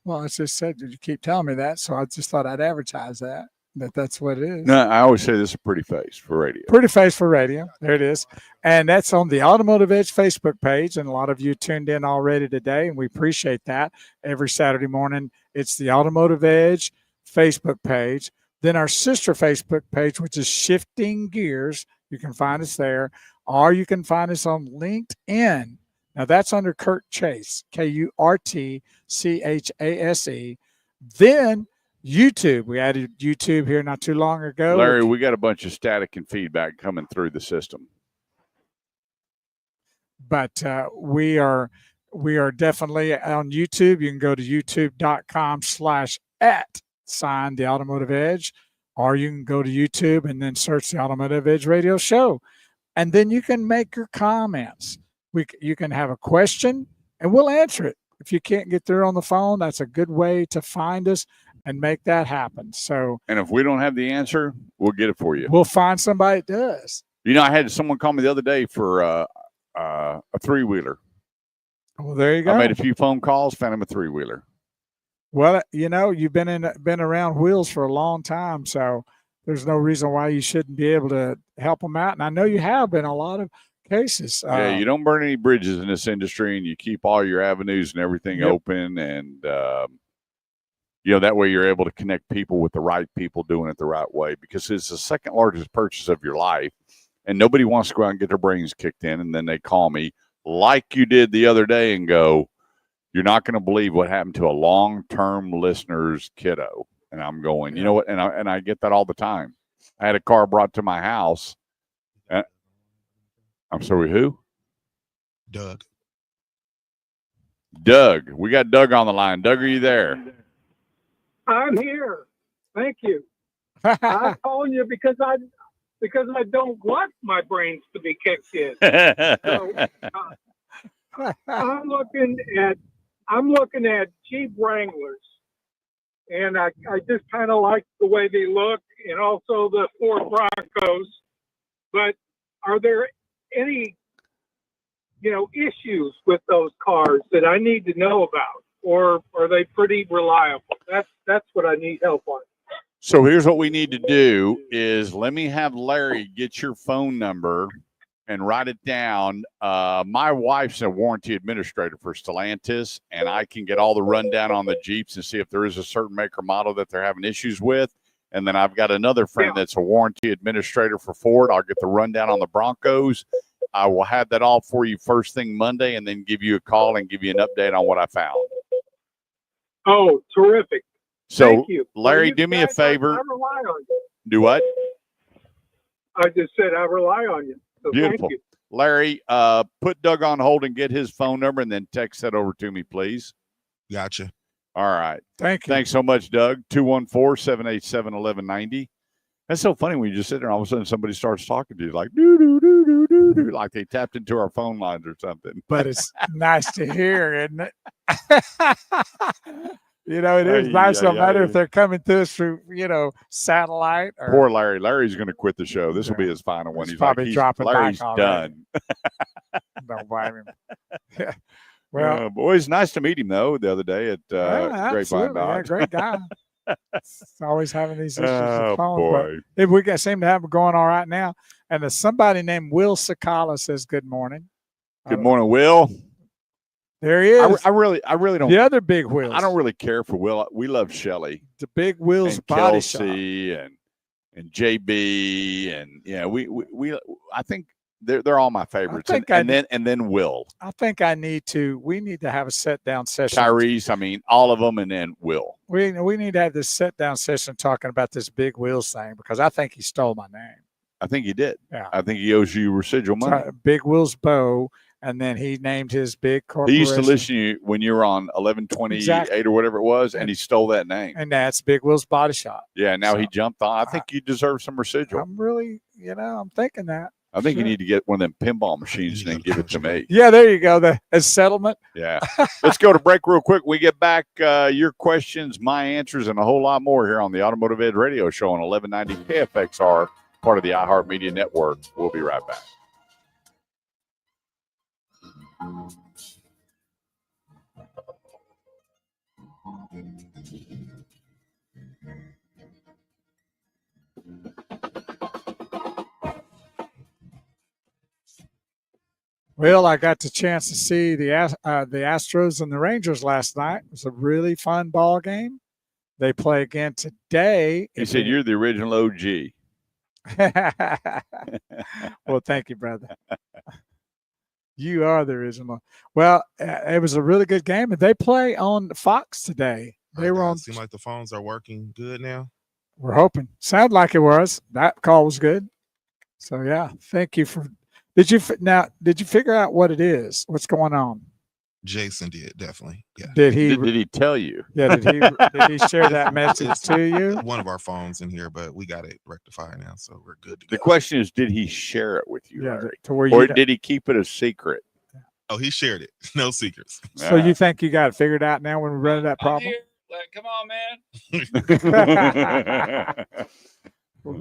Well, I just said, did you keep telling me that? So I just thought I'd advertise that that's what it is. No, I always say this is a pretty face for radio. Pretty face for radio. There it is. And that's on the Automotive Edge Facebook page. And a lot of you tuned in already today, and we appreciate that. Every Saturday morning, it's the Automotive Edge Facebook page. Then our sister Facebook page, which is Shifting Gears. You can find us there. Or you can find us on LinkedIn. Now, that's under Kurt Chase, KurtChase. Then YouTube. We added YouTube here not too long ago. Larry, we got a bunch of static and feedback coming through the system. But we are definitely on YouTube. You can go to youtube.com/@ the Automotive Edge, or you can go to YouTube and then search the Automotive Edge Radio Show. And then you can make your comments. You can have a question, and we'll answer it. If you can't get through on the phone, that's a good way to find us and make that happen. So, and if we don't have the answer, we'll get it for you. We'll find somebody that does. I had someone call me the other day for a three-wheeler. Well, there you go. I made a few phone calls, found him a three-wheeler. Well, you've been around wheels for a long time, so there's no reason why you shouldn't be able to help them out. And I know you have been a lot of cases. Yeah, you don't burn any bridges in this industry, and you keep all your avenues and everything open, and that way you're able to connect people with the right people doing it the right way, because it's the second largest purchase of your life, and nobody wants to go out and get their brains kicked in, and then they call me like you did the other day and go, you're not going to believe what happened to a long-term listener's kiddo. And I'm going, you know what? And I get that all the time. I had a car brought to my house. I'm sorry, who? Doug. We got Doug on the line. Doug, are you there? I'm here. Thank you. I'm calling you because I don't want my brains to be kicked in. So, I'm looking at Jeep Wranglers, and I just kind of like the way they look, and also the Ford Broncos. But are there any, issues with those cars that I need to know about, or are they pretty reliable? That's what I need help on. So here's what we need to do is let me have Larry get your phone number and write it down. My wife's a warranty administrator for Stellantis, and I can get all the rundown on the Jeeps and see if there is a certain make or model that they're having issues with. And then I've got another friend that's a warranty administrator for Ford. I'll get the rundown on the Broncos. I will have that all for you first thing Monday, and then give you a call and give you an update on what I found. Oh, terrific. So, Thank you. Larry, Well, do me a favor. I rely on you. Do what? I just said I rely on you. So Beautiful. Thank you. Larry, put Doug on hold and get his phone number, and then text that over to me, please. Gotcha. All right. Thank you. Thanks so much, Doug. 214-787-1190. That's so funny when you just sit there and all of a sudden somebody starts talking to you like do, like they tapped into our phone lines or something. But it's nice to hear, isn't it? It is nice, no matter if they're coming to us through, satellite. Or, Poor Larry. Larry's going to quit the show. This will be his final one. He's probably dropping Larry's back done. Don't blame him. Yeah. Well, boys, nice to meet him though the other day at Grapevine Dodge. Yeah, great guy. It's always having these issues with phones. Boy. But if we seem to have them going all right now. And there's somebody named Will Sakala says good morning. Good morning, Will. There he is. I really don't. The other big Wills. I don't really care for Will. We love Shelly. The big Will's and body Kelsey shop. and JB and we I think they're all my favorites. And then Will. I think we need to have a sit down session. Tyrese, all of them, and then Will. We need to have this sit down session talking about this big Will's thing, because I think he stole my name. I think he did. Yeah. I think he owes you residual money. Big Will's Bow, and then he named his big corporation. He used to listen to you when you were on 1128 or whatever it was, and he stole that name. And that's Big Will's Body Shop. Yeah, now he jumped on. I think you deserve some residual. I'm really, I'm thinking that. I think you need to get one of them pinball machines and then give it to me. Yeah, there you go. As settlement. Yeah. Let's go to break real quick. We get back your questions, my answers, and a whole lot more here on the Automotive Ed Radio Show on 1190 KFXR, part of the iHeartMedia Network. We'll be right back. Well, I got the chance to see the Astros and the Rangers last night. It was a really fun ball game. They play again today. He said you're the original OG. Well, thank you, brother. You are the original. Well, it was a really good game, and they play on Fox today. They were on. Seem like the phones are working good now. We're hoping. Sound like it was. That call was good. So yeah, thank you for. Did you figure out what it is? What's going on? Jason did, definitely. Yeah. Did he tell you? Yeah. Did he share that message to you? One of our phones in here, but we got it rectified now, so we're good to go. The question is, did he share it with you, Larry? To where or did he keep it a secret? Oh, he shared it. No secrets. So you think you got it figured out now when we run into that problem? Come on, man.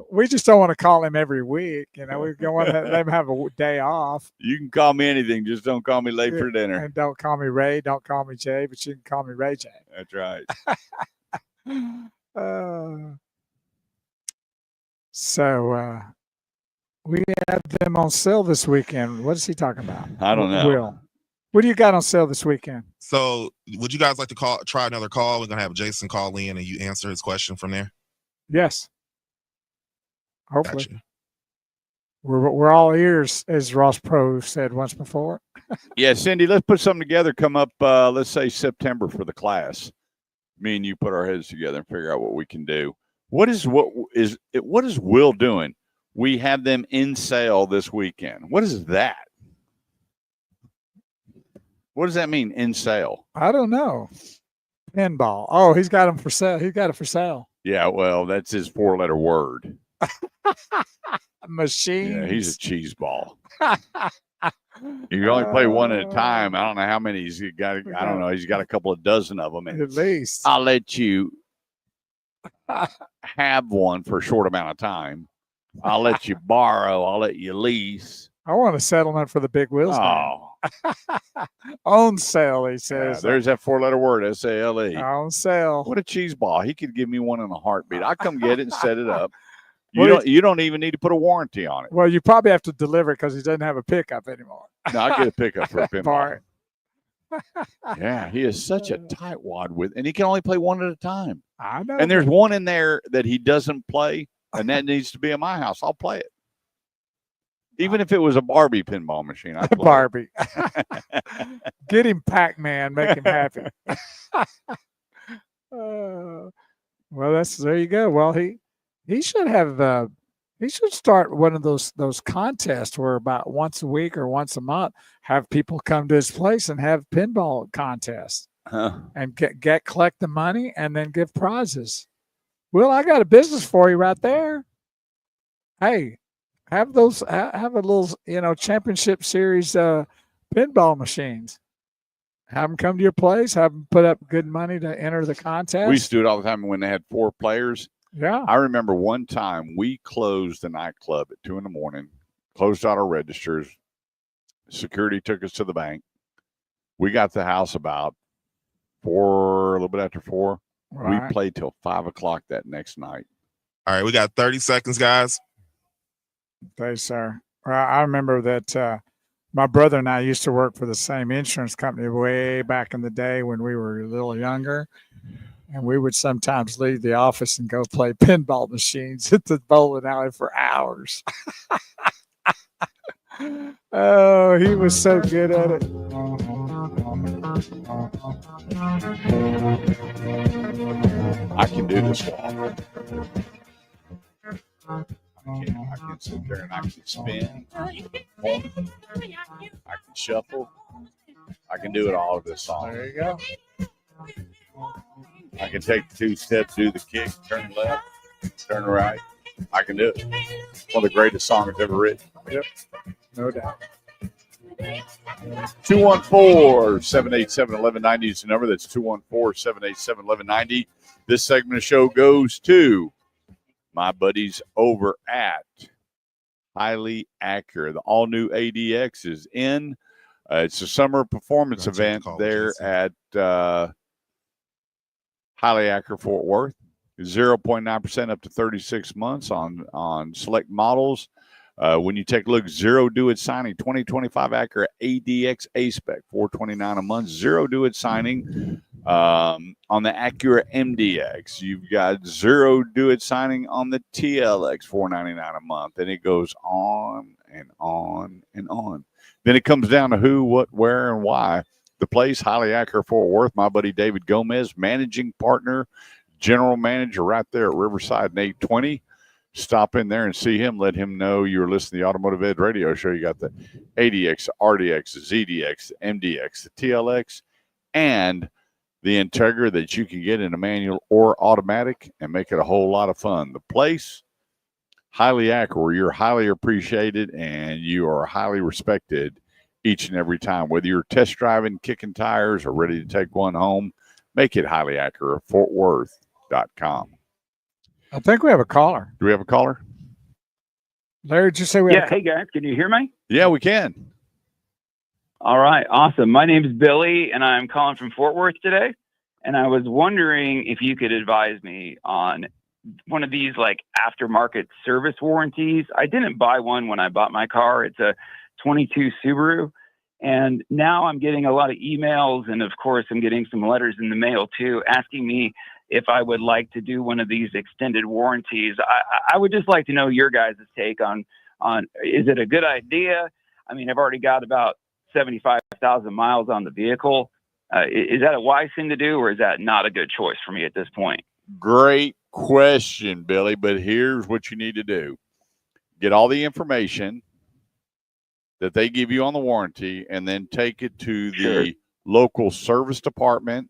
We just don't want to call him every week. We want to let him have a day off. You can call me anything. Just don't call me late for dinner. And don't call me Ray. Don't call me Jay, but you can call me Ray J. That's right. So we have them on sale this weekend. What is he talking about? I don't know. Will, what do you got on sale this weekend? So would you guys like to try another call? We're going to have Jason call in and you answer his question from there. Yes. Hopefully. Gotcha. We're all ears, as Ross Pro said once before. Yeah, Cindy, let's put something together. Come up, let's say September for the class. Me and you put our heads together and figure out what we can do. What is Will doing? We have them in sale this weekend. What is that? What does that mean, in sale? I don't know. Pinball. Oh, he's got them for sale. He's got it for sale. Yeah, well, that's his 4-letter word. Machine. Yeah, he's a cheese ball. You can only play one at a time. I don't know how many he's got. I don't know. He's got a couple of dozen of them. At least. I'll let you have one for a short amount of time. I'll let you borrow. I'll let you lease. I want a settlement for the big wheels. Oh, On sale, he yeah, says. there's that 4-letter word, SALE. On sale. What a cheese ball! He could give me one in a heartbeat. I'll come get it and set it up. Well, You don't even need to put a warranty on it. Well, you probably have to deliver it because he doesn't have a pickup anymore. No, I get a pickup for a pinball. Part. Yeah, he is such a tightwad and he can only play one at a time. I know. And there's one in there that he doesn't play, and that needs to be in my house. I'll play it. Even if it was a Barbie pinball machine, I'd play Barbie. Get him Pac-Man, make him happy. Well, there you go. Well, he should have he should start one of those contests where about once a week or once a month have people come to his place and have pinball contests and collect the money and then give prizes. Well, I got a business for you right there. Hey, have a little championship series pinball machines. Have them come to your place. Have them put up good money to enter the contest. We used to do it all the time when they had 4 players. Yeah. I remember one time we closed the nightclub at 2 a.m, closed out our registers. Security took us to the bank. We got to the house about 4, a little bit after 4. Right. We played till 5 o'clock that next night. All right, we got 30 seconds, guys. Thanks, sir. Well, I remember that my brother and I used to work for the same insurance company way back in the day when we were a little younger. And we would sometimes leave the office and go play pinball machines at the bowling alley for hours. Oh, he was so good at it. I can do this walk. I can sit there and I can spin. I can shuffle. I can do it all of this song. There you go. I can take 2 steps, do the kick, turn left, turn right. I can do it. One of the greatest songs ever written. Yep, no doubt. 214-787-1190 is the number. That's 214-787-1190. This segment of the show goes to my buddies over at Highly Accurate. The all-new ADX is in. It's a summer performance event there at Highly Accurate Fort Worth. 0.9% up to 36 months on select models. When you take a look, zero do-it signing, 2025 Acura ADX A-Spec, $429 a month. Zero do-it signing on the Acura MDX. You've got zero do-it signing on the TLX, $499 a month. And it goes on and on and on. Then it comes down to who, what, where, and why. The place, Highly Accurate Fort Worth. My buddy David Gomez, managing partner, general manager right there at Riverside and 820. Stop in there and see him. Let him know you're listening to the Automotive Ed Radio Show. You got the ADX, RDX, ZDX, MDX, the TLX, and the Integra that you can get in a manual or automatic and make it a whole lot of fun. The place, Highly Accurate, where you're highly appreciated and you are highly respected each and every time. Whether you're test driving, kicking tires, or ready to take one home, make it Highly Accurate, FortWorth.com. I think we have a caller. Do we have a caller? Larry, did you say we have Hey guys, can you hear me? Yeah, we can. All right, awesome. My name is Billy, and I'm calling from Fort Worth today. And I was wondering if you could advise me on one of these like aftermarket service warranties. I didn't buy one when I bought my car. It's a 22 Subaru. And now I'm getting a lot of emails, and of course I'm getting some letters in the mail too, asking me if I would like to do one of these extended warranties. I would just like to know your guys' take on is it a good idea? I mean, I've already got about 75,000 miles on the vehicle. Is that a wise thing to do, or is that not a good choice for me at this point? Great question, Billy, but here's what you need to do. Get all the information that they give you on the warranty and then take it to the local service department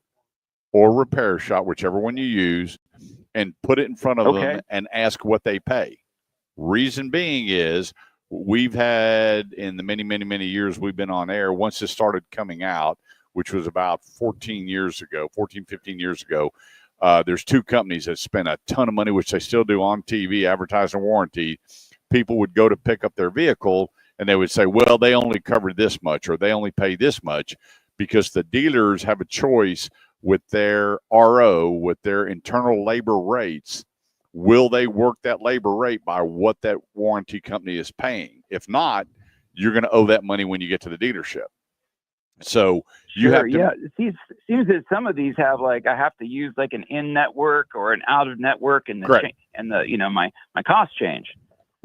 or repair shop, whichever one you use, and put it in front of them and ask what they pay. Reason being is we've had in the many, many, many years we've been on air, once this started coming out, which was about 15 years ago, There's two companies that spend a ton of money, which they still do on TV, advertising warranty. People would go to pick up their vehicle and they would say, well, they only covered this much or they only pay this much, because the dealers have a choice with their RO, with their internal labor rates. Will they work that labor rate by what that warranty company is paying? If not, you're going to owe that money when you get to the dealership. So you have to. Yeah, it seems that some of these have like I have to use like an in-network or an out-of-network, and my costs change.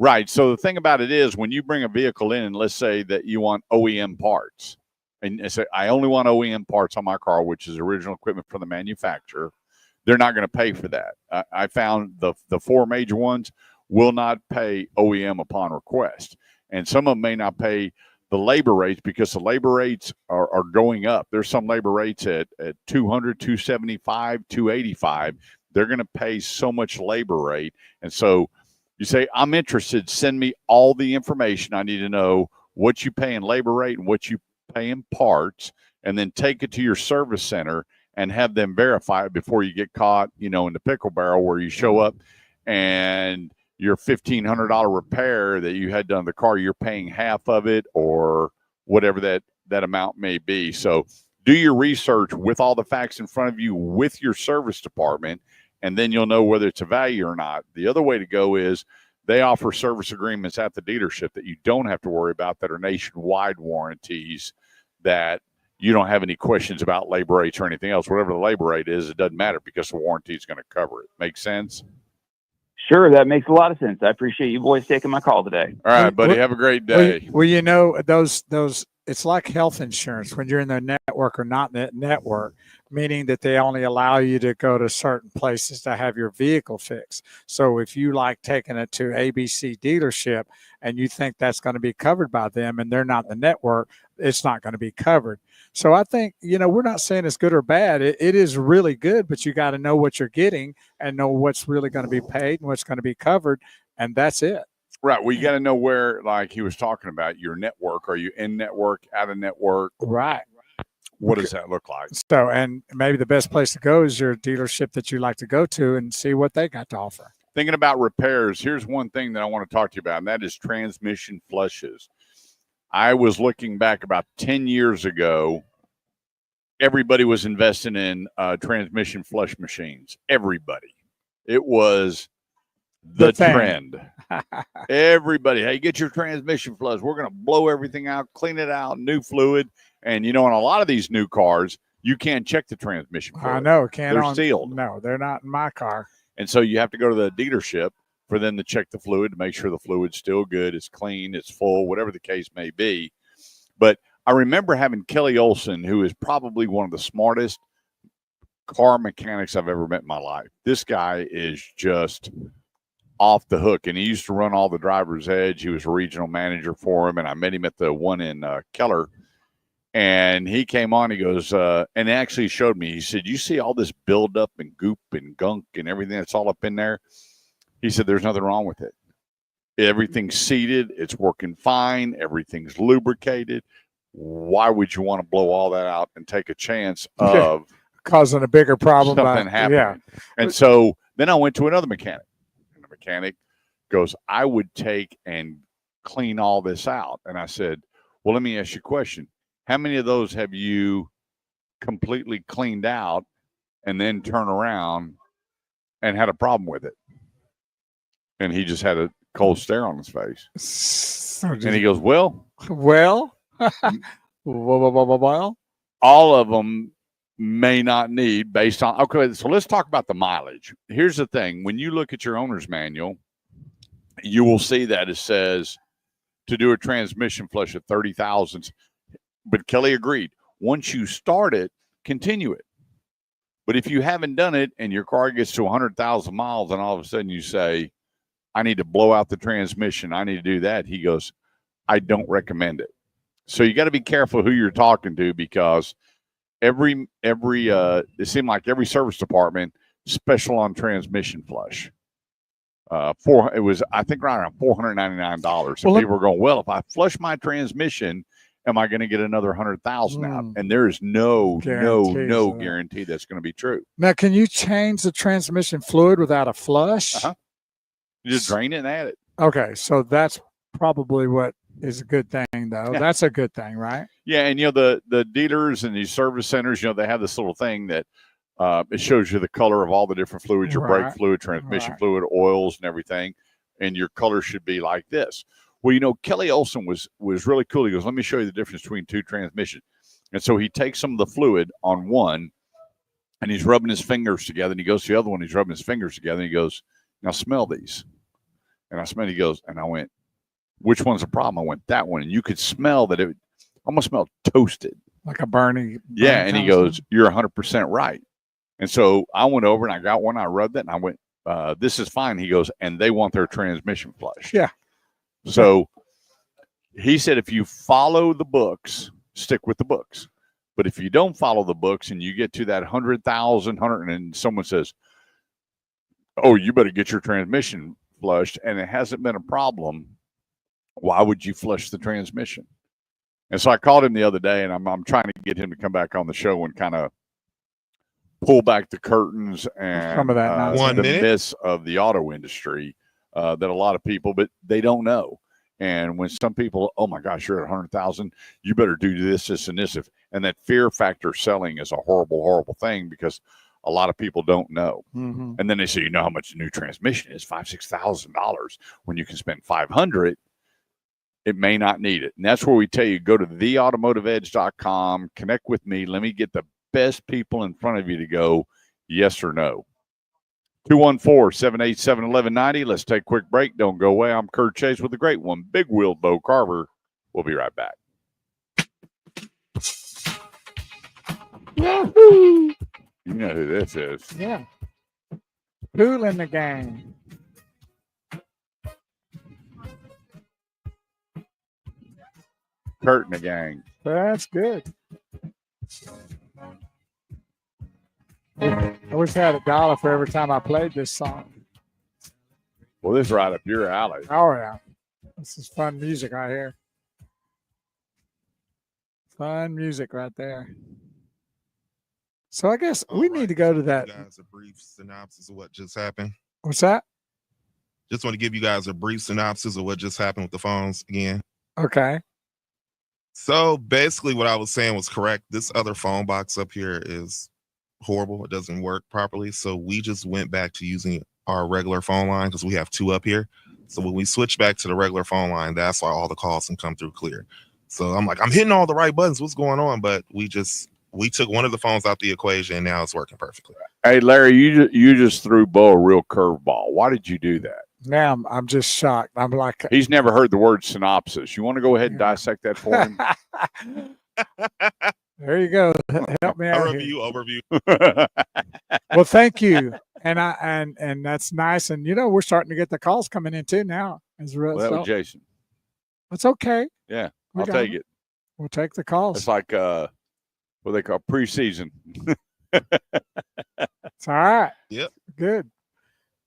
Right. So the thing about it is, when you bring a vehicle in, and let's say that you want OEM parts, and say I only want OEM parts on my car, which is original equipment from the manufacturer, they're not going to pay for that. I found the four major ones will not pay OEM upon request, and some of them may not pay the labor rates, because the labor rates are going up. There's some labor rates at 200, 275, 285. They're going to pay so much labor rate. And so you say, I'm interested, send me all the information. I need to know what you pay in labor rate and what you pay in parts, and then take it to your service center and have them verify it before you get caught, in the pickle barrel where you show up and your $1,500 repair that you had done to the car, you're paying half of it or whatever that amount may be. So do your research with all the facts in front of you with your service department, and then you'll know whether it's a value or not. The other way to go is they offer service agreements at the dealership that you don't have to worry about, that are nationwide warranties, that you don't have any questions about labor rates or anything else. Whatever the labor rate is, it doesn't matter, because the warranty is going to cover it. Make sense? Sure, that makes a lot of sense. I appreciate you boys taking my call today. All right, buddy. Have a great day. Well, those it's like health insurance when you're in the network or not in the network, meaning that they only allow you to go to certain places to have your vehicle fixed. So if you like taking it to ABC dealership and you think that's going to be covered by them and they're not in the network, it's not going to be covered. So I think, we're not saying it's good or bad. It is really good, but you got to know what you're getting and know what's really going to be paid and what's going to be covered. And that's it. Right. Well, you got to know where, like he was talking about, your network. Are you in network, out of network? Right. What does that look like? So, and maybe the best place to go is your dealership that you like to go to and see what they got to offer. Thinking about repairs, here's one thing that I want to talk to you about, and that is transmission flushes. I was looking back about 10 years ago. Everybody was investing in transmission flush machines. Everybody. It was the trend. Everybody, hey, get your transmission flush. We're going to blow everything out, clean it out, new fluid. And, in a lot of these new cars, you can't check the transmission fluid. I know. They're sealed. No, they're not in my car. And so you have to go to the dealership for them to check the fluid to make sure the fluid's still good, it's clean, it's full, whatever the case may be. But I remember having Kelly Olson, who is probably one of the smartest car mechanics I've ever met in my life. This guy is just off the hook, and he used to run all the Driver's Edge. He was a regional manager for him, and I met him at the one in Keller. And he came on, he goes, and actually showed me, he said, you see all this buildup and goop and gunk and everything that's all up in there? He said, there's nothing wrong with it. Everything's seated. It's working fine. Everything's lubricated. Why would you want to blow all that out and take a chance of causing a bigger problem? Something happening. Yeah. And so then I went to another mechanic. And the mechanic goes, I would take and clean all this out. And I said, well, let me ask you a question. How many of those have you completely cleaned out and then turn around and had a problem with it? And he just had a cold stare on his face. And he goes, well, all of them may not need based on, okay, so let's talk about the mileage. Here's the thing. When you look at your owner's manual, you will see that it says to do a transmission flush at 30,000. But Kelly agreed. Once you start it, continue it. But if you haven't done it and your car gets to 100,000 miles and all of a sudden you say, I need to blow out the transmission, I need to do that, he goes, I don't recommend it. So you got to be careful who you're talking to, because it seemed like every service department special on transmission flush. It was, I think, around $499. So people were going, well, if I flush my transmission am I going to get another 100,000 out? Mm. And there is no Guarantees of that. guarantee that's going to be true. Now, can you change the transmission fluid without a flush? Uh-huh. You just drain it and add it. Okay, so that's probably what is a good thing, though. Yeah. That's a good thing, right? Yeah, and the dealers and these service centers, they have this little thing that it shows you the color of all the different fluids, your brake Right. fluid, transmission Right. fluid, oils, and everything, and your color should be like this. Well, Kelly Olson was really cool. He goes, let me show you the difference between two transmissions. And so he takes some of the fluid on one, and he's rubbing his fingers together, and he goes to the other one, he's rubbing his fingers together, and he goes, now smell these. And I smelled, he goes, and I went, which one's the problem? I went, that one. And you could smell that it almost smelled toasted. Like a burning. Yeah, and he goes, you're 100% right. And so I went over and I got one, I rubbed it, and I went, this is fine. He goes, and they want their transmission flushed. Yeah. So he said, if you follow the books, stick with the books. But if you don't follow the books and you get to that 100,000, and someone says, oh, you better get your transmission flushed, and it hasn't been a problem, why would you flush the transmission? And so I called him the other day, and I'm trying to get him to come back on the show and kind of pull back the curtains and Some of that the myths of the auto industry that a lot of people, but they don't know. And when some people, oh my gosh, you're at 100,000, you better do this, this, and this. And that fear factor selling is a horrible, horrible thing because a lot of people don't know. Mm-hmm. And then they say, you know how much a new transmission is, $5,000-$6,000. When you can spend $500, it may not need it. And that's where we tell you, go to theautomotiveedge.com, connect with me. Let me get the best people in front of you to go yes or no. 214-787-1190. Let's take a quick break. Don't go away. I'm Kurt Chase with the great one, Big Wheel Bo Carver. We'll be right back. Yahoo! You know who this is. Yeah. Cool in the game. Kurt and the gang. That's good. I wish I had $1 for every time I played this song. Well, this is right up your alley. Oh, yeah. This is fun music right here. Fun music right there. So I guess we need to go to that. Guys, a brief synopsis of what just happened. What's that? Just want to give you guys a brief synopsis of what just happened with the phones again. Okay. So basically what I was saying was correct. This other phone box up here is horrible. It doesn't work properly. So we just went back to using our regular phone line because we have two up here. So when we switch back to the regular phone line, that's why all the calls can come through clear. So I'm like, I'm hitting all the right buttons. What's going on? But we took one of the phones out the equation and now it's working perfectly. Hey, Larry, you just threw Bo a real curveball. Why did you do that? Now I'm just shocked. I'm like, He's never heard the word synopsis. You want to go ahead and dissect that for him? there you go. Help me out here. Overview. Well, thank you. And that's nice. And we're starting to get the calls coming in too now. Well, that was Jason. It's okay. Yeah, We I'll got take it. it. We'll take the calls. It's like what they call preseason. It's all right. Yep. Good.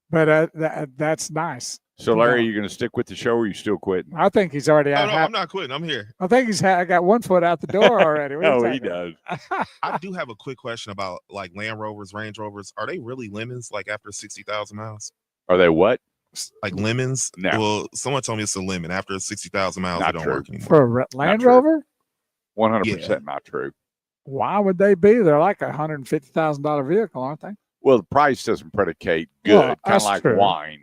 But that's nice. So, Larry, are you going to stick with the show, or are you still quitting? I think he's already out. No, I'm not quitting. I'm here. I think I got one foot out the door already. What are you No, he talking does. I do have a quick question about like Land Rovers, Range Rovers. Are they really lemons like after 60,000 miles? Are they what? Like lemons? No. Well, someone told me it's a lemon. After 60,000 miles, Not they don't true. work anymore. For a Land true. Rover? 100% not true. Why would they be? They're like $150,000 vehicle, aren't they? Well, the price doesn't predicate good. Well, Kind of that's like true. wine.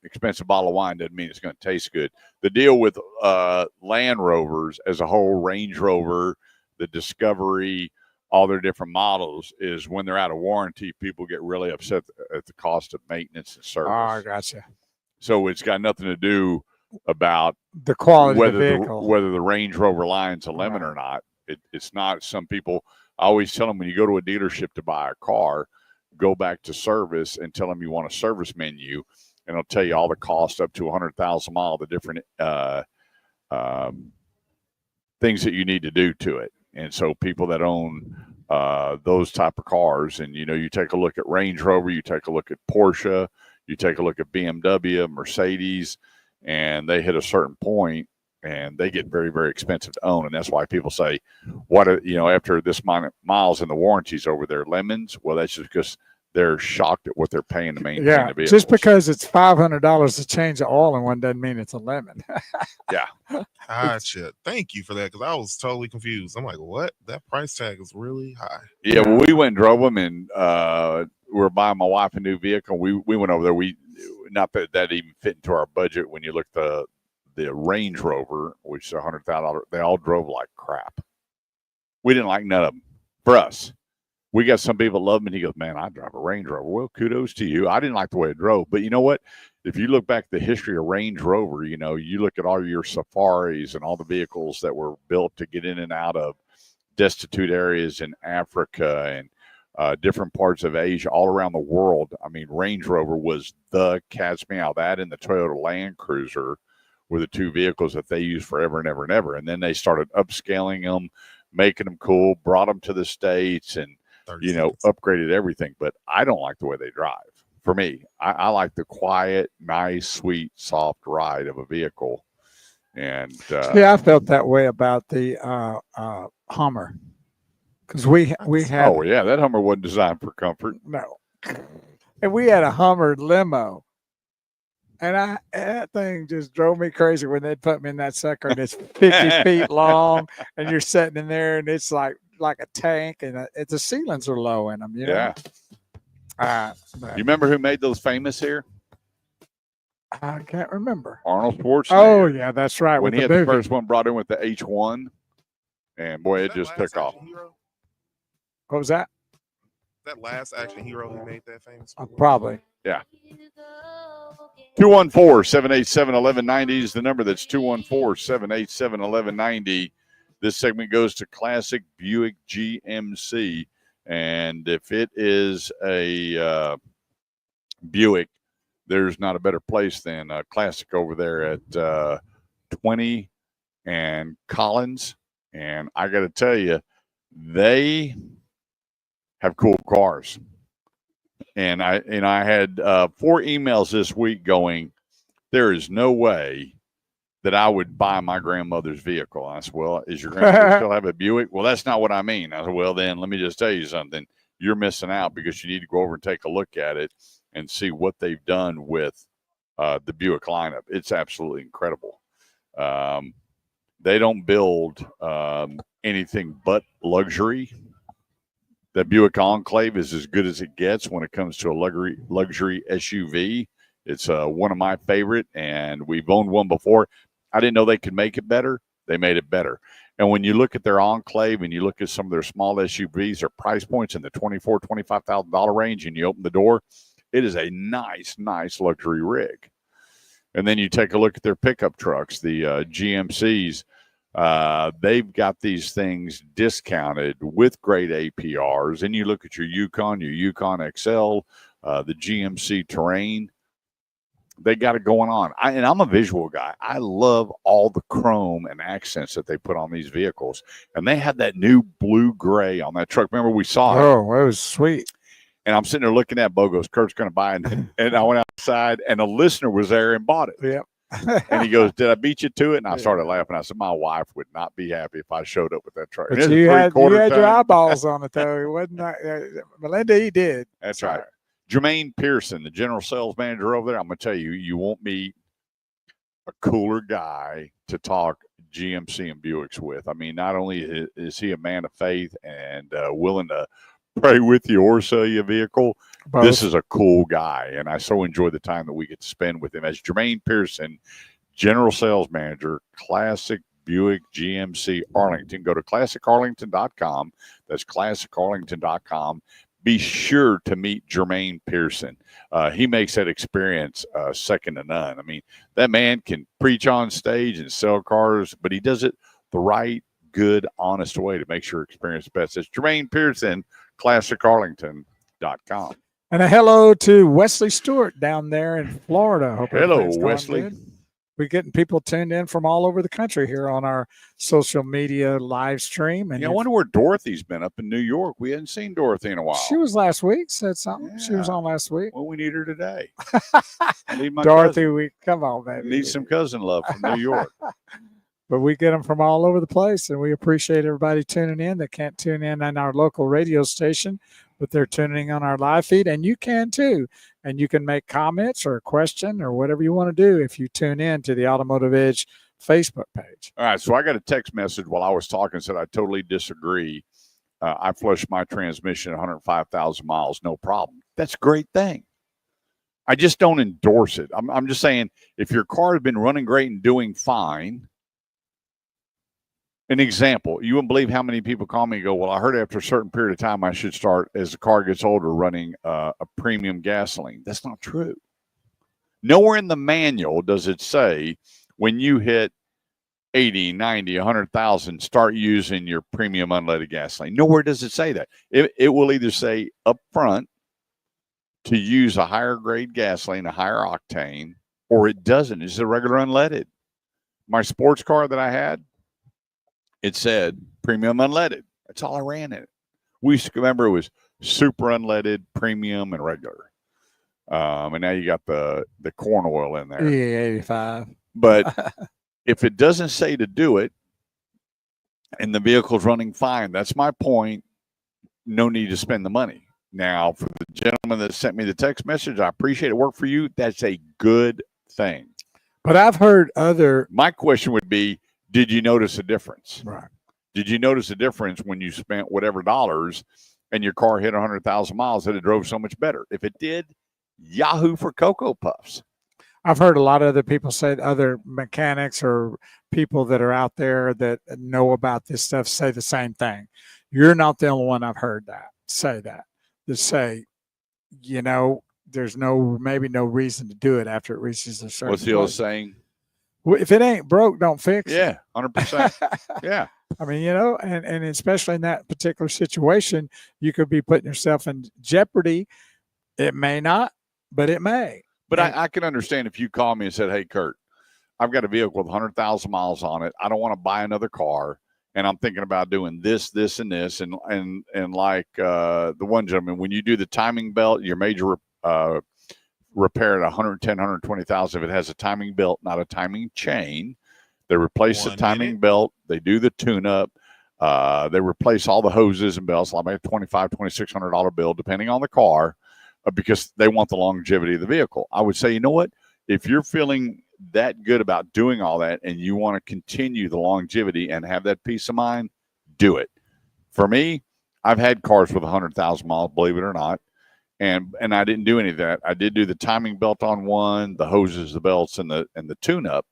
Expensive bottle of wine doesn't mean it's going to taste good. The deal with Land Rovers as a whole, Range Rover, the Discovery, all their different models, is when they're out of warranty, people get really upset at the cost of maintenance and service. Oh, I gotcha. So it's got nothing to do about The quality whether of the vehicle. whether the Range Rover line's a lemon or not. It's not. Some people, I always tell them, when you go to a dealership to buy a car, go back to service and tell them you want a service menu, and it'll tell you all the costs up to 100,000 miles, the different things that you need to do to it. And so people that own those type of cars, and you take a look at Range Rover, you take a look at Porsche, you take a look at BMW, Mercedes, and they hit a certain point and they get very, very expensive to own. And that's why people say, after this miles in the warranties over their lemons, well, that's just because they're shocked at what they're paying to maintain the vehicle. Just because it's $500 to change the oil in one doesn't mean it's a lemon. Yeah. Gotcha. Thank you for that, because I was totally confused. I'm like, what? That price tag is really high. Yeah, well, we went and drove them, and we were buying my wife a new vehicle. We went over there. Not that even fit into our budget. When you look at the Range Rover, which is $100,000, they all drove like crap. We didn't like none of them. For us, we got some people that love them, and he goes, "Man, I drive a Range Rover." Well, kudos to you. I didn't like the way it drove, but you know what? If you look back at the history of Range Rover, you look at all your Safaris and all the vehicles that were built to get in and out of destitute areas in Africa and different parts of Asia, all around the world. I mean, Range Rover was the cat's meow. That and the Toyota Land Cruiser were the two vehicles that they used forever and ever and ever. And then they started upscaling them, making them cool, brought them to the States, and upgraded everything. But I don't like the way they drive. For me, I like the quiet, nice, sweet, soft ride of a vehicle. And I felt that way about the Hummer, because we had. Oh yeah, that Hummer wasn't designed for comfort. No, and we had a Hummer limo, and that thing just drove me crazy when they put me in that sucker, and it's 50 feet long, and you're sitting in there, and it's like a tank, and the ceilings are low in them. Yeah. You remember who made those famous here? I can't remember. Arnold Schwarzenegger. Oh yeah, that's right. When he had the first one brought in with the H1, and boy, it just took off. What was that? That last action hero who made that famous? Probably. Yeah. 214-787-1190 is the number. That's 214-787-1190. This segment goes to Classic Buick GMC. And if it is a Buick, there's not a better place than Classic over there at 20 and Collins. And I got to tell you, they have cool cars. And I had 4 emails this week going, there is no way that I would buy my grandmother's vehicle. I said, well, is your grandmother still have a Buick? Well, that's not what I mean. I said, well, then let me just tell you something. You're missing out, because you need to go over and take a look at it and see what they've done with the Buick lineup. It's absolutely incredible. They don't build anything but luxury. The Buick Enclave is as good as it gets when it comes to a luxury SUV. It's one of my favorite, and we've owned one before. I didn't know they could make it better. They made it better. And when you look at their Enclave and you look at some of their small SUVs, their price points in the $24,000, $25,000 range, and you open the door, it is a nice, nice luxury rig. And then you take a look at their pickup trucks, the GMCs. They've got these things discounted with great APRs. And you look at your Yukon XL, the GMC Terrain. They got it going on. And I'm a visual guy. I love all the chrome and accents that they put on these vehicles. And they had that new blue-gray on that truck. Remember, we saw it. Oh, it was sweet. And I'm sitting there looking at Bogo's. Kurt's going to buy it. And I went outside, and a listener was there and bought it. Yep. And he goes, did I beat you to it? And I started laughing. I said, my wife would not be happy if I showed up with that truck. But you had your eyeballs on it, though. It wasn't Melinda, he did. That's right. Jermaine Pearson, the general sales manager over there, I'm going to tell you, you won't meet a cooler guy to talk GMC and Buicks with. I mean, not only is he a man of faith and willing to pray with you or sell you a vehicle, this is a cool guy. And I so enjoy the time that we get to spend with him. As Jermaine Pearson, general sales manager, Classic Buick GMC Arlington. Go to classicarlington.com. That's classicarlington.com. Be sure to meet Jermaine Pearson. He makes that experience second to none. I mean, that man can preach on stage and sell cars, but he does it the right, good, honest way to make sure experience best. It's Jermaine Pearson, classicarlington.com. And a hello to Wesley Stewart down there in Florida. Hope hello, Wesley. Good. We're getting people tuned in from all over the country here on our social media live stream. And I wonder where Dorothy's been up in New York. We hadn't seen Dorothy in a while. She was last week, said something. Yeah. She was on last week. Well, we need her today. Dorothy, come on, baby. Need some cousin love from New York. but we get them from all over the place, and we appreciate everybody tuning in that can't tune in on our local radio station, but they're tuning on our live feed, and you can too. And you can make comments or a question or whatever you want to do if you tune in to the Automotive Edge Facebook page. All right, so I got a text message while I was talking, said I totally disagree. I flushed my transmission at 105,000 miles, no problem. That's a great thing. I just don't endorse it. I'm just saying, if your car has been running great and doing fine, an example, you wouldn't believe how many people call me and go, well, I heard after a certain period of time I should start, as the car gets older, running a premium gasoline. That's not true. Nowhere in the manual does it say when you hit 80, 90, 100,000, start using your premium unleaded gasoline. Nowhere does it say that. It will either say up front to use a higher grade gasoline, a higher octane, or it doesn't. It's a regular unleaded. My sports car that I had, it said premium unleaded. That's all I ran in it. We used to remember it was super unleaded, premium, and regular. And now you got the corn oil in there. E85. But if it doesn't say to do it and the vehicle's running fine, that's my point. No need to spend the money. Now, for the gentleman that sent me the text message, I appreciate it. Work for you. That's a good thing. But I've heard other. My question would be, did you notice a difference? Right. Did you notice a difference when you spent whatever dollars and your car hit 100,000 miles that it drove so much better? If it did, yahoo for Cocoa Puffs. I've heard a lot of other people say, other mechanics or people that are out there that know about this stuff say the same thing. You're not the only one I've heard that say that. Just say, you know, there's maybe no reason to do it after it reaches a certain. What's the old saying? Well, if it ain't broke, don't fix it. Yeah, 100%. Yeah. I mean, you know, and especially in that particular situation, you could be putting yourself in jeopardy. It may not, but it may. But I can understand if you call me and said, hey, Kurt, I've got a vehicle with 100,000 miles on it. I don't want to buy another car. And I'm thinking about doing this, this, and this. And like the one gentleman, when you do the timing belt, your major repair at 110, 120,000, if it has a timing belt, not a timing chain, they replace the timing belt. They do the tune-up. They replace all the hoses and belts, like a $2,500, $2,600 bill, depending on the car, because they want the longevity of the vehicle. I would say, you know what? If you're feeling that good about doing all that and you want to continue the longevity and have that peace of mind, do it. For me, I've had cars with 100,000 miles, believe it or not, and I didn't do any of that. I did do the timing belt on one, the hoses, the belts, and the tune-up,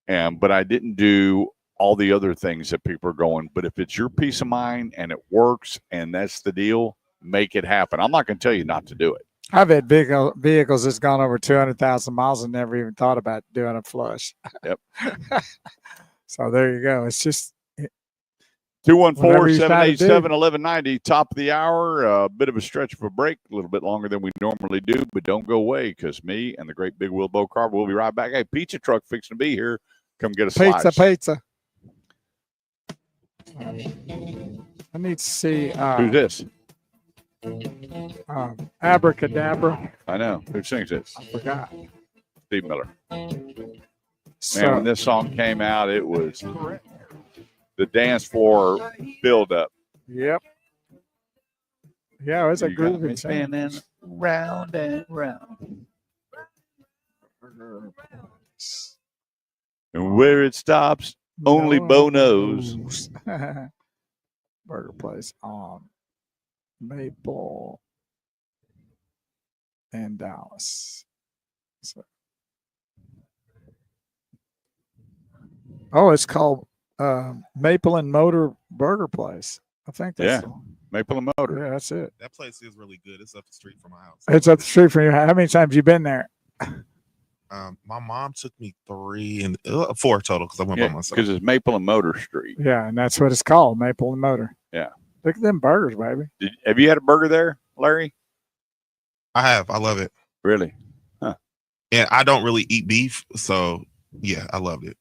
but I didn't do all the other things that people are going. But if it's your peace of mind and it works and that's the deal, make it happen. I'm not going to tell you not to do it. I've had big vehicles that's gone over 200,000 miles and never even thought about doing a flush. Yep. So there you go. It's just 214-787-1190, top of the hour. A bit of a stretch of a break, a little bit longer than we normally do, but don't go away because me and the great big Will Bo Carver will be right back. Hey, pizza truck fixing to be here. Come get a slice. Pizza. I need to see. Who's this? Abracadabra. I know. Who sings this? I forgot. Steve Miller. So, Man, when this song came out, it was the dance floor build up. Yep. Yeah, it was a groovy spinning round and round. And where it stops, only Bo knows. Burger place on Maple and Dallas. So. Oh, it's called Maple and Motor Burger Place. I think that's Maple and Motor. Yeah, that's it. That place is really good. It's up the street from my house. It's up the street from your house. How many times you been there? My mom took me 4 total because I went by myself. Because it's Maple and Motor Street. Yeah, and that's what it's called, Maple and Motor. Yeah. Look at them burgers, baby. Have you had a burger there, Larry? I have. I love it. Really? Huh. And I don't really eat beef, so yeah, I loved it.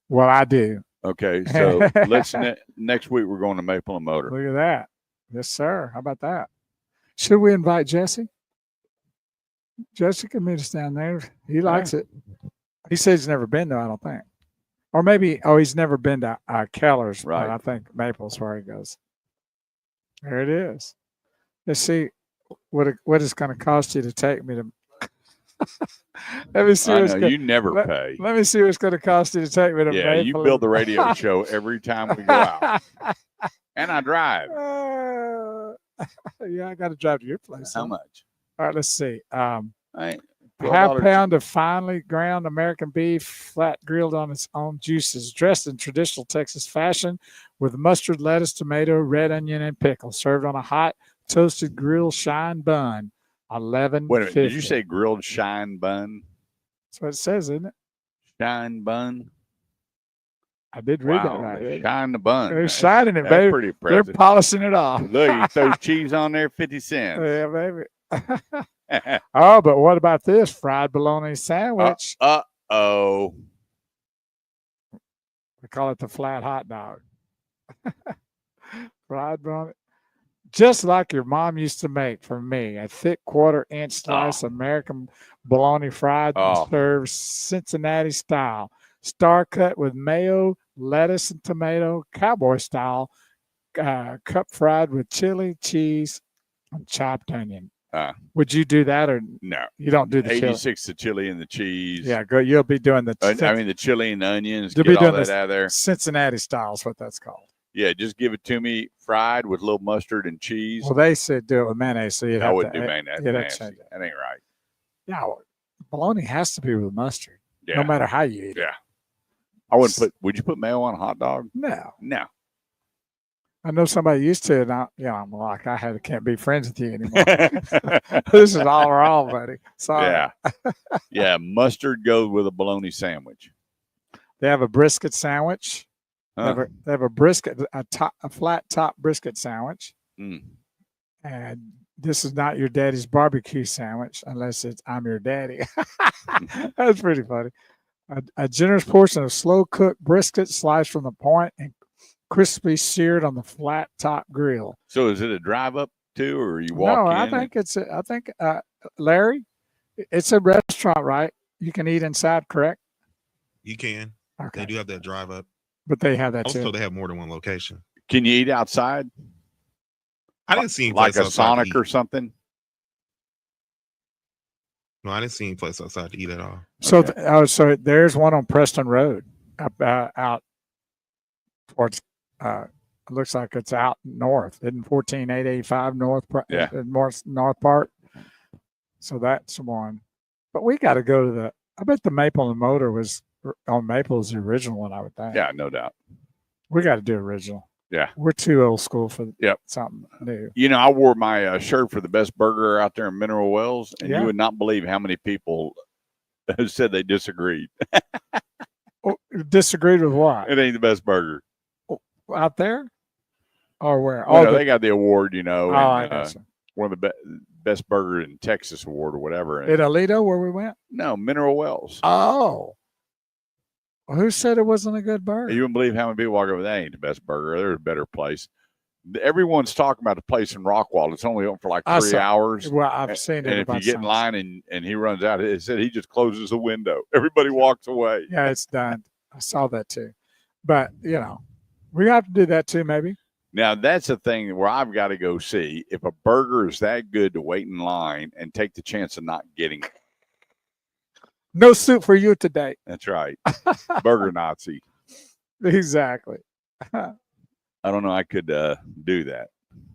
Well, I do. Okay, so next week we're going to Maple and Motor. Look at that. Yes, sir. How about that? Should we invite Jesse? Jesse can meet us down there. He likes it. He says he's never been, though, I don't think. Or maybe, he's never been to Keller's, Right. but I think Maple's where he goes. There it is. Let's see what it's going to cost you to take me to. Let me see I what's know going. you never Let, pay. let me see what's going to cost you to take me to Yeah, you Maple. build the radio show every time we go out, and I drive. Yeah, I got to drive to your place. How huh? much? All right, let's see. I Half $12 pound of finely ground American beef, flat grilled on its own juices, dressed in traditional Texas fashion with mustard, lettuce, tomato, red onion, and pickle, served on a hot toasted grilled shine bun. $11.50. Wait a minute. Did you say grilled shine bun? That's what it says, isn't it? Shine bun. I did read that Wow, right. they shine the bun. They're shining it, That's baby. pretty They're impressive. polishing it off. Look, you throw cheese on there, 50 cents. Yeah, baby. Oh, but what about this fried bologna sandwich? Uh-oh. We call it the flat hot dog. Fried bologna. Just like your mom used to make for me, a thick quarter-inch slice American bologna fried and served Cincinnati style. Star cut with mayo, lettuce, and tomato, cowboy style. Cup fried with chili, cheese, and chopped onion. Would you do that or no? You don't do the 86 the chili and the cheese. Yeah, good. You'll be doing the. I mean the chili and the onions. You'll Get be all doing that out of there. Cincinnati style is what that's called. Yeah, just give it to me fried with a little mustard and cheese. Well, they said do it with mayonnaise, so you'd I have wouldn't to, do mayonnaise. You'd have to Nasty. change it. That ain't right. Yeah, bologna has to be with mustard. Yeah. No matter how you eat it. Yeah. I wouldn't put. Would you put mayo on a hot dog? No. No. I know somebody used to, and I'm like, can't be friends with you anymore. This is all wrong, buddy. Sorry. Yeah. Yeah. Mustard goes with a bologna sandwich. They have a brisket sandwich. Huh. They have a brisket, a flat top brisket sandwich. Mm. And this is not your daddy's barbecue sandwich, unless it's I'm your daddy. That's pretty funny. A generous portion of slow cooked brisket sliced from the point and crisply seared on the flat top grill. So is it a drive up too, or you walk in? No, I think Larry, it's a restaurant, right? You can eat inside, correct? You can. Okay. They do have that drive up. But they have that also, too. they have more than one location. Can you eat outside? I didn't see any like place a outside Sonic or something. No, I didn't see any place outside to eat at all. So, so there's one on Preston Road, out towards. It looks like it's out north, in 14885 North. North Park. So that's one. But we got to go to the. I bet the Maple and Motor was on Maple is the original one. I would think. Yeah, no doubt. We got to do original. Yeah, we're too old school for something new. You know, I wore my shirt for the best burger out there in Mineral Wells, and you would not believe how many people said they disagreed. Disagreed with what? It ain't the best burger out there, or where? Well, no, they got the award, you know. I and, guess so. One of the best burger in Texas award or whatever. In Alito, where we went? No, Mineral Wells. Oh. Well, who said it wasn't a good burger? You wouldn't believe how many people walk over. That ain't the best burger. There's a better place. Everyone's talking about the place in Rockwall. It's only open for like 3 hours. Well, I've seen it. And if you get in line and he runs out, it said he just closes the window. Everybody walks away. Yeah, it's done. I saw that too. But, we have to do that too, maybe. Now, that's the thing where I've got to go see if a burger is that good to wait in line and take the chance of not getting it. No soup for you today. That's right. Burger Nazi. Exactly. I don't know. I could do that.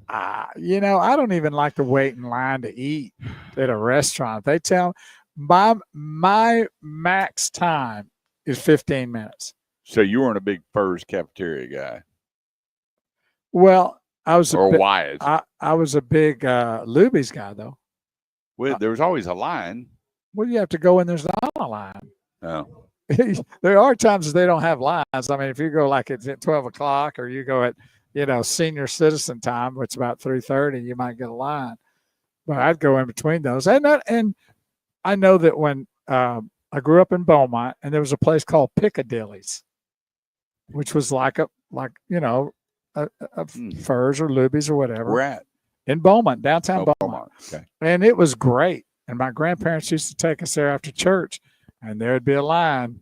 I don't even like to wait in line to eat at a restaurant. They tell my max time is 15 minutes. So you weren't a big Furs cafeteria guy. Well, I was Wyatt. I was a big Luby's guy though. Well, there was always a line. Well, you have to go in. There's not a line. Oh. There are times they don't have lines. I mean, if you go like it's at 12 o'clock or you go at, senior citizen time, which is about 3:30, you might get a line. But I'd go in between those. And I know that when I grew up in Beaumont, and there was a place called Piccadilly's, which was like a Furs or Luby's or whatever. Where at? In Beaumont, downtown Beaumont. Okay. And it was great. And my grandparents used to take us there after church, and there'd be a line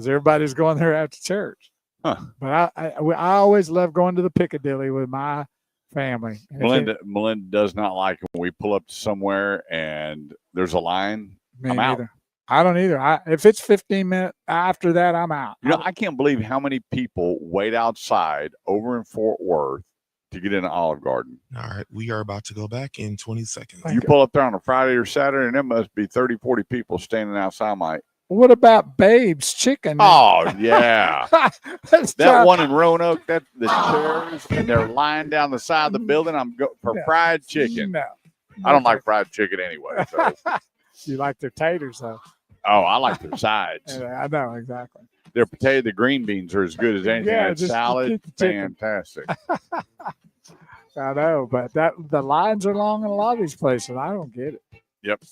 because everybody's going there after church. Huh. But I always love going to the Piccadilly with my family. And Melinda does not like it when we pull up to somewhere and there's a line. me I'm out. neither. I don't either. If it's 15 minutes after that, I'm out. You know, I can't believe how many people wait outside over in Fort Worth to get into Olive Garden. All right, we are about to go back in 20 seconds. You pull up there on a Friday or Saturday, and there must be 30, 40 people standing outside. Like, what about Babe's Chicken? oh, yeah. Let's That try- one in Roanoke, the chairs, and they're lying down the side of the building. I'm for No. fried chicken. No. I don't like fried chicken anyway. So. You like their taters, though. Oh, I like their sides. Yeah, I know, exactly. The green beans are as good as anything. Yeah, That just salad, keep the chicken. fantastic. I know, but the lines are long in a lot of these places. I don't get it. Yep.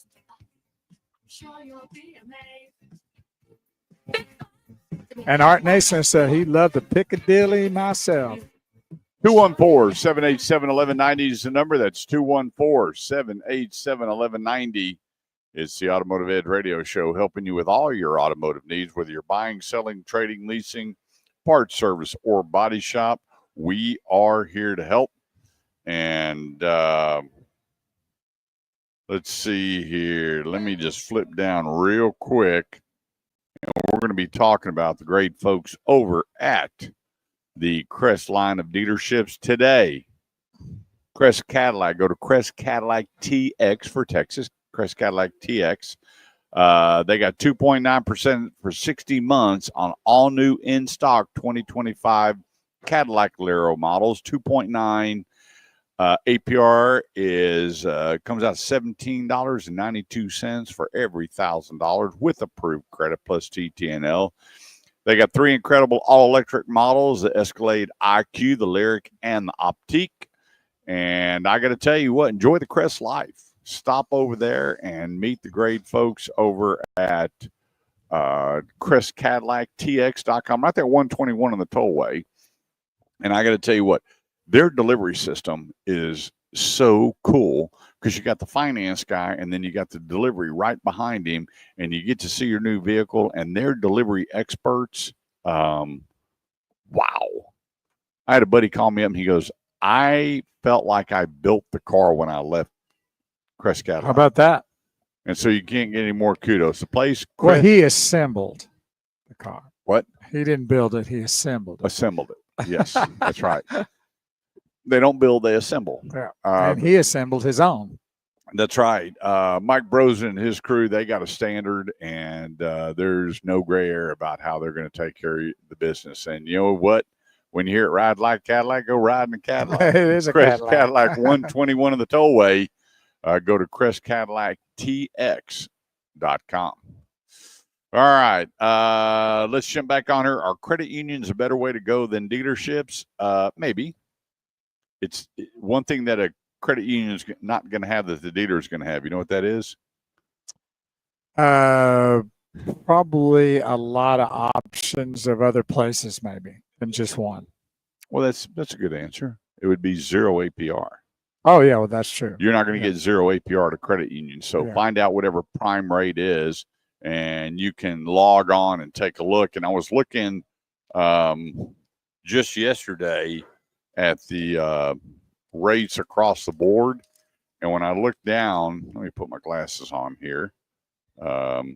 And Art Nason said he loved the Piccadilly myself. 214-787-1190 is the number. That's 214-787-1190. It's the Automotive Ed Radio Show, helping you with all your automotive needs, whether you're buying, selling, trading, leasing, parts service, or body shop. We are here to help. And let's see here. Let me just flip down real quick. And we're going to be talking about the great folks over at the Crest line of dealerships today. Crest Cadillac. Go to Crest Cadillac TX for Texas. Crest Cadillac TX. They got 2.9% for 60 months on all new in stock 2025 Cadillac Lyro models. 2.9 APR is comes out $17.92 for every $1,000 with approved credit plus TTNL. They got 3 incredible all-electric models: the Escalade IQ, the Lyric, and the Optique. And I got to tell you what, enjoy the Crest life. Stop over there and meet the great folks over at CrestCadillacTX.com, right there, 121 on the tollway. And I got to tell you what, their delivery system is so cool because you got the finance guy and then you got the delivery right behind him, and you get to see your new vehicle and their delivery experts. Wow. I had a buddy call me up and he goes, I felt like I built the car when I left Crest Cadillac. How about that? And so you can't get any more kudos. The place. Well, he assembled the car. What? He didn't build it. He assembled it. Assembled it. Yes, that's right. They don't build, they assemble. Yeah. And he assembled his own. That's right. Mike Brosen and his crew, they got a standard, and there's no gray area about how they're going to take care of the business. And you know what? When you hear it ride like Cadillac, go ride in a Cadillac. It is a Crest Cadillac. 121 of the tollway. Go to CrestCadillacTX.com. All right. Let's jump back on here. Are credit unions a better way to go than dealerships? Maybe. It's one thing that a credit union is not going to have that the dealer is going to have. You know what that is? Probably a lot of options of other places, maybe, than just one. Well, that's a good answer. It would be zero APR. Oh, yeah, well, that's true. You're not going to get zero APR to credit union. So Yeah. find out whatever prime rate is, and you can log on and take a look. And I was looking just yesterday at the rates across the board. And when I look down, let me put my glasses on here. Boy,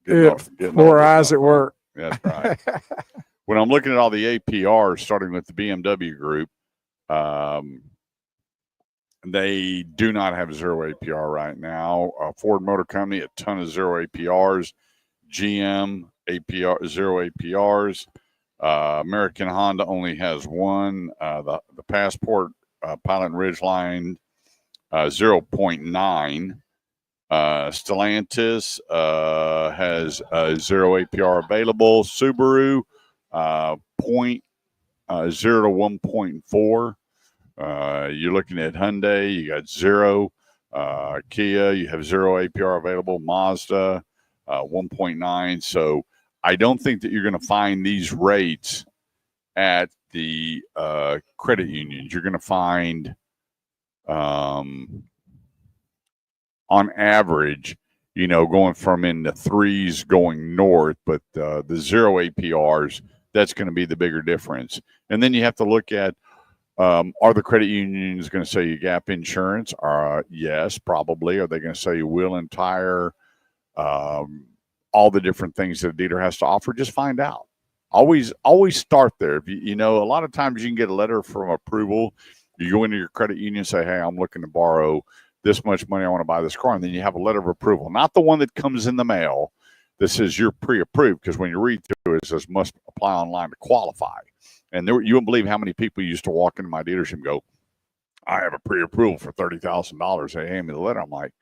getting Four eyes at work. That's right. When I'm looking at all the APRs, starting with the BMW group, they do not have zero APR right now. Ford Motor Company, a ton of zero APRs. GM, APR, zero APRs. American Honda only has one. The Passport, Pilot and Ridgeline, 0.9. Stellantis has zero APR available. Subaru, 0.0 to 1.4. You're looking at Hyundai, you got zero. Kia, you have zero APR available. Mazda, 1.9. So I don't think that you're going to find these rates at the credit unions. You're going to find, on average, going from in the threes going north, but the zero APRs, that's going to be the bigger difference. And then you have to look at, are the credit unions going to sell you gap insurance? Yes, probably. Are they going to sell you wheel and tire? All the different things that a dealer has to offer, just find out. Always start there. If a lot of times you can get a letter from approval. You go into your credit union and say, hey, I'm looking to borrow this much money. I want to buy this car. And then you have a letter of approval, not the one that comes in the mail that says you're pre-approved, because when you read through it, it says must apply online to qualify. And you wouldn't believe how many people used to walk into my dealership and go, I have a pre-approval for $30,000. They hand me the letter. I'm like,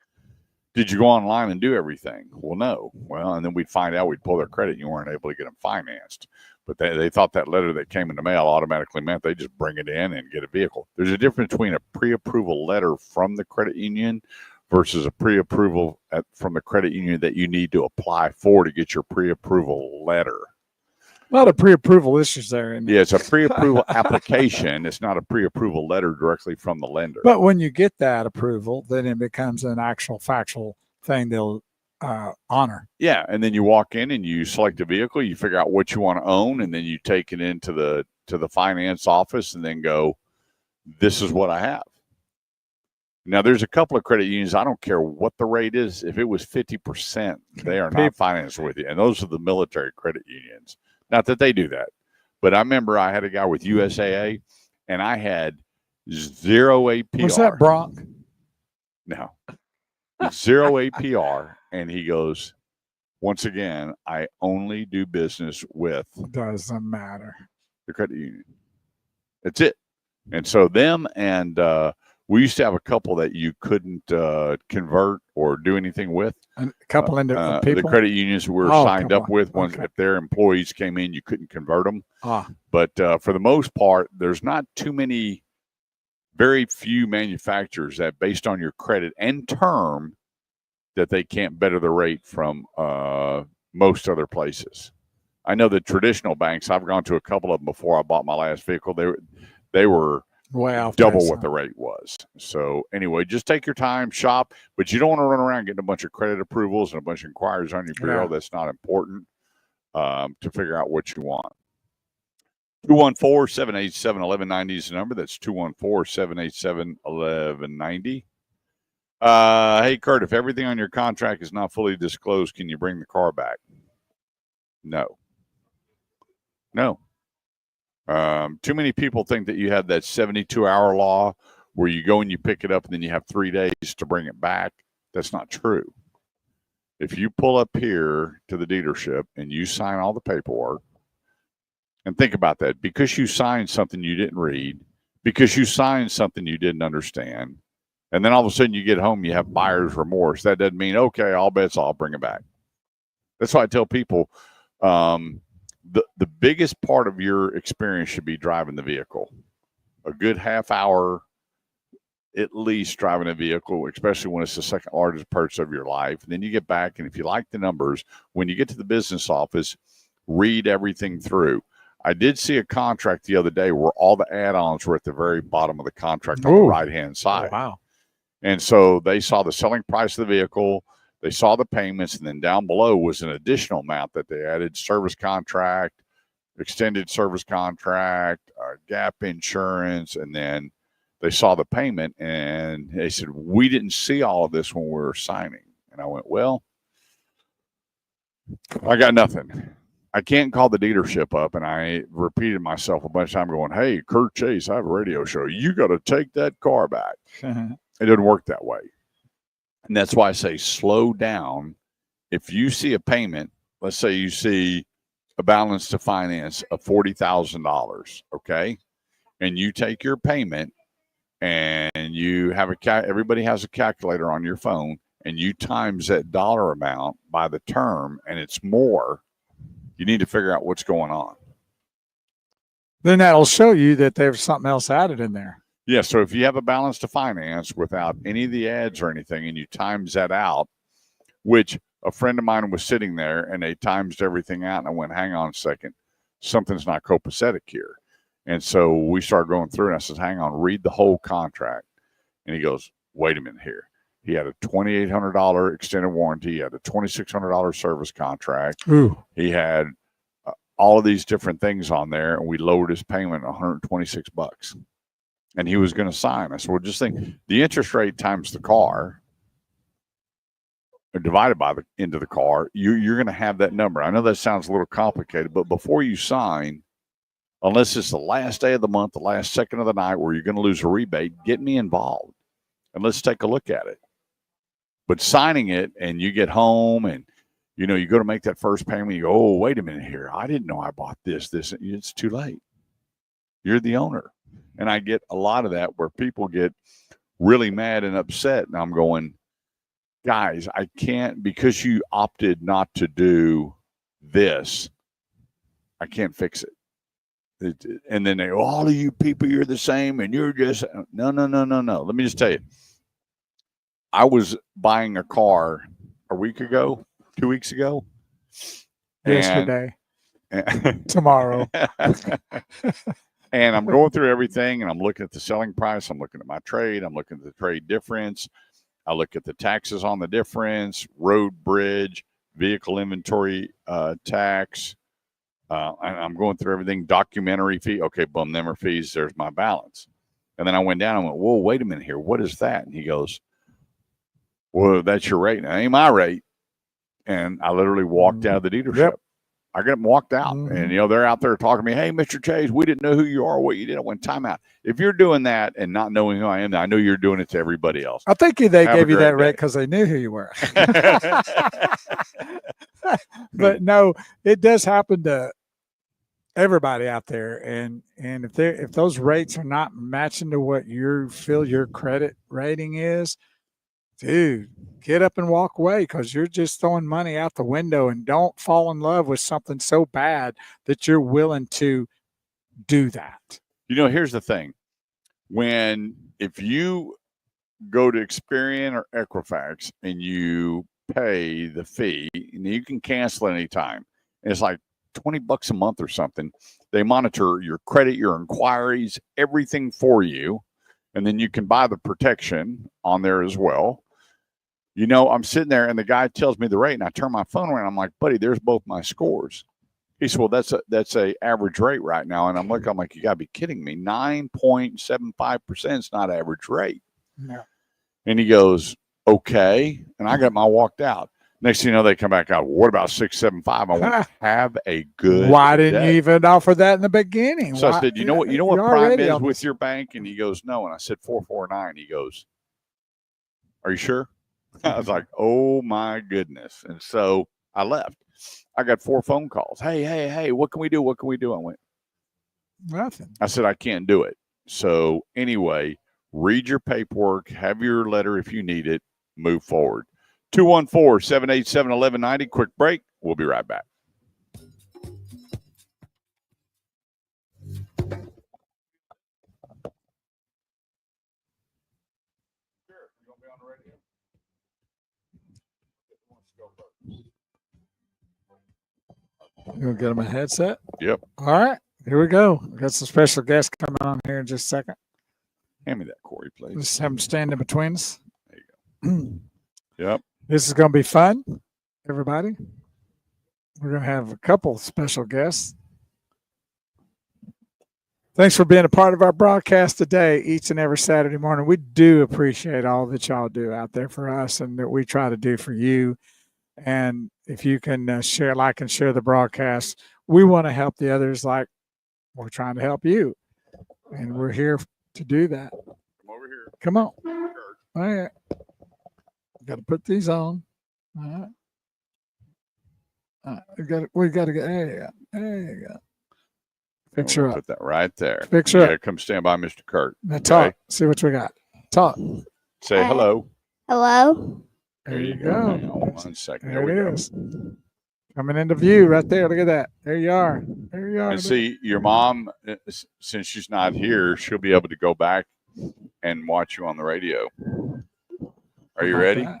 did you go online and do everything? Well, no. Well, and then we'd find out, we'd pull their credit and you weren't able to get them financed. But they thought that letter that came in the mail automatically meant they just bring it in and get a vehicle. There's a difference between a pre-approval letter from the credit union versus a pre-approval from the credit union that you need to apply for to get your pre-approval letter. A lot of pre-approval issues there. Yeah, it's a pre-approval application. It's not a pre-approval letter directly from the lender. But when you get that approval, then it becomes an actual factual thing they'll honor. Yeah, and then you walk in and you select a vehicle, you figure out what you want to own, and then you take it into the finance office and then go, this is what I have. Now, there's a couple of credit unions, I don't care what the rate is. If it was 50%, they are not financed with you. And those are the military credit unions. Not that they do that. But I remember I had a guy with USAA, and I had 0 APR. Was that Brock? No. 0 APR. And he goes, once again, I only do business with. Doesn't matter. The credit union. That's it. And so them and we used to have a couple that you couldn't convert or do anything with. A couple people? The credit unions we were signed up with, if their employees came in, you couldn't convert them. But for the most part, there's not too many, very few manufacturers that, based on your credit and term, that they can't better the rate from most other places. I know the traditional banks, I've gone to a couple of them before I bought my last vehicle. They were way off, double what the rate was. So anyway, just take your time, shop, but you don't want to run around getting a bunch of credit approvals and a bunch of inquiries on your bureau. Yeah. That's not important to figure out what you want. 214-787-1190 is the number. That's 214-787-1190. Hey, Kurt, if everything on your contract is not fully disclosed, can you bring the car back? No. Too many people think that you have that 72-hour law where you go and you pick it up and then you have 3 days to bring it back. That's not true. If you pull up here to the dealership and you sign all the paperwork, and think about that, because you signed something you didn't read, because you signed something you didn't understand, and then all of a sudden you get home, you have buyer's remorse. That doesn't mean, okay, all bets, I'll bring it back. That's why I tell people, the biggest part of your experience should be driving the vehicle. A good half hour, at least, driving a vehicle, especially when it's the second largest purchase of your life. And then you get back, and if you like the numbers, when you get to the business office, read everything through. I did see a contract the other day where all the add-ons were at the very bottom of the contract on the right-hand side. Oh, wow. And so they saw the selling price of the vehicle, they saw the payments, and then down below was an additional amount that they added: service contract, extended service contract, gap insurance, and then they saw the payment, and they said, we didn't see all of this when we were signing. And I went, well, I got nothing. I can't call the dealership up, and I repeated myself a bunch of times going, hey, Kurt Chase, I have a radio show. You got to take that car back. It doesn't work that way. And that's why I say slow down. If you see a payment, let's say you see a balance to finance of $40,000, okay? And you take your payment and you have everybody has a calculator on your phone, and you times that dollar amount by the term, and it's more. You need to figure out what's going on. Then that'll show you that there's something else added in there. Yeah, so if you have a balance to finance without any of the ads or anything, and you times that out, which a friend of mine was sitting there, and they times everything out, and I went, hang on a second, something's not copacetic here. And so we started going through, and I said, hang on, read the whole contract. And he goes, wait a minute here. He had a $2,800 extended warranty. He had a $2,600 service contract. Ooh. He had all of these different things on there, and we lowered his payment $126. And he was going to sign. I said, well, just think the interest rate times the car divided by the into the car, you're going to have that number. I know that sounds a little complicated, but before you sign, unless it's the last day of the month, the last second of the night where you're going to lose a rebate, get me involved and let's take a look at it. But signing it and you get home and, you go to make that first payment, you go, oh, wait a minute here. I didn't know I bought this. It's too late. You're the owner. And I get a lot of that where people get really mad and upset. And I'm going, guys, I can't, because you opted not to do this, I can't fix it. And then all of you people, you're the same and you're just, no. Let me just tell you, I was buying a car a week ago, 2 weeks ago. Yesterday. And tomorrow. And I'm going through everything and I'm looking at the selling price. I'm looking at my trade. I'm looking at the trade difference. I look at the taxes on the difference, road, bridge, vehicle inventory tax. I'm going through everything, documentary fee. Okay, boom, them are fees. There's my balance. And then I went down and went, whoa, wait a minute here. What is that? And he goes, well, that's your rate. That ain't my rate. And I literally walked out of the dealership. Yep. I got them walked out. Mm-hmm. And, they're out there talking to me. Hey, Mr. Chase, we didn't know who you are, what you did. I went, time out. If you're doing that and not knowing who I am, I know you're doing it to everybody else. I think they Have gave a you that great rate day. because they knew who you were. But no, it does happen to everybody out there. And if those rates are not matching to what you feel your credit rating is, dude, get up and walk away because you're just throwing money out the window, and don't fall in love with something so bad that you're willing to do that. Here's the thing. If you go to Experian or Equifax and you pay the fee, and you can cancel anytime. And it's like $20 a month or something. They monitor your credit, your inquiries, everything for you. And then you can buy the protection on there as well. I'm sitting there and the guy tells me the rate and I turn my phone around. I'm like, buddy, there's both my scores. He said, well, that's a average rate right now. And I'm like, you gotta be kidding me. 9.75% is not average rate. No. And he goes, okay. And I got my walked out. Next thing you know, they come back out. What about 675? I went, have a good Why didn't day. you even offer that in the beginning? So I said, you know what prime is with this. your bank? And he goes, no. And I said, 449. He goes, are you sure? I was like, oh my goodness. And so I left. I got 4 phone calls. Hey, what can we do? What can we do? I went, Nothing. I said, I can't do it. So anyway, read your paperwork, have your letter if you need it, move forward. 214-787-1190. Quick break. We'll be right back. You gonna get him a headset? Yep. All right, here we go. We got some special guests coming on here in just a second. Hand me that, Corey, please. Just have them stand in between us. There you go. Yep. This is going to be fun, everybody. We're going to have a couple special guests. Thanks for being a part of our broadcast today, each and every Saturday morning. We do appreciate all that y'all do out there for us and that we try to do for you. And if you can share, like, and share the broadcast, we want to help the others like we're trying to help you. And we're here to do that. Come over here. Come on. All right. Got to put these on. All right. All right. We got to get, there you go. There you go. Fix her up. Put that right there. Fix her up. Come stand by Mr. Kurt. Now talk. See what we got. Talk. Say hello. Hello. There you go. Hang on 1 second. There we it go. is. Coming into view right there. Look at that. There you are. There you are. And see, your mom, since she's not here, she'll be able to go back and watch you on the radio. Are you ready? That.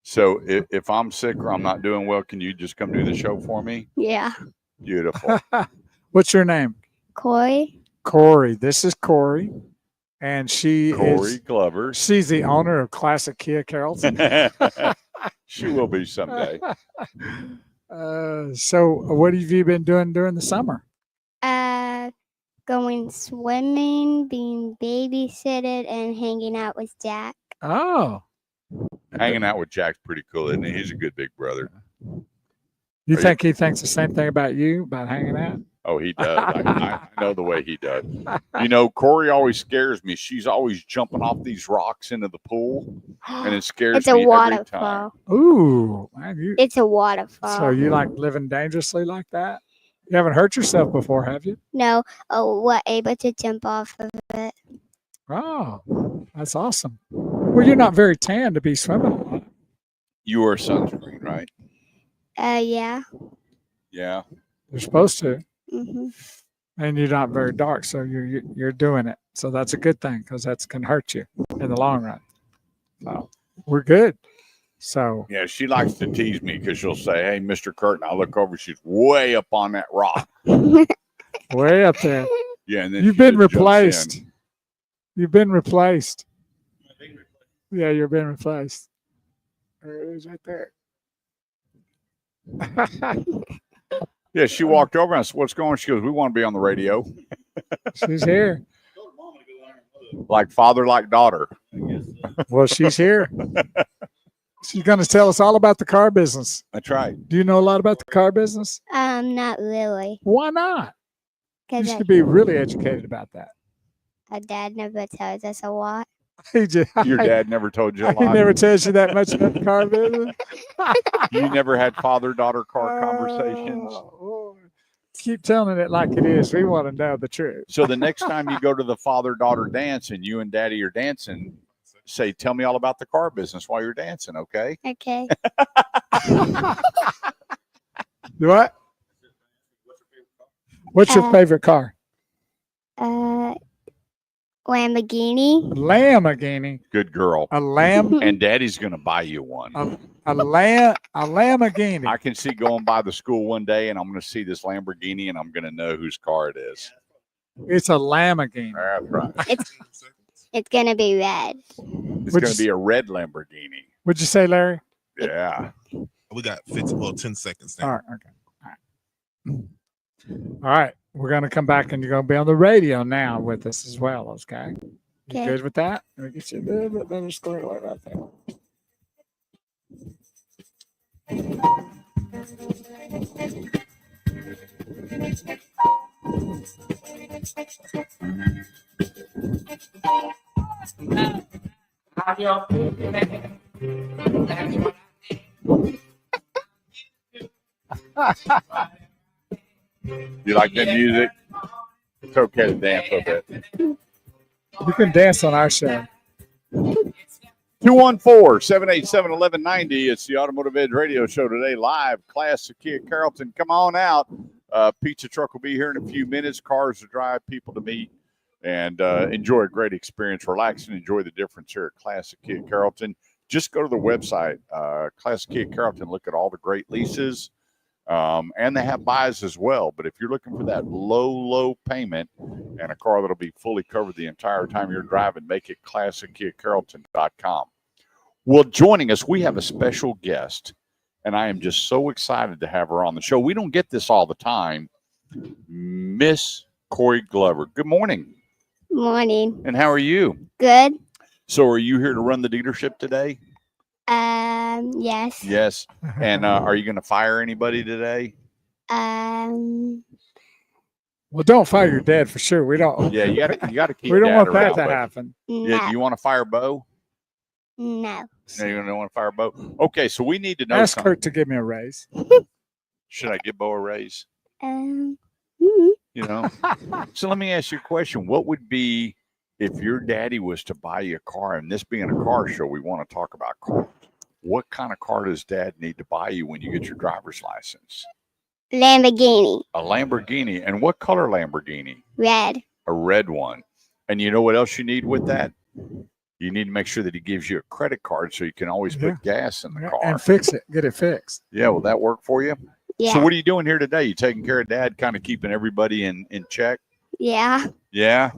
So if I'm sick or I'm not doing well, can you just come do the show for me? Yeah. Beautiful. What's your name? Corey. Corey. This is Corey. and she Corey is Glover. she's the owner of Classic Kia Carrollton. She will be someday. So what have you been doing during the summer? Going swimming, being babysitted, and hanging out with Jack. Oh, Hanging out with Jack's pretty cool, isn't he? He's a good big brother. you think he thinks the same thing about you, about hanging out? Oh, he does. I know the way he does. You know, Corey always scares me. She's always jumping off these rocks into the pool, and it scares It's a me every time. waterfall. Ooh, man, It's a waterfall. so you like living dangerously like that? You haven't hurt yourself before, have you? No, we're able to jump off of it. Oh, that's awesome. Well, you're not very tan to be swimming a lot. You wear sunscreen, right? Yeah. Yeah. You're supposed to, Mm-hmm. and you're not very dark, so you're doing it. So that's a good thing because that can hurt you in the long run. So we're good. So Yeah, she likes to tease me because she'll say, "Hey, Mr. Curtin," I look over, she's way up on that rock. way up there. Yeah, and then You've she been just jumps in. replaced. You've been replaced. Yeah, you're being replaced. There it is right there. Yeah, she walked over and I said, "What's going on?" She goes, "We want to be on the radio." She's here. Like father, like daughter. Well, she's here. She's going to tell us all about the car business. That's right. Do you know a lot about the car business? Not really. Why not? You Because should be really educated about that. our dad never tells us a lot. He just, Your dad never told you a he lot. never tells you that much about the car business. You never had father-daughter car conversations. Oh, keep telling it like it is. We want to know the truth. So the next time you go to the father-daughter dance and you and daddy are dancing, say, "Tell me all about the car business while you're dancing," okay? Okay. What? What's your favorite car? Lamborghini. Lamborghini. Good girl. A lamb. And daddy's going to buy you one. A Lamborghini. I can see going by the school one day and I'm going to see this Lamborghini and I'm going to know whose car it is. It's a Lamborghini. That's right. It's gonna be red. It's going to be a red Lamborghini. What'd you say, Larry? Yeah. We got 10 seconds now. All right. Okay. All right. We're going to come back and you're going to be on the radio now with us as well. Okay. You Okay. good with that? Let me get you a little bit better square away right there. You like that music? It's okay to dance a bit. You can dance on our show. 214-787-1190. It's the Automotive Edge Radio Show today, live. Classic Kia Carrollton. Come on out. Pizza truck will be here in a few minutes. Cars to drive, people to meet, and enjoy a great experience. Relax and enjoy the difference here at Classic Kia Carrollton. Just go to the website, Classic Kia Carrollton. Look at all the great leases. And they have buys as well. But if you're looking for that low payment and a car that'll be fully covered the entire time you're driving, make it ClassicKiaCarrollton.com. Well, joining us, we have a special guest, and I am just so excited to have her on the show. We don't get this all the time. Miss Corey Glover. Good morning. Morning. And how are you? Good. So are you here to run the dealership today? Yes. Yes. And are you going to fire anybody today? Well, don't fire your dad for sure. We don't. Yeah, you got to keep. We don't Dad want that around, to but- happen. Yeah, No. do you want to fire Bo? No. No, you don't want to fire Bo. Okay, so we need to know Ask something. Kurt to give me a raise. Should I give Bo a raise? Mhm. You know. So let me ask you a question. What would be if your daddy was to buy you a car, and this being a car show, we want to talk about cars. What kind of car does dad need to buy you when you get your driver's license? Lamborghini. A Lamborghini. And what color Lamborghini? Red. A red one. And you know what else you need with that? You need to make sure that he gives you a credit card so you can always put gas in the car. And fix it. Get it fixed. Yeah, will that work for you? Yeah. So what are you doing here today? You taking care of dad, kind of keeping everybody in check? Yeah. Yeah?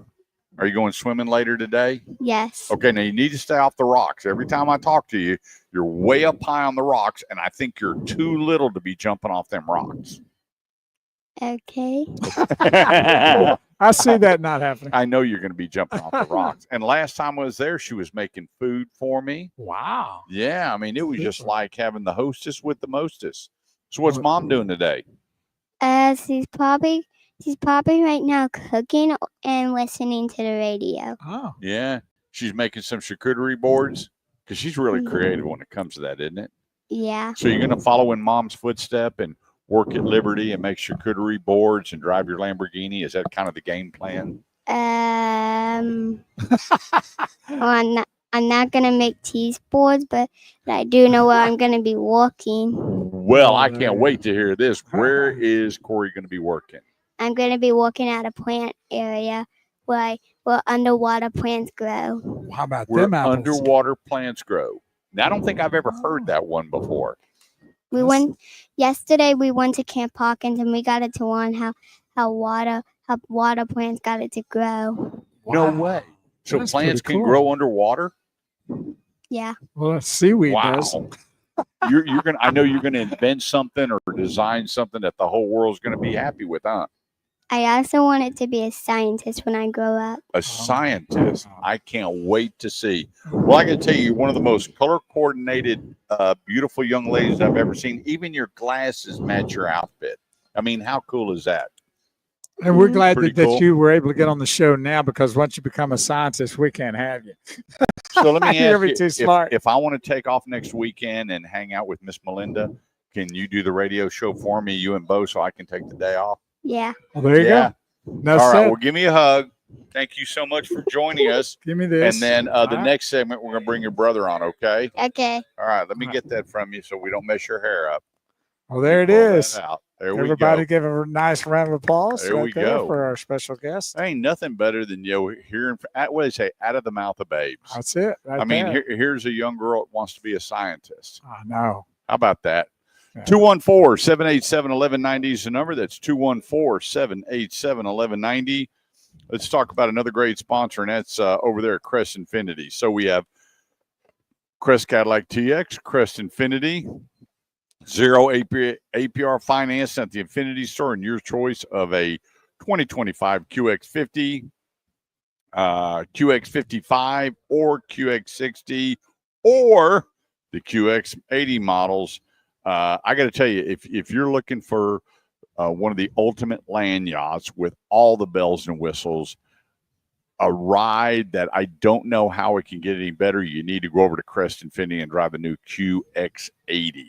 Are you going swimming later today? Yes. Okay, now you need to stay off the rocks. Every time I talk to you, you're way up high on the rocks, and I think you're too little to be jumping off them rocks. Okay. I see that not happening. I know you're going to be jumping off the rocks. And last time I was there, she was making food for me. Wow. Yeah, I mean, it was just like having the hostess with the mostess. So what's Mom doing today? She's probably right now cooking and listening to the radio. Oh. Yeah, she's making some charcuterie boards because she's really creative when it comes to that, isn't it? Yeah. So you're going to follow in Mom's footstep and work at Liberty and make charcuterie boards and drive your Lamborghini? Is that kind of the game plan? Well, I'm not gonna make cheese boards, but I do know where I'm gonna be walking. Well, I can't wait to hear this. Where is Corey going to be working? I'm gonna be walking at a plant area where underwater plants grow. How about Where them apples? underwater plants grow. Now, I don't think I've ever heard that one before. We went yesterday. We went to Camp Hawkins and we got it to learn how water plants got it to grow. No way. So That's plants pretty can cool. grow underwater? Yeah. Well, seaweed Wow. does. You're gonna. I know you're gonna invent something or design something that the whole world's gonna be happy with, huh? I also wanted to be a scientist when I grow up. A scientist. I can't wait to see. Well, I can tell you, you're one of the most color coordinated, beautiful young ladies I've ever seen. Even your glasses match your outfit. I mean, how cool is that? And we're glad Pretty that cool. you were able to get on the show now, because once you become a scientist, we can't have you. So let me You're ask you, too smart. if I want to take off next weekend and hang out with Miss Melinda, can you do the radio show for me, you and Bo, so I can take the day off? Yeah. Well, there you go. No, All right. said. Well, give me a hug. Thank you so much for joining us. Give me this. And then the All right. next segment, we're going to bring your brother on, okay? Okay. All right. Let me get that from you so we don't mess your hair up. Well, there it Pull that is. out. There Everybody we go. give a nice round of applause. There we go. For our special guest. Ain't nothing better than hearing, what do they say, out of the mouth of babes. That's it. Right I mean, there. here's a young girl that wants to be a scientist. I know. How about that? Yeah. 214-787-1190 is the number. That's 214-787-1190. Let's talk about another great sponsor, and that's over there at Crest Infinity. So we have Crest Cadillac TX, Crest Infinity, 0 APR finance at the Infinity Store, and your choice of a 2025 QX50, QX55, or QX60, or the QX80 models. I got to tell you, if you're looking for one of the ultimate land yachts with all the bells and whistles, a ride that I don't know how it can get any better, you need to go over to Crest Infinity and drive the new QX80.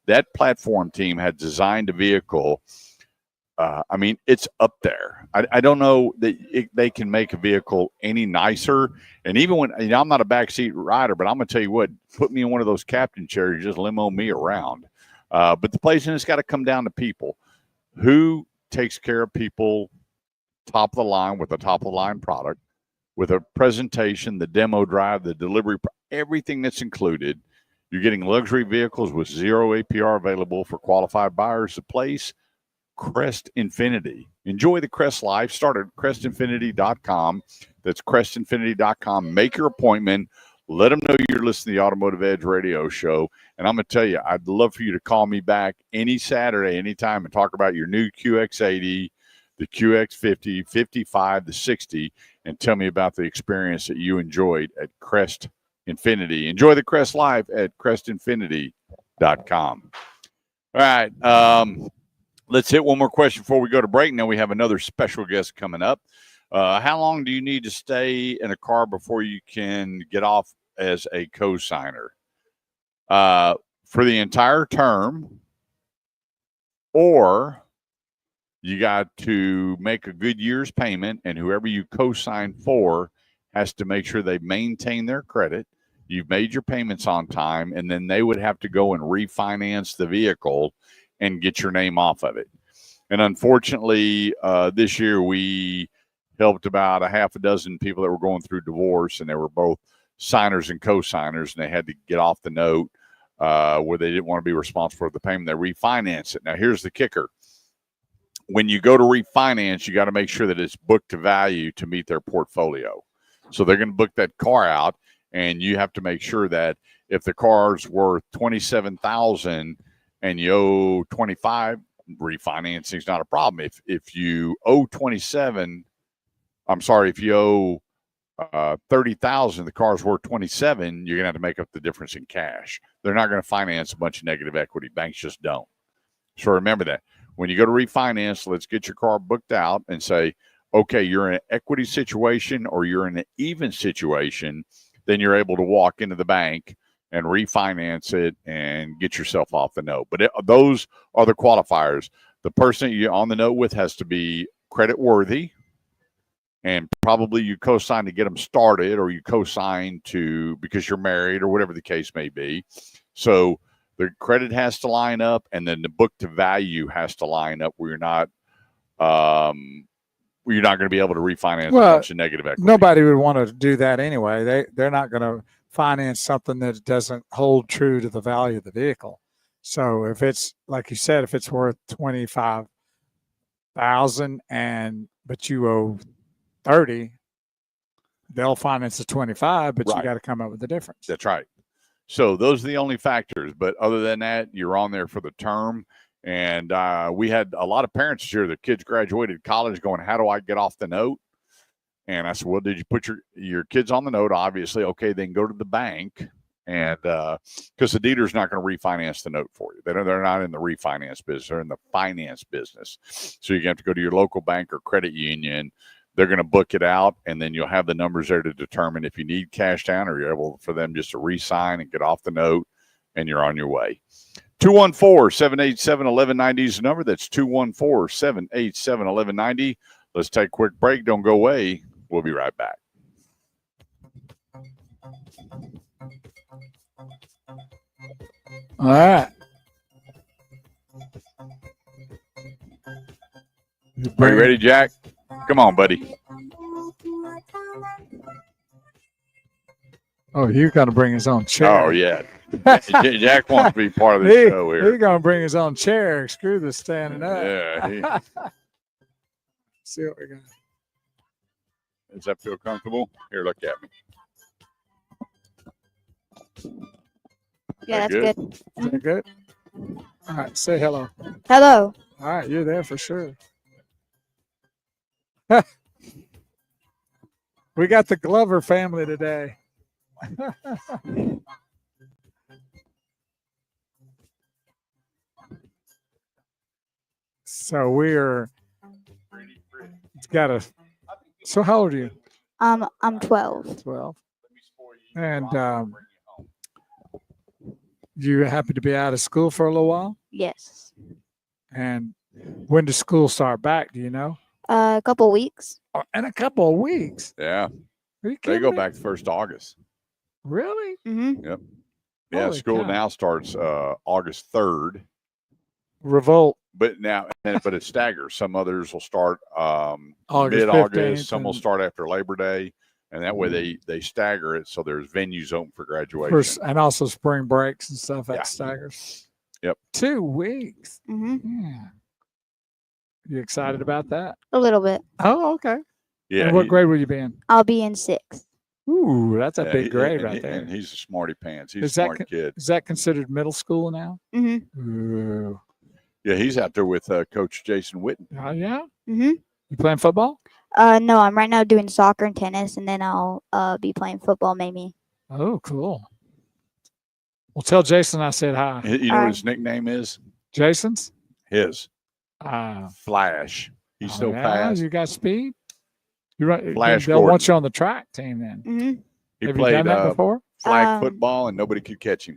That platform team had designed a vehicle. I mean, it's up there. I don't know that they can make a vehicle any nicer. And even when, I'm not a backseat rider, but I'm going to tell you what, put me in one of those captain chairs, just limo me around. But the place, and it's got to come down to people. Who takes care of people top of the line with a top of the line product, with a presentation, the demo drive, the delivery, everything that's included. You're getting luxury vehicles with 0 APR available for qualified buyers. The place, Crest Infinity. Enjoy the Crest life. Start at crestinfinity.com. That's crestinfinity.com. Make your appointment. Let them know you're listening to the Automotive Edge radio show. And I'm going to tell you, I'd love for you to call me back any Saturday, anytime, and talk about your new QX80, the QX50, 55, the 60, and tell me about the experience that you enjoyed at Crest Infinity. Enjoy the Crest life at crestinfinity.com. All right. Let's hit one more question before we go to break. And then we have another special guest coming up. How long do you need to stay in a car before you can get off as a co-signer? For the entire term, or you got to make a good year's payment, and whoever you co-sign for has to make sure they maintain their credit. You've made your payments on time, and then they would have to go and refinance the vehicle and get your name off of it. And unfortunately, this year we helped about a half a dozen people that were going through divorce, and they were both signers and co-signers, and they had to get off the note where they didn't want to be responsible for the payment. They refinanced it. Now, here's the kicker. when you go to refinance, you got to make sure that it's booked to value to meet their portfolio. So they're going to book that car out, and you have to make sure that if the car's worth $27,000 and you owe 25, refinancing is not a problem. If you owe 27, if you owe 30,000, the car's worth 27, you're gonna have to make up the difference in cash. They're not going to finance a bunch of negative equity. Banks just don't. So remember that when you go to refinance, let's get your car booked out and say, okay, you're in an equity situation or you're in an even situation, then you're able to walk into the bank and refinance it and get yourself off the note. But those are the qualifiers. The person you're on the note with has to be credit worthy, and probably you co-sign to get them started, or you co-sign to because you're married or whatever the case may be. So the credit has to line up, and then the book to value has to line up where you're not going to be able to refinance a bunch of negative equity. Nobody would want to do that anyway. They're not going to finance something that doesn't hold true to the value of the vehicle. So if it's like you said, if it's worth $25,000 but you owe 30, they'll finance the 25, but you got to come up with the difference. That's right. So those are the only factors. But other than that, you're on there for the term. And we had a lot of parents here. Their kids graduated college going, how do I get off the note? And I said, well, did you put your kids on the note? Obviously. Okay, then go to the bank. And because the dealer's not going to refinance the note for you. They're not in the refinance business. They're in the finance business. So you have to go to your local bank or credit union. They're going to book it out, and then you'll have the numbers there to determine if you need cash down or you're able for them just to re-sign and get off the note, and you're on your way. 214-787-1190 is the number. That's 214-787-1190. Let's take a quick break. Don't go away. We'll be right back. All right. Are you ready, Jack? Come on, buddy. Oh, you're going to bring his own chair. Oh, yeah. Jack wants to be part of the show here. He's going to bring his own chair. Screw the standing up. Yeah. See what we got. Does that feel comfortable? Here, look at me. Yeah, that's good. Is that good? All right, say hello. Hello. All right, you're there for sure. We got the Glover family today. So we're so how old are you? I'm 12. 12. And you happy to be out of school for a little while? Yes. And when does school start back? Do you know? A couple weeks. In a couple of weeks. Yeah. Are you They kidding go me? back the 1st of August. Really? Mm-hmm. Yep. Yeah, Holy school cow. now starts August 3rd. Revolt. But it staggers. Some others will start August mid-August. 15th Some will and- start after Labor Day. And that way they stagger it so there's venues open for graduation. And also spring breaks and stuff at Yeah. staggers. Yep. 2 weeks. Mm-hmm. Yeah. You excited about that? A little bit. Oh, okay. Yeah. And what grade will you be in? I'll be in 6th. Ooh, that's a yeah, big grade right and there. And he's a smarty pants. He's Is a that smart kid. Is that considered middle school now? Mm-hmm. Ooh. Yeah, he's out there with Coach Jason Witten. Oh, yeah? Mm-hmm. You playing football? No, I'm right now doing soccer and tennis, and then I'll be playing football maybe. Oh, cool. Well, tell Jason I said hi. You know what his nickname is? Jason's? His. Uh, Flash. He's so yeah, fast. You got speed? You're right. Flash They'll want Gordon. you on the track team then. Mm-hmm. He Have played you done that before? flag football, and nobody could catch him.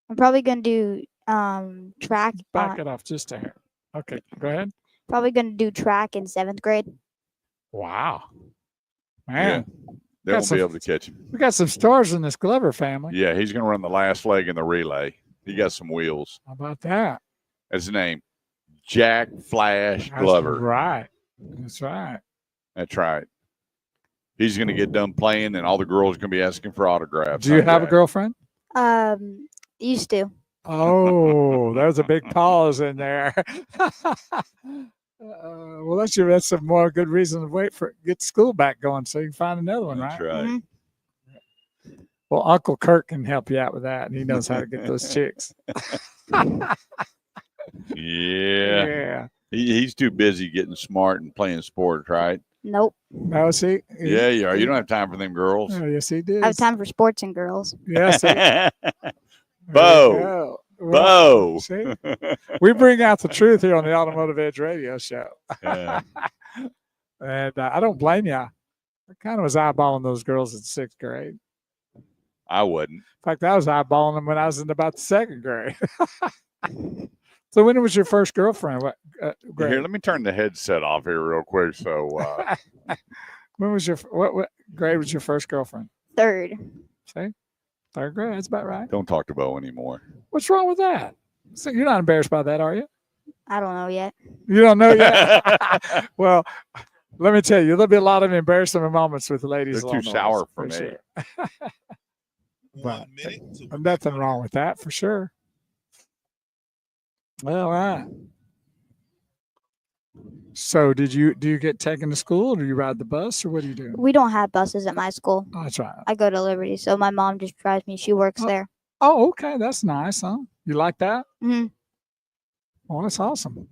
I'm probably gonna do track. Back it off just a hair. Okay, go ahead. Probably gonna do track in 7th grade. Wow. Man, They got won't some- be able to catch him. we got some stars in this Glover family. Yeah, he's going to run the last leg in the relay. He got some wheels. How about that? That's his name. Jack Flash That's Glover. right. That's right. That's right. He's going to get done playing, and all the girls are going to be asking for autographs. Do you on have a Jack. girlfriend? Used to. Oh, there's a big pause in there. Well, that's a more good reason to wait for get school back going so you can find another one, That's right? right. Well, Uncle Kirk can help you out with that, and he knows how to get those chicks. Yeah. Yeah. He's too busy getting smart and playing sports, right? Nope. No, see. Yeah, you are. You don't have time for them girls. Oh, yes, he did. I have time for sports and girls. Yes. Bo. Bo. See, we bring out the truth here on the Automotive Edge Radio Show. Yeah. And I don't blame you. I kind of was eyeballing those girls in 6th grade. I wouldn't. In fact, I was eyeballing them when I was in about the 2nd grade. So when was your first girlfriend? What grade? Here, let me turn the headset off here real quick. So, When was your what grade was your first girlfriend? 3rd. See, 3rd grade. That's about right. don't talk to Bo anymore. What's wrong with that? So you're not embarrassed by that, are you? I don't know yet. You don't know yet. Well, let me tell you, there'll be a lot of embarrassing moments with the ladies. They're too sour for me. Sure. 1 minute. To Nothing wrong with that for sure. Well, all right. So do you get taken to school, or do you ride the bus, or what do you do? We don't have buses at my school. Oh, that's right. I go to Liberty, so my mom just drives me. She works there. Oh, okay. That's nice, huh? You like that? hmm Well, that's awesome.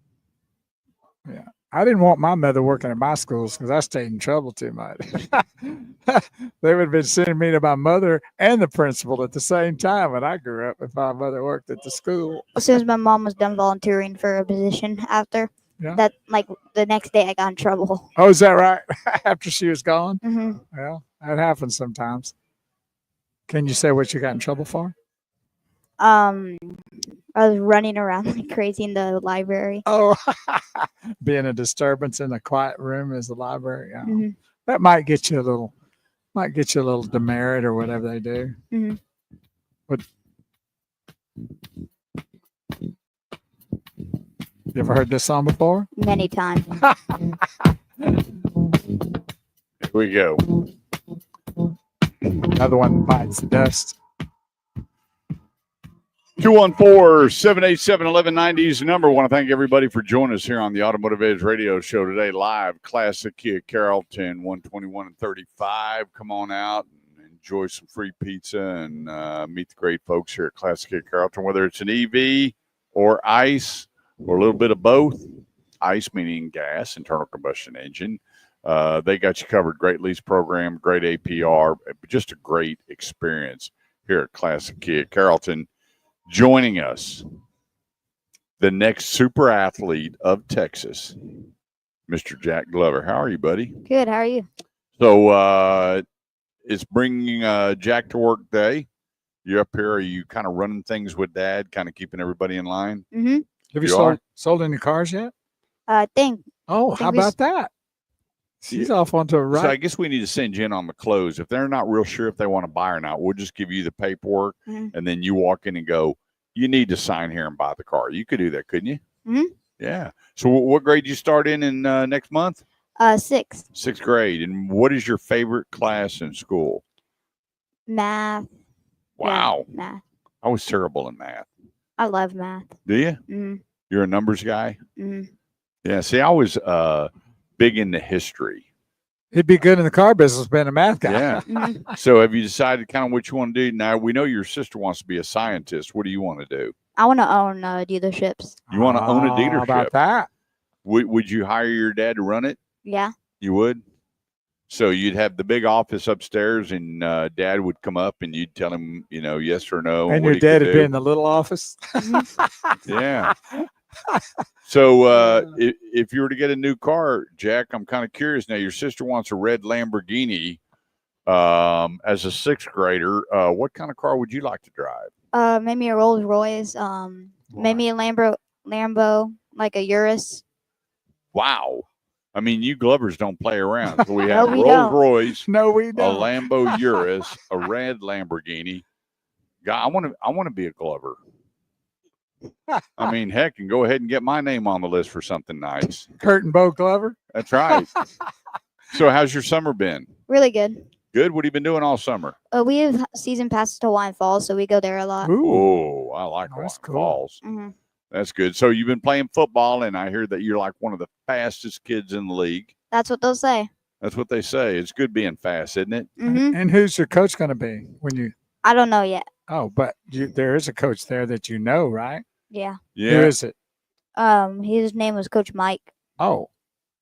Yeah. I didn't want my mother working at my schools because I stayed in trouble too much. They would have been sending me to my mother and the principal at the same time when I grew up if my mother worked at the school. As soon as my mom was done volunteering for a position after Yeah. that, like the next day I got in trouble. Oh, is that right? After she was gone? hmm Well, that happens sometimes. Can you say what you got in trouble for? I was running around like crazy in the library. Oh, being a disturbance in a quiet room is the library. Yeah. Mhm. That might get you a little demerit or whatever they do. Mhm. But you ever heard this song before? Many times. Here we go. Another one bites the dust. 214-787-1190 is the number. I want to thank everybody for joining us here on the Automotive Edge Radio Show today. Live, Classic Kia Carrollton, 121 and 35. Come on out and enjoy some free pizza and meet the great folks here at Classic Kia Carrollton, whether it's an EV or ICE or a little bit of both. ICE meaning gas, internal combustion engine. They got you covered. Great lease program, great APR, just a great experience here at Classic Kia Carrollton. Joining us, the next super athlete of Texas, Mr. Jack Glover. How are you, buddy? Good. How are you? So it's bringing Jack to work day. You're up here. Are you kind of running things with Dad, kind of keeping everybody in line? Mm-hmm. Have you You sold any cars yet? I think. Oh, think how we about that? She's off onto a So I right. guess we need to send you in on the close. If they're not real sure if they want to buy or not, we'll just give you the paperwork, Mhm. and then you walk in and go, you need to sign here and buy the car. You could do that, couldn't you? Mhm. Yeah. So what grade you start in next month? 6th. 6th grade. And what is your favorite class in school? Math. Wow. Yeah, math. I was terrible in math. I love math. Do you? Mm-hmm. You're a numbers guy? Mm-hmm. Yeah. See, I was big into history. He'd be good in the car business being a math guy. Yeah. Mm-hmm. So have you decided kind of what you want to do? Now, we know your sister wants to be a scientist. What do you want to do? I want to own dealerships. You want to own a How dealership? about that? Would you hire your dad to run it? Yeah. You would? So you'd have the big office upstairs, and Dad would come up, and you'd tell him, yes or no. And what your he dad could would be do. in the little office. Yeah. So if you were to get a new car, Jack, I'm kind of curious. Now, your sister wants a red Lamborghini. As a 6th grader, what kind of car would you like to drive? Maybe a Rolls Royce. Maybe a Lambo, like a Urus. Wow. I mean, you Glovers don't play around. So we No, have we Rolls don't. Royce, No, we a don't. Lambo Urus, a red Lamborghini. God, I want to be a Glover. I mean, heck, and go ahead and get my name on the list for something nice. Kurt and Bo Glover. That's right. So how's your summer been? Really good. Good. What have you been doing all summer? We have season passes to Hawaiian Falls, so we go there a lot. Ooh, Oh, I like That's Hawaiian cool. Falls. hmm That's good. So you've been playing football, and I hear that you're like one of the fastest kids in the league. That's what they'll say. That's what they say. It's good being fast, isn't it? Hmm. And who's your coach going to be when you? I don't know yet. Oh, but there is a coach there that you know, right? Yeah. Who Yeah. is it? His name was Coach Mike. Oh,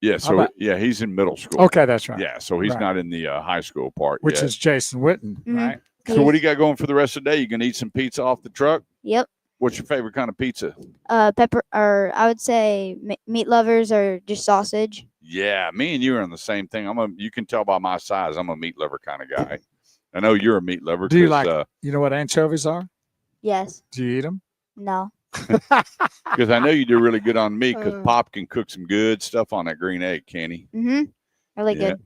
Yeah. How So about- yeah, he's in middle school. okay, that's right. Yeah. So he's Right. not in the high school part Which yet. is Jason Witten, Mhm. right? So what do you got going for the rest of the day? You gonna eat some pizza off the truck? Yep. What's your favorite kind of pizza? Pepper, or I would say meat lovers or just sausage. Yeah, me and you are on the same thing. You can tell by my size, I'm a meat lover kind of guy. I know you're a meat lover. Do you 'cause, like? You know what anchovies are? Yes. Do you eat them? No. Because I know you do really good on meat because Mm. Pop can cook some good stuff on that green egg, can he? Mhm. Really Yeah. good.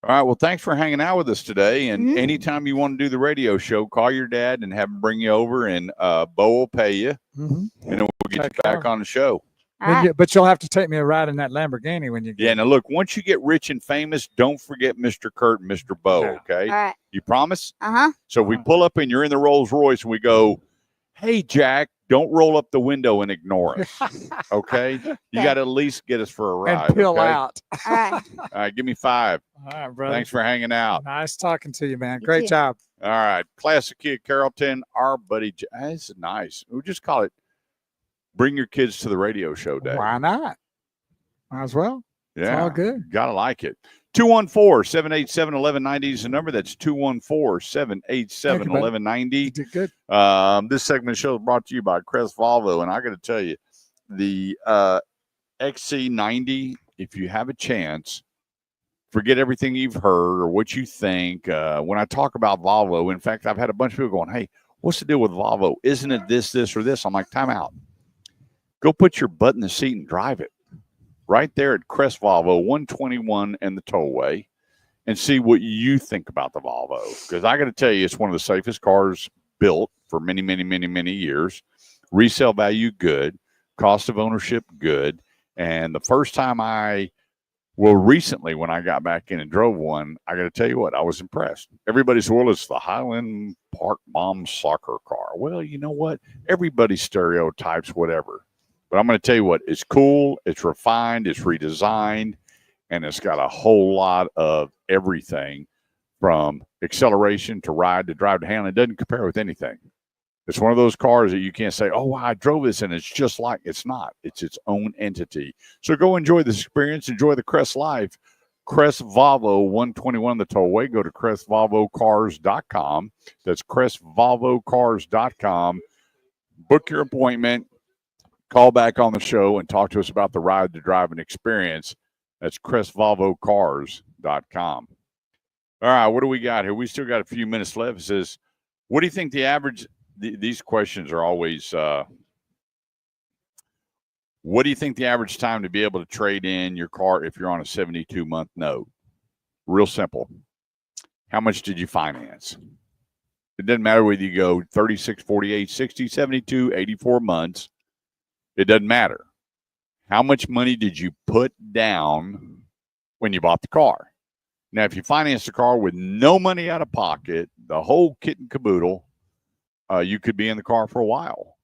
All right. Well, thanks for hanging out with us today. And Mhm. anytime you want to do the radio show, call your dad and have him bring you over, and Bo will pay you, Mm-hmm. and then we'll get Take you back care. on the show. All right. But you'll have to take me a ride in that Lamborghini when you get. Yeah. Now, look, once you get rich and famous, don't forget Mr. Kurt and Mr. Bo, Yeah. okay? All right. You promise? Uh-huh. So we pull up and you're in the Rolls Royce and we go, hey, Jack, don't roll up the window and ignore us, okay? You Okay. got to at least get us for a ride, and peel okay? out. All right. All right, give me 5. All right, brother. Thanks for hanging out. Nice talking to you, man. You Great too. job. All right, Classic Kid Carrollton, our buddy. This is nice. We just call it Bring Your Kids to the Radio Show Day. Why not? Might as well. It's Yeah, all good. gotta like it. 214-787-1190 is the number. That's 214-787-1190. You did good. This segment of the show is brought to you by Crest Volvo, and I got to tell you, the XC90, if you have a chance, forget everything you've heard or what you think. When I talk about Volvo, in fact, I've had a bunch of people going, hey, what's the deal with Volvo? Isn't it this, or this? I'm like, time out. Go put your butt in the seat and drive it right there at Crest Volvo, 121 and the Tollway, and see what you think about the Volvo. Because I got to tell you, it's one of the safest cars built for many, many, many, many years. Resale value, good. Cost of ownership, good. And the first time recently when I got back in and drove one, I got to tell you what, I was impressed. Everybody said, well, it's the Highland Park Mom soccer car. Well, you know what? Everybody stereotypes whatever. But I'm going to tell you what, it's cool, it's refined, it's redesigned, and it's got a whole lot of everything from acceleration to ride to drive to handle. It doesn't compare with anything. It's one of those cars that you can't say, oh, I drove this and it's just like, it's not. It's its own entity. So go enjoy this experience. Enjoy the Crest life. Crest Volvo, 121 the Tollway. Go to CrestVolvoCars.com. That's CrestVolvoCars.com. Book your appointment. Call back on the show and talk to us about the ride to drive and experience. That's CrestVolvoCars.com. All right, what do we got here? We still got a few minutes left. It says, what do you think the average... These questions are always, what do you think the average time to be able to trade in your car if you're on a 72-month note? Real simple. How much did you finance? It doesn't matter whether you go 36, 48, 60, 72, 84 months. It doesn't matter. How much money did you put down when you bought the car? Now, if you finance the car with no money out of pocket, the whole kit and caboodle, you could be in the car for a while.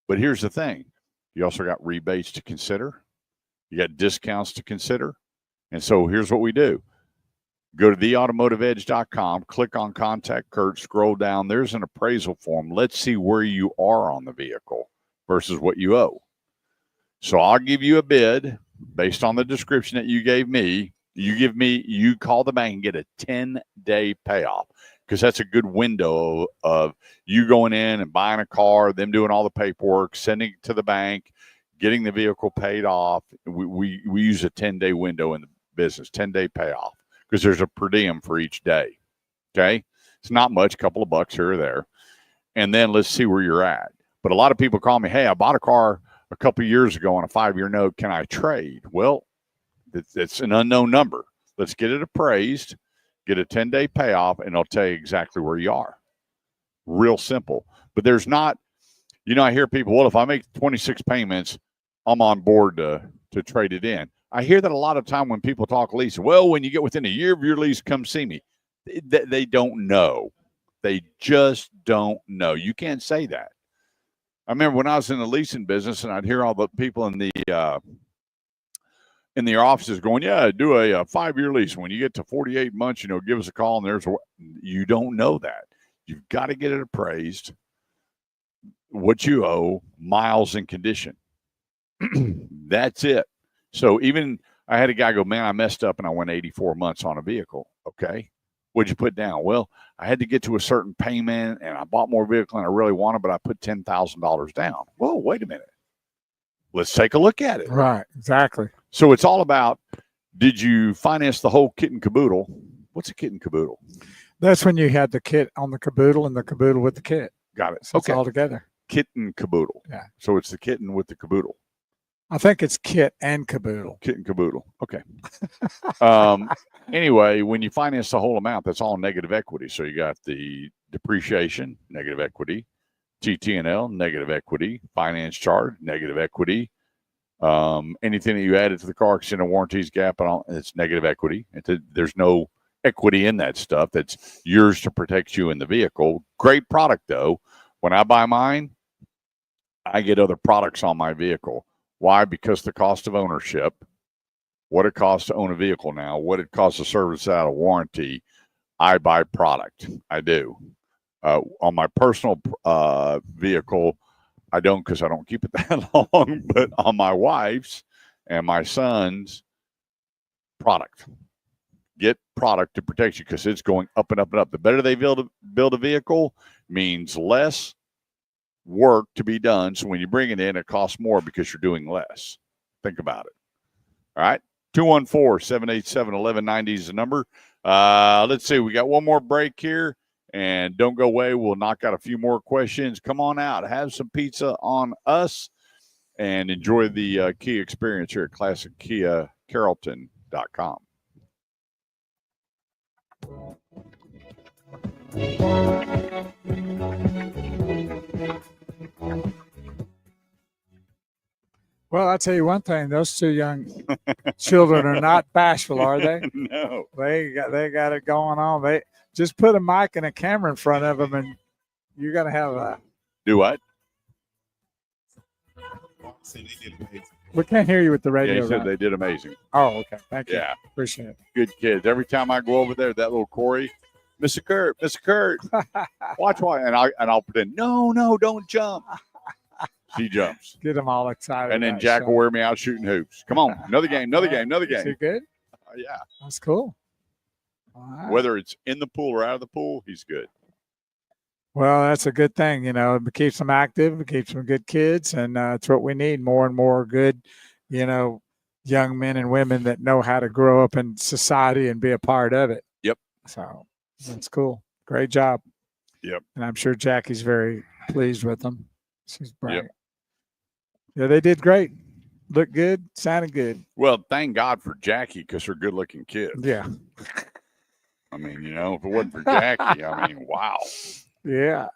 But here's the thing. You also got rebates to consider. You got discounts to consider. And so here's what we do. Go to theautomotiveedge.com, click on Contact Kurt, scroll down. There's an appraisal form. Let's see where you are on the vehicle versus what you owe. So I'll give you a bid based on the description that you gave me. You call the bank and get a 10-day payoff. Because that's a good window of you going in and buying a car, them doing all the paperwork, sending it to the bank, getting the vehicle paid off. We use a 10-day window in the business, 10-day payoff, because there's a per diem for each day. Okay? It's not much, a couple of bucks here or there. And then let's see where you're at. But a lot of people call me, hey, I bought a car a couple of years ago on a 5-year note. Can I trade? Well, it's an unknown number. Let's get it appraised. Get a 10-day payoff, and it'll tell you exactly where you are. Real simple. But there's not, I hear people, well, if I make 26 payments, I'm on board to trade it in. I hear that a lot of time when people talk lease. Well, when you get within a year of your lease, come see me. They don't know. They just don't know. You can't say that. I remember when I was in the leasing business, and I'd hear all the people in the offices going, "Yeah, do a 5-year lease. When you get to 48 months, give us a call." And you don't know that. You've got to get it appraised, what you owe, miles, and condition. That's it. So even I had a guy go, "Man, I messed up and I went 84 months on a vehicle." Okay. What'd you put down? Well, I had to get to a certain payment and I bought more vehicle than I really wanted, but I put $10,000 down. Whoa, wait a minute. Let's take a look at it. Right. Exactly. So it's all about, did you finance the whole kit and caboodle? What's a kit and caboodle? That's when you had the kit on the caboodle and the caboodle with the kit. Got it. So it's all together. Kit and caboodle. Yeah. So it's the kitten with the caboodle. I think it's kit and caboodle. Kit and caboodle. Okay. Anyway, when you finance the whole amount, that's all negative equity. So you got the depreciation, negative equity, TT&L, negative equity, finance charge, negative equity. Anything that you added to the car, extended warranties, gap, and all, it's negative equity. There's no equity in that stuff. That's yours to protect you in the vehicle. Great product, though. When I buy mine, I get other products on my vehicle. Why? Because the cost of ownership, what it costs to own a vehicle now, what it costs to service out of warranty, I buy product. I do. On my personal vehicle, I don't, because I don't keep it that long, but on my wife's and my son's, product. Get product to protect you, because it's going up and up and up. The better they build a vehicle means less work to be done. So when you bring it in, it costs more because you're doing less. Think about it. All right. 214-787-1190 is the number. Let's see. We got one more break here, and don't go away. We'll knock out a few more questions. Come on out. Have some pizza on us and enjoy the Kia experience here at ClassicKiaCarrollton.com. Well, I'll tell you one thing. Those two young children are not bashful, are they? No. They got it going on. They just put a mic and a camera in front of them, and you're going to have a... Do what? We can't hear you with the radio. Yeah, he said right? they did amazing. Oh, okay. Thank you. Yeah. Appreciate it. Good kids. Every time I go over there, that little Corey, Mr. Kurt, watch, and I'll pretend, no, don't jump. She jumps. Get them all excited. And then Jack will wear me out shooting hoops. Come on, another game. Is he good? Yeah. That's cool. All right. Whether it's in the pool or out of the pool, he's good. Well, that's a good thing. It keeps them active. It keeps them good kids. And it's what we need, more and more good, young men and women that know how to grow up in society and be a part of it. Yep. So that's cool. Great job. Yep. And I'm sure Jackie's very pleased with them. She's bright. Yep. Yeah, they did great. Looked good. Sounded good. Well, thank God for Jackie, because they're good-looking kids. Yeah. I mean, if it wasn't for Jackie, wow. Yeah.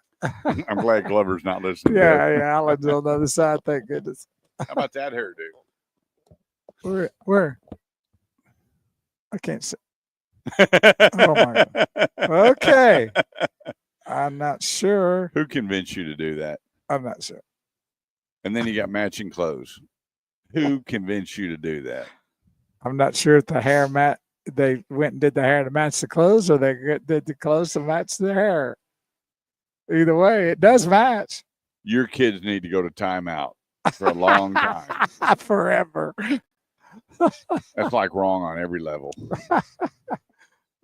I'm glad Glover's not listening. Yeah, Alan's on the other side. Thank goodness. How about that hairdo? Where? I can't see. Oh my God. Okay. I'm not sure. Who convinced you to do that? I'm not sure. And then you got matching clothes. Who convinced you to do that? I'm not sure if the hair they went and did the hair to match the clothes, or they did the clothes to match the hair. Either way, it does match. Your kids need to go to timeout for a long time. Forever. That's like wrong on every level.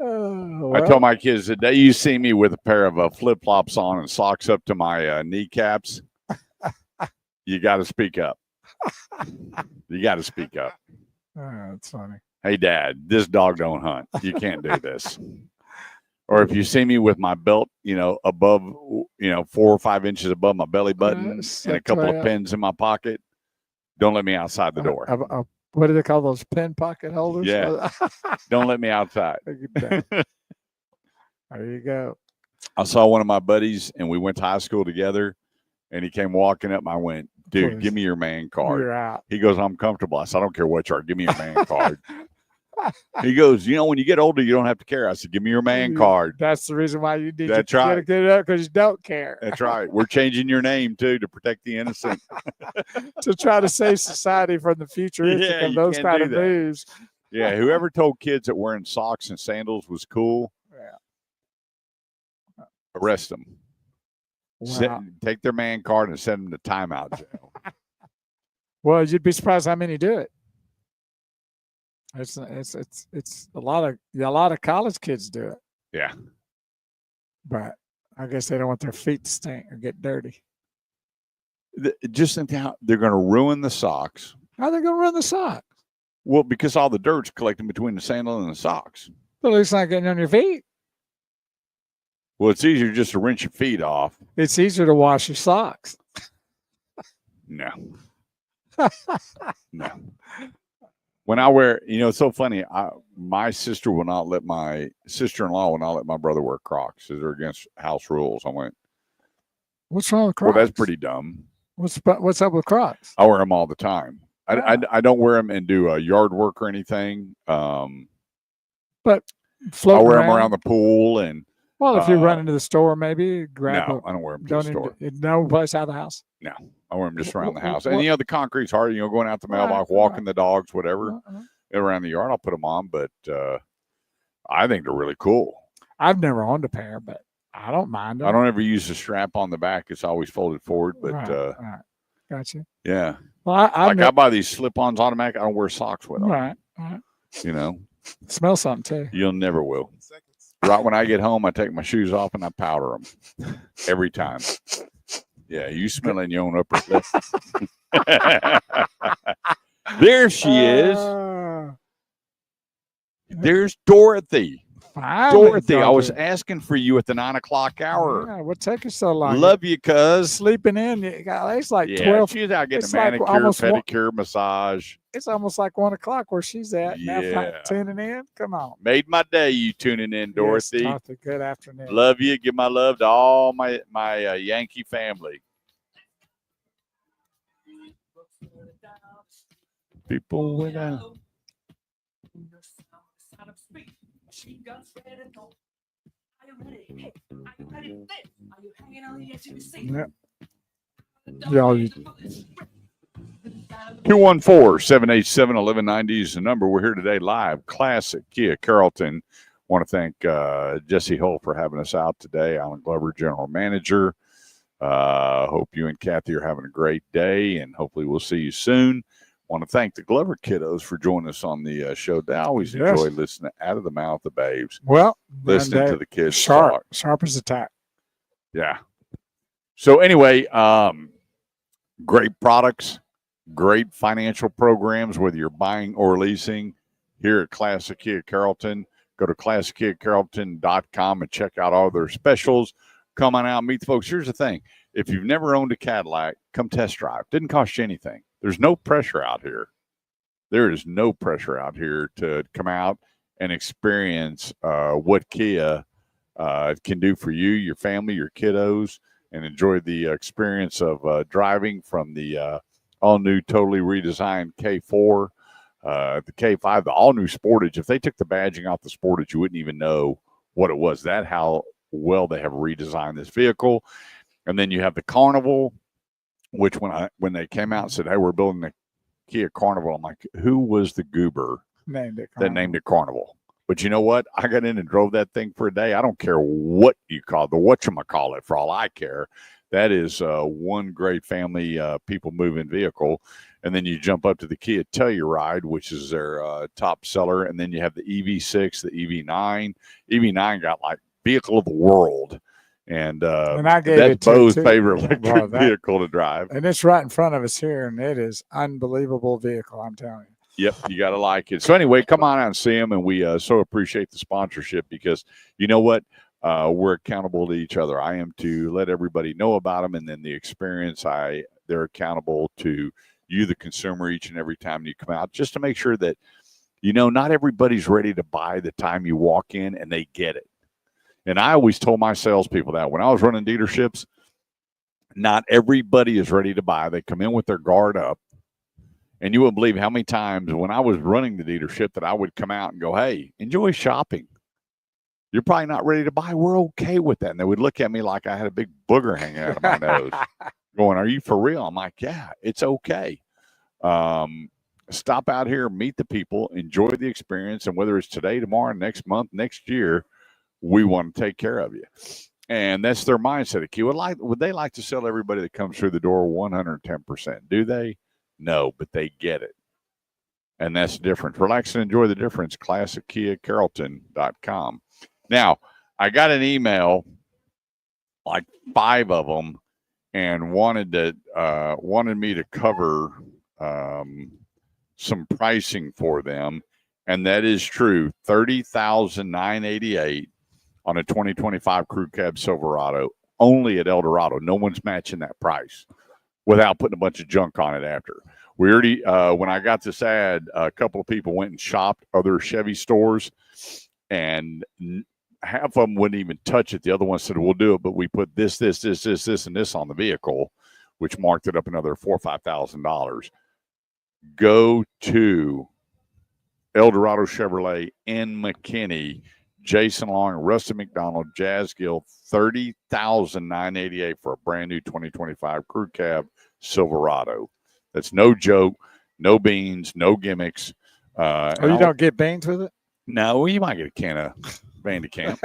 Oh, I told my kids, the day you see me with a pair of flip-flops on and socks up to my kneecaps, you got to speak up. You got to speak up. Oh, that's funny. Hey, Dad, this dog don't hunt. You can't do this. Or if you see me with my belt, above, 4 or 5 inches above my belly button and a couple of pins in my pocket, don't let me outside the door. What do they call those pin pocket holders? Yeah. Don't let me outside. There you go. I saw one of my buddies, and we went to high school together, and he came walking up, and I went, dude, give me your man card. You're out. He goes, I'm comfortable. I said, I don't care what you are. Give me your man card. He goes, you know, when you get older, you don't have to care. I said, give me your man card. That's the reason why you need That's to right. get it up, because you don't care. That's right. We're changing your name too to protect the innocent. To try to save society from the futuristic Yeah, of you those can't kind do of that. moves. Yeah, whoever told kids that wearing socks and sandals was cool, arrest them. Wow. Take their man card and send them to timeout jail. Well, you'd be surprised how many do it. It's a lot of college kids do it, Yeah. but I guess they don't want their feet to stink or get dirty. Just think how they're going to ruin the socks. How are they going to run the socks? Well, because all the dirt's collecting between the sandal and the socks. But it's not getting on your feet. Well, it's easier just to rinse your feet off. It's easier to wash your socks. No. No. When I wear, you know, it's so funny. My sister-in-law will not let my brother wear Crocs. They're against house rules. I went, What's wrong with Crocs? well, that's pretty dumb. What's up with Crocs? I wear them all the time. I don't wear them and do yard work or anything. But I wear them around the pool and. Well, if you run into the store, maybe grab. No, I don't wear them to the store. No place out of the house. No, I wear them just around the house. And you know, the concrete's hard. You know, going out the mailbox, walking the dogs, whatever, around the yard. I'll put them on, but I think they're really cool. I've never owned a pair, but I don't mind them. I don't ever use the strap on the back. It's always folded forward, but right. Gotcha. Yeah. Well, I buy these slip-ons automatic. I don't wear socks with them. Right. You know, smell something too. You'll never will. Right when I get home, I take my shoes off and I powder them every time. Yeah, you smelling your own upper lip. There she is. There's Dorothy. Dorothy, I was asking for you at the 9 o'clock hour. Yeah, what took you so long? Love you, cuz. Sleeping in. It's like 12. She's out getting a like manicure, pedicure, massage. It's almost like 1 o'clock where she's at. Yeah. Now tuning in. Come on. Made my day, you tuning in, Dorothy. Yes, Dorothy, good afternoon. Love you. Give my love to all my Yankee family. People without. Yep. Y'all. 214-787-1190 is the number. We're here today live. Classic Kia Carrollton. Want to thank Jesse Hull for having us out today. Alan Glover, General Manager. Hope you and Kathy are having a great day, and hopefully we'll see you soon. Want to thank the Glover kiddos for joining us on the show. They always enjoy listening out of the mouth of babes. Well, listening to the kids sharp talk. as a tack. Yeah. So anyway, great products, great financial programs, whether you're buying or leasing here at Classic Kia Carrollton. Go to ClassicKiaCarrollton.com and check out all their specials. Come on out, meet the folks. Here's the thing. If you've never owned a Cadillac, come test drive. Didn't cost you anything. There's no pressure out here. There is no pressure out here to come out and experience what Kia can do for you, your family, your kiddos, and enjoy the experience of driving from the all-new, totally redesigned K4, the K5, the all-new Sportage. If they took the badging off the Sportage, you wouldn't even know what it was. That's how well they have redesigned this vehicle. And then you have the Carnival, which when they came out and said, hey, we're building the Kia Carnival, I'm like, who was the goober that named it Carnival? But you know what? I got in and drove that thing for a day. I don't care what you call it, the whatchamacallit, for all I care. That is one great family people moving vehicle. And then you jump up to the Kia Telluride, which is their top seller. And then you have the EV6, the EV9. EV9 got like vehicle of the world. And I gave that's it to Bo's too. favorite electric vehicle to drive. And it's right in front of us here, and it is unbelievable vehicle, I'm telling you. Yep, you got to like it. So anyway, come on out and see them, and we so appreciate the sponsorship because you know what? We're accountable to each other. I am to let everybody know about them, and then the experience, they're accountable to you, the consumer, each and every time you come out, just to make sure that, you know, not everybody's ready to buy the time you walk in and they get it. And I always told my salespeople that when I was running dealerships, not everybody is ready to buy. They come in with their guard up, And you wouldn't believe how many times when I was running the dealership that I would come out and go, hey, enjoy shopping. You're probably not ready to buy. We're okay with that. And they would look at me like I had a big booger hanging out of my nose, going, are you for real? I'm like, yeah, it's okay. Stop out here, meet the people, enjoy the experience. And whether it's today, tomorrow, next month, next year, we want to take care of you. And that's their mindset. Would they like to sell everybody that comes through the door 110%? Do they? No, but they get it. And that's the difference. Relax and enjoy the difference. ClassicKiaCarrollton.com. Now, I got an email, like 5 of them, and wanted me to cover some pricing for them. And that is true. $30,988 on a 2025 Crew Cab Silverado, only at El Dorado. No one's matching that price without putting a bunch of junk on it after. We already, when I got this ad, a couple of people went and shopped other Chevy stores, and half of them wouldn't even touch it. The other one said, we'll do it, but we put this, and this on the vehicle, which marked it up another $4,000 or $5,000. Go to El Dorado Chevrolet in McKinney. Jason Long, Rusty McDonald, Jazz Gill, $30,988 for a brand new 2025 Crew Cab Silverado. That's no joke, no beans, no gimmicks. You don't get beans with it? No, you might get a can of Bandicamp.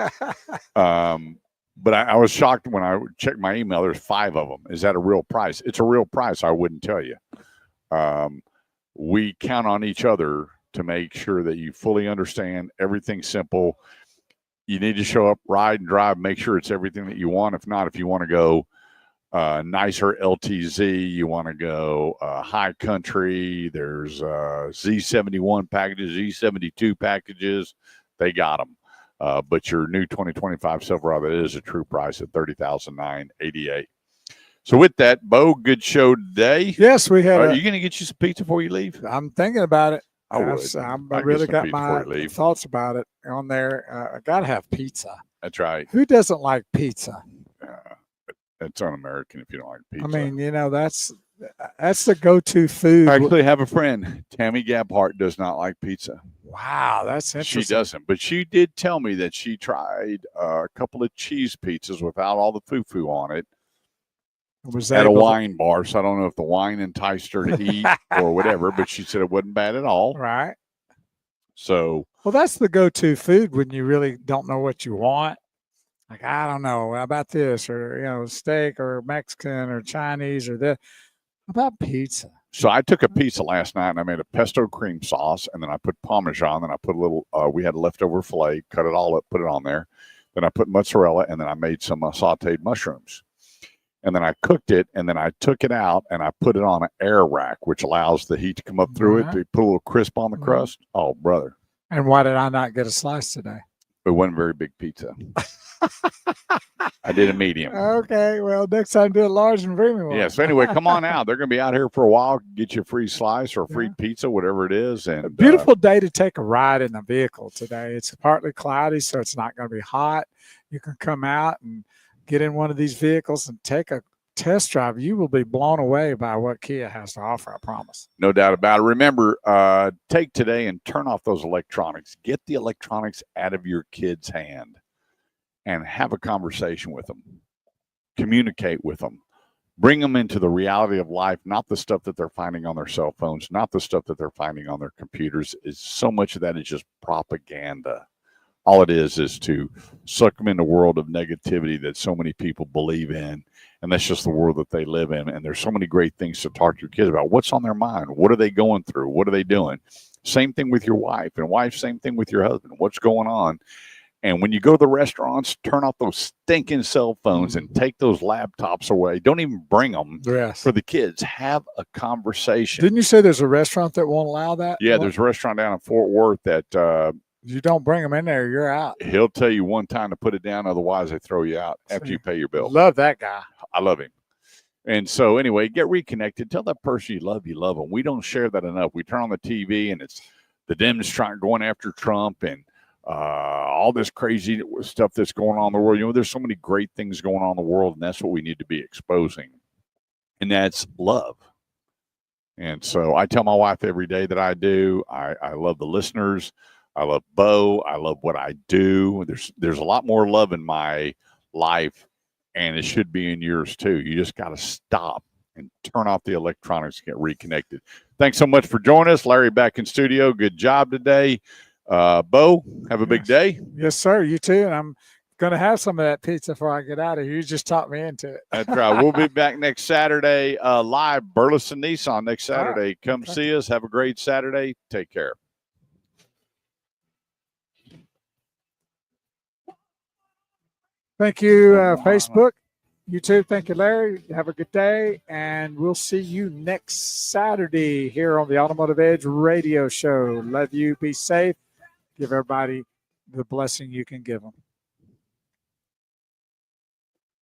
But I was shocked when I checked my email. There's 5 of them. Is that a real price? It's a real price. I wouldn't tell you. We count on each other to make sure that you fully understand everything's simple. You need to show up, ride and drive, make sure it's everything that you want. If not, if you want to go nicer LTZ, you want to go high country, there's Z71 packages, Z72 packages, they got them. But your new 2025 Silverado is a true price at $30,988. So with that, Bo, good show today. Yes, we had. Are you going to get you some pizza before you leave? I'm thinking about it. I would. I really got my thoughts about it on there. I got to have pizza. That's right. Who doesn't like pizza? It's un-American if you don't like pizza. I mean, that's the go-to food. I actually have a friend, Tammy Gabhart, does not like pizza. Wow, that's interesting. She doesn't, but she did tell me that she tried a couple of cheese pizzas without all the foo-foo on it. Was at a wine bar, so I don't know if the wine enticed her to eat or whatever, but she said it wasn't bad at all. Right. So. Well, that's the go-to food when you really don't know what you want. Like, I don't know, how about this, or, steak or Mexican or Chinese or this. How about pizza? So I took a pizza last night and I made a pesto cream sauce, and then I put Parmesan, and I put a little, we had leftover filet, cut it all up, put it on there. Then I put mozzarella, and then I made some sauteed mushrooms. And then I cooked it, and then I took it out, and I put it on an air rack, which allows the heat to come up through it to put a little crisp on the crust. Oh, brother. And why did I not get a slice today? It wasn't very big pizza. I did a medium. Okay, well, next time do a large and premium one. Yeah, so anyway, come on out. They're going to be out here for a while. Get you a free slice or a free pizza, whatever it is. And a beautiful day to take a ride in the vehicle today. It's partly cloudy, so it's not going to be hot. You can come out and get in one of these vehicles and take a test drive. You will be blown away by what Kia has to offer, I promise. No doubt about it. Remember, take today and turn off those electronics. Get the electronics out of your kid's hand and have a conversation with them. Communicate with them. Bring them into the reality of life, not the stuff that they're finding on their cell phones, not the stuff that they're finding on their computers. So much of that is just propaganda. All it is to suck them in a world of negativity that so many people believe in. And that's just the world that they live in. And there's so many great things to talk to your kids about. What's on their mind? What are they going through? What are they doing? Same thing with your wife. And wife, same thing with your husband. What's going on? And when you go to the restaurants, turn off those stinking cell phones and take those laptops away. Don't even bring them for the kids. Have a conversation. Didn't you say there's a restaurant that won't allow that? Yeah, there's a restaurant down in Fort Worth that you don't bring them in there, you're out. He'll tell you one time to put it down, otherwise they throw you out after you pay your bill. Love that guy. I love him. And so anyway, get reconnected. Tell that person you love them. We don't share that enough. We turn on the TV and it's the Dems going after Trump and all this crazy stuff that's going on in the world. There's so many great things going on in the world, and that's what we need to be exposing. And that's love. And so I tell my wife every day that I do. I love the listeners. I love Bo. I love what I do. There's a lot more love in my life, and it should be in yours too. You just got to stop and turn off the electronics, get reconnected. Thanks so much for joining us. Larry back in studio. Good job today. Bo, have a big day. Yes, sir. You too. And I'm going to have some of that pizza before I get out of here. You just talked me into it. That's right. We'll be back next Saturday live, Burleson Nissan next All right. Saturday. Come Okay. see us. Have a great Saturday. Take care. Thank you, Facebook. YouTube, thank you, Larry. Have a good day, and we'll see you next Saturday here on the Automotive Edge radio show. Love you. Be safe. Give everybody the blessing you can give them.